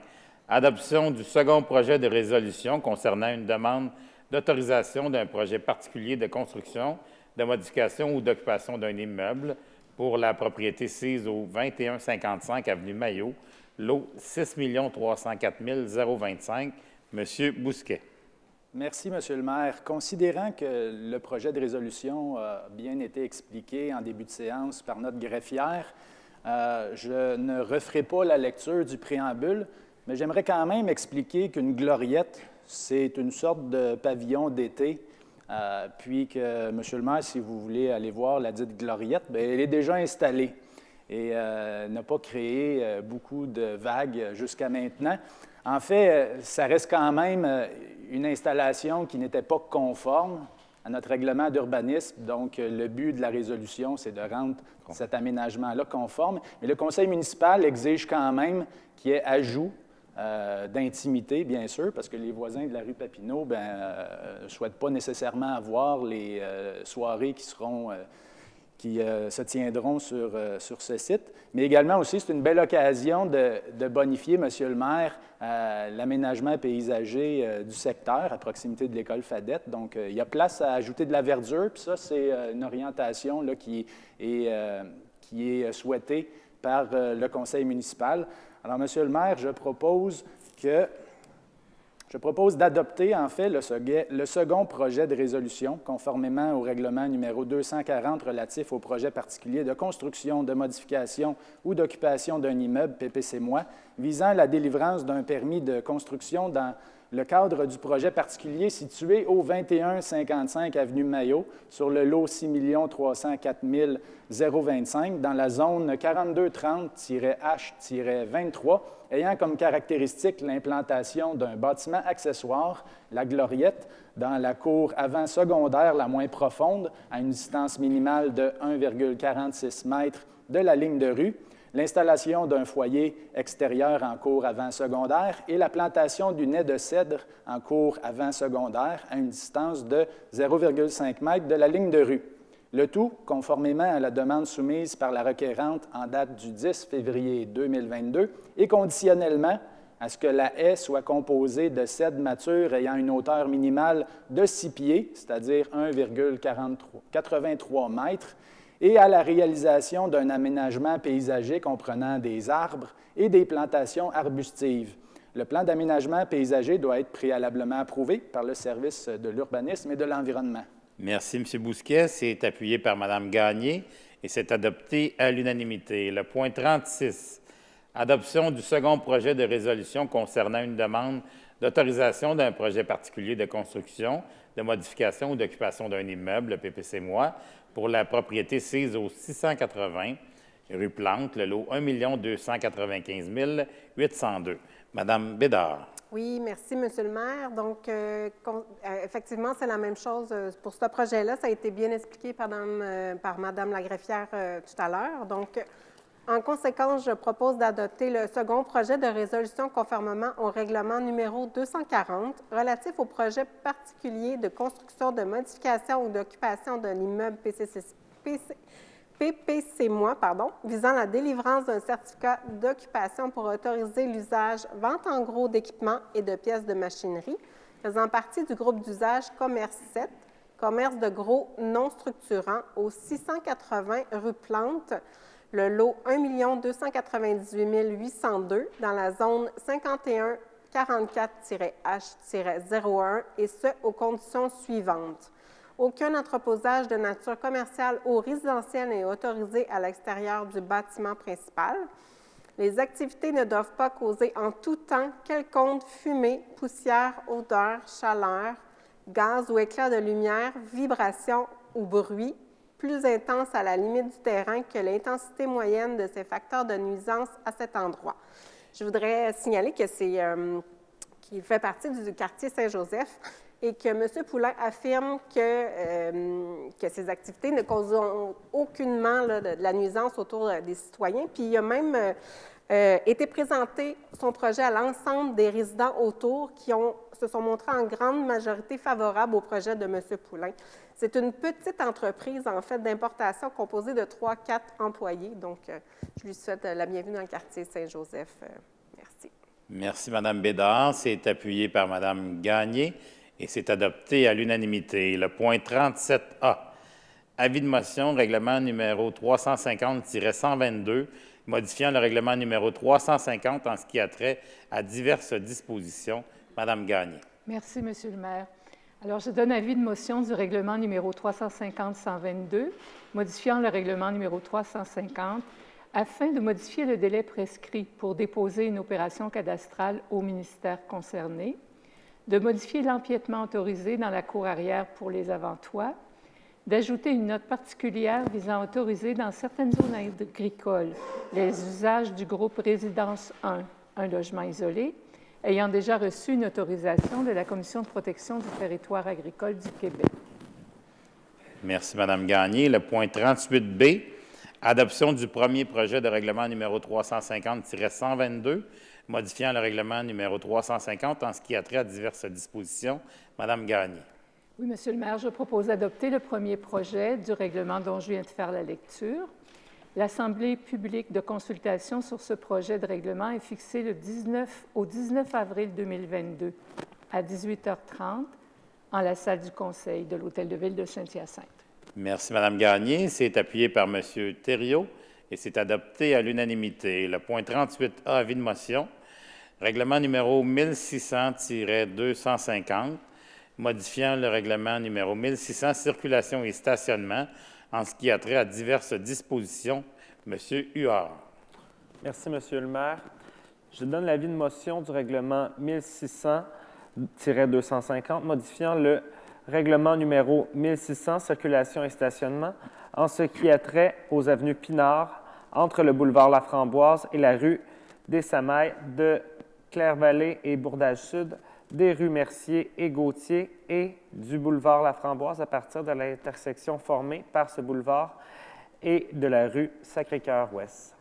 [SPEAKER 1] adoption du second projet de résolution concernant une demande d'autorisation d'un projet particulier de construction, de modification ou d'occupation d'un immeuble pour la propriété sise au 2155 avenue Maillot, lot 6 304 025. M. Bousquet.
[SPEAKER 11] Merci, M. le maire. Considérant que le projet de résolution a bien été expliqué en début de séance par notre greffière, je ne referai pas la lecture du préambule, mais j'aimerais quand même expliquer qu'une gloriette, c'est une sorte de pavillon d'été, puis que, M. le maire, si vous voulez aller voir la dite gloriette, bien, elle est déjà installée et n'a pas créé beaucoup de vagues jusqu'à maintenant. En fait, ça reste quand même une installation qui n'était pas conforme à notre règlement d'urbanisme. Donc, le but de la résolution, c'est de rendre cet aménagement-là conforme. Mais le conseil municipal exige quand même qu'il y ait ajout d'intimité, bien sûr, parce que les voisins de la rue Papineau ne souhaitent pas nécessairement avoir les soirées qui se tiendront sur ce site. Mais également aussi, c'est une belle occasion de bonifier, Monsieur le maire, l'aménagement paysager du secteur à proximité de l'école Fadette. Donc, il y a place à ajouter de la verdure, puis ça, c'est une orientation là, qui est souhaitée par le conseil municipal. Alors, Monsieur le maire, je propose d'adopter, en fait, le second projet de résolution, conformément au règlement numéro 240 relatif au projet particulier de construction, de modification ou d'occupation d'un immeuble PPC-moi, visant la délivrance d'un permis de construction dans le cadre du projet particulier situé au 2155 avenue Maillot, sur le lot 6 304 025, dans la zone 4230-H-23, ayant comme caractéristique l'implantation d'un bâtiment accessoire, la gloriette, dans la cour avant-secondaire la moins profonde, à une distance minimale de 1,46 m de la ligne de rue, l'installation d'un foyer extérieur en cour avant-secondaire et la plantation du nez de cèdre en cour avant-secondaire à une distance de 0,5 m de la ligne de rue. Le tout conformément à la demande soumise par la requérante en date du 10 février 2022 et conditionnellement à ce que la haie soit composée de cèdres matures ayant une hauteur minimale de 6 pieds, c'est-à-dire 1,83 m, et à la réalisation d'un aménagement paysager comprenant des arbres et des plantations arbustives. Le plan d'aménagement paysager doit être préalablement approuvé par le service de l'urbanisme et de l'environnement.
[SPEAKER 1] Merci, M. Bousquet. C'est appuyé par Mme Gagné et c'est adopté à l'unanimité. Le point 36, adoption du second projet de résolution concernant une demande d'autorisation d'un projet particulier de construction, de modification ou d'occupation d'un immeuble, le PPC-moi, pour la propriété sise au 680 rue Plante, le lot 1 295 802. Madame Bédard.
[SPEAKER 8] Oui, merci, Monsieur le maire. Donc, effectivement, c'est la même chose pour ce projet-là. Ça a été bien expliqué par Madame la greffière tout à l'heure. Donc, en conséquence, je propose d'adopter le second projet de résolution conformément au règlement numéro 240 relatif au projet particulier de construction, de modification ou d'occupation de l'immeuble PPC-moi, visant la délivrance d'un certificat d'occupation pour autoriser l'usage, vente en gros d'équipements et de pièces de machinerie, faisant partie du groupe d'usage Commerce 7, commerce de gros non structurant, au 680 rue Plante, le lot 1 298 802 dans la zone 5144-H-01, et ce, aux conditions suivantes. Aucun entreposage de nature commerciale ou résidentielle n'est autorisé à l'extérieur du bâtiment principal. Les activités ne doivent pas causer en tout temps quelconque fumée, poussière, odeur, chaleur, gaz ou éclat de lumière, vibration ou bruit plus intense à la limite du terrain que l'intensité moyenne de ces facteurs de nuisance à cet endroit. Je voudrais signaler que qu'il fait partie du quartier Saint-Joseph et que M. Poulain affirme que ces activités ne causeront aucunement de la nuisance autour des citoyens. Puis il a même été présenté son projet à l'ensemble des résidents autour qui se sont montrés en grande majorité favorables au projet de M. Poulain. C'est une petite entreprise, en fait, d'importation composée de 3-4 employés. Donc, je lui souhaite la bienvenue dans le quartier Saint-Joseph. Merci.
[SPEAKER 1] Merci, Mme Bédard. C'est appuyé par Mme Gagné et c'est adopté à l'unanimité. Le point 37A, avis de motion, règlement numéro 350-122, modifiant le règlement numéro 350 en ce qui a trait à diverses dispositions. Mme Gagné.
[SPEAKER 7] Merci, Monsieur le maire. Alors, je donne avis de motion du règlement numéro 350-122, modifiant le règlement numéro 350, afin de modifier le délai prescrit pour déposer une opération cadastrale au ministère concerné, de modifier l'empiètement autorisé dans la cour arrière pour les avant-toits, d'ajouter une note particulière visant à autoriser dans certaines zones agricoles les usages du groupe Résidence 1, un logement isolé, ayant déjà reçu une autorisation de la Commission de protection du territoire agricole du Québec.
[SPEAKER 1] Merci, Mme Gagné. Le point 38B, adoption du premier projet de règlement numéro 350-122, modifiant le règlement numéro 350 en ce qui a trait à diverses dispositions. Mme Gagné.
[SPEAKER 7] Oui, Monsieur le maire, je propose d'adopter le premier projet du règlement dont je viens de faire la lecture. L'Assemblée publique de consultation sur ce projet de règlement est fixée au 19 avril 2022 à 18h30 en la salle du Conseil de l'Hôtel de Ville de Saint-Hyacinthe.
[SPEAKER 1] Merci, Mme Gagné. C'est appuyé par M. Thériault et c'est adopté à l'unanimité. Le point 38A, avis de motion, règlement numéro 1600-250, modifiant le règlement numéro 1600, circulation et stationnement, en ce qui a trait à diverses dispositions. M. Huard.
[SPEAKER 3] Merci, Monsieur le maire. Je donne l'avis de motion du règlement 1600-250, modifiant le règlement numéro 1600, circulation et stationnement, en ce qui a trait aux avenues Pinard, entre le boulevard Laframboise et la rue des Samailles, de Claire-Vallée et Bourdage-Sud, des rues Mercier et Gauthier et du boulevard Laframboise à partir de l'intersection formée par ce boulevard et de la rue Sacré-Cœur-Ouest.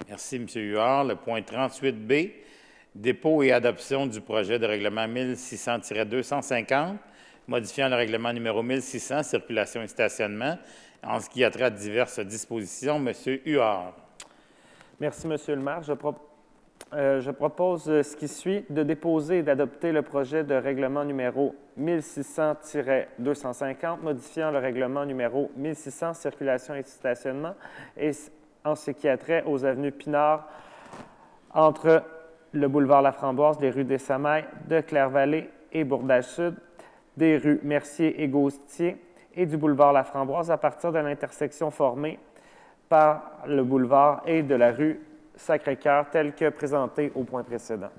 [SPEAKER 1] Merci, M. Huard. Le point 38B, dépôt et adoption du projet de règlement 1600-250, modifiant le règlement numéro 1600, circulation et stationnement, en ce qui a trait à diverses dispositions. M. Huard.
[SPEAKER 3] Merci, Monsieur le maire. Je propose ce qui suit, de déposer et d'adopter le projet de règlement numéro 1600-250, modifiant le règlement numéro 1600, circulation et stationnement, et en ce qui a trait aux avenues Pinard, entre le boulevard Laframboise, les rues des Samailles, de Claire-Vallée et Bourdage-Sud, des rues Mercier et Gauthier et du boulevard Laframboise à partir de l'intersection formée par le boulevard et de la rue Sacré-Cœur, tel que présenté au point précédent.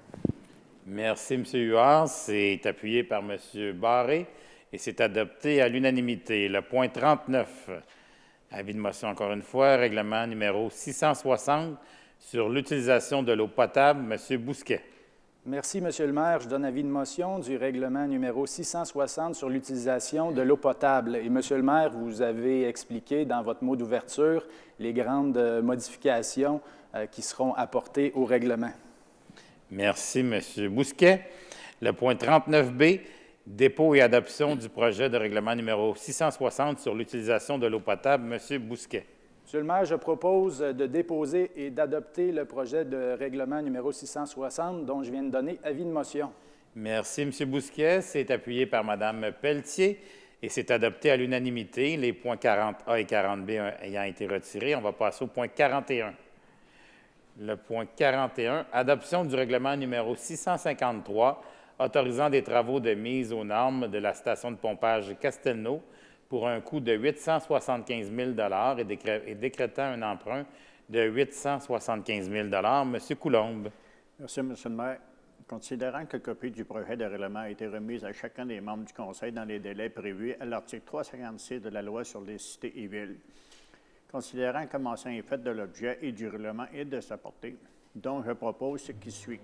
[SPEAKER 1] Merci, M. Huard. C'est appuyé par M. Barré et c'est adopté à l'unanimité. Le point 39, Avis de motion encore une fois. Règlement numéro 660 sur l'utilisation de l'eau potable. M. Bousquet.
[SPEAKER 11] Merci, Monsieur le maire. Je donne avis de motion du règlement numéro 660 sur l'utilisation de l'eau potable. Et, Monsieur le maire, vous avez expliqué dans votre mot d'ouverture les grandes modifications qui seront apportées au règlement.
[SPEAKER 1] Merci, M. Bousquet. Le point 39B, dépôt et adoption du projet de règlement numéro 660 sur l'utilisation de l'eau potable. M. Bousquet.
[SPEAKER 11] Monsieur le maire, je propose de déposer et d'adopter le projet de règlement numéro 660 dont je viens de donner avis de motion.
[SPEAKER 1] Merci, M. Bousquet. C'est appuyé par Mme Pelletier et c'est adopté à l'unanimité, les points 40A et 40B ayant été retirés. On va passer au point 41. Le point 41, adoption du règlement numéro 653 autorisant des travaux de mise aux normes de la station de pompage Castelnau pour un coût de 875 000 et décrétant un emprunt de 875 000 M. Coulombe.
[SPEAKER 4] Merci, M. le maire. Considérant que copie du projet de règlement a été remise à chacun des membres du Conseil dans les délais prévus à l'article 356 de la Loi sur les cités et villes, considérant que mention est faite de l'objet et du règlement et de sa portée, donc je propose ce qui suit.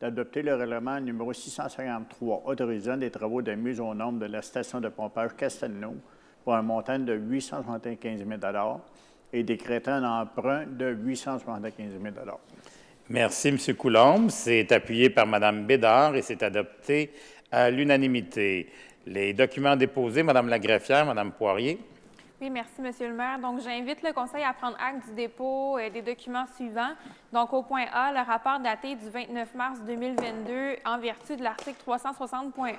[SPEAKER 4] D'adopter le règlement numéro 653 autorisant des travaux de mise aux normes de la station de pompage Castelnau pour un montant de 875 000 et décrétant un emprunt de 875 000
[SPEAKER 1] Merci, M. Coulombe. C'est appuyé par Mme Bédard et c'est adopté à l'unanimité. Les documents déposés, Mme la greffière, Mme Poirier.
[SPEAKER 10] Oui, merci, Monsieur le maire. Donc, j'invite le Conseil à prendre acte du dépôt des documents suivants. Donc, au point A, le rapport daté du 29 mars 2022 en vertu de l'article 360.1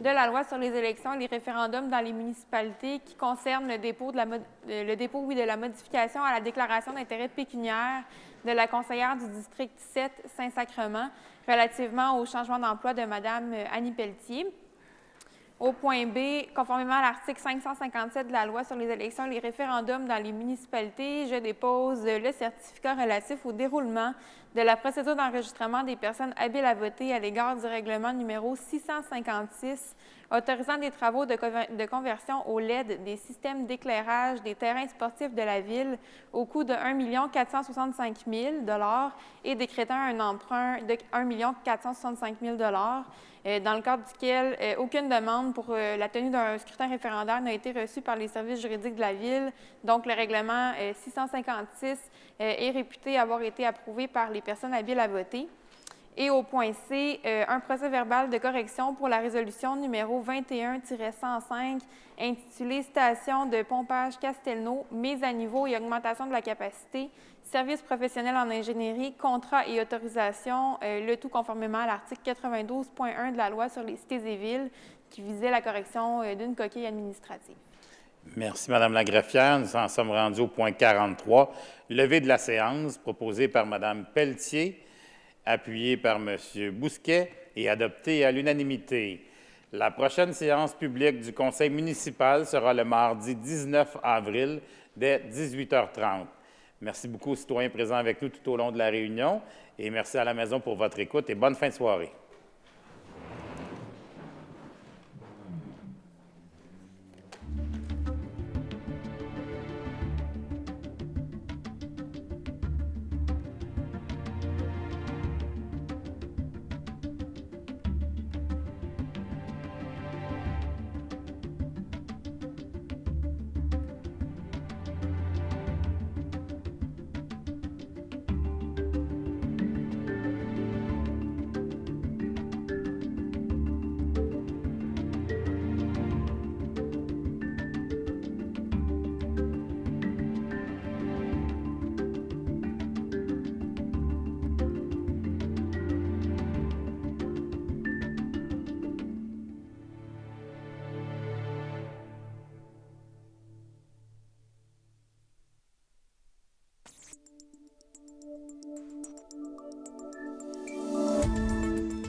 [SPEAKER 10] de la Loi sur les élections et les référendums dans les municipalités qui concerne le dépôt de la modification à la déclaration d'intérêt pécuniaire de la conseillère du district 7 Saint-Sacrement relativement au changement d'emploi de Mme Annie Pelletier. Au point B, conformément à l'article 557 de la Loi sur les élections et les référendums dans les municipalités, je dépose le certificat relatif au déroulement de la procédure d'enregistrement des personnes habiles à voter à l'égard du règlement numéro 656 autorisant des travaux de conversion au LED des systèmes d'éclairage des terrains sportifs de la Ville au coût de 1 465 000 et décrétant un emprunt de 1 465 000 dans le cadre duquel aucune demande pour la tenue d'un scrutin référendaire n'a été reçue par les services juridiques de la Ville. Donc, le règlement 656 est réputé avoir été approuvé par les personnes habiles à voter. Et au point C, un procès-verbal de correction pour la résolution numéro 21-105 intitulée « Station de pompage Castelnau, mise à niveau et augmentation de la capacité, services professionnels en ingénierie, contrat et autorisation, le tout conformément à l'article 92.1 de la Loi sur les cités et villes qui visait la correction d'une coquille administrative. »
[SPEAKER 1] Merci, Mme la greffière. Nous en sommes rendus au point 43, levée de la séance, proposée par Mme Pelletier, appuyé par M. Bousquet et adopté à l'unanimité. La prochaine séance publique du Conseil municipal sera le mardi 19 avril dès 18h30. Merci beaucoup aux citoyens présents avec nous tout au long de la réunion et merci à la maison pour votre écoute et bonne fin de soirée.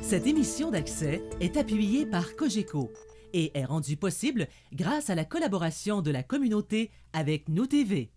[SPEAKER 13] Cette émission d'Accès est appuyée par Cogeco et est rendue possible grâce à la collaboration de la communauté avec Nous TV.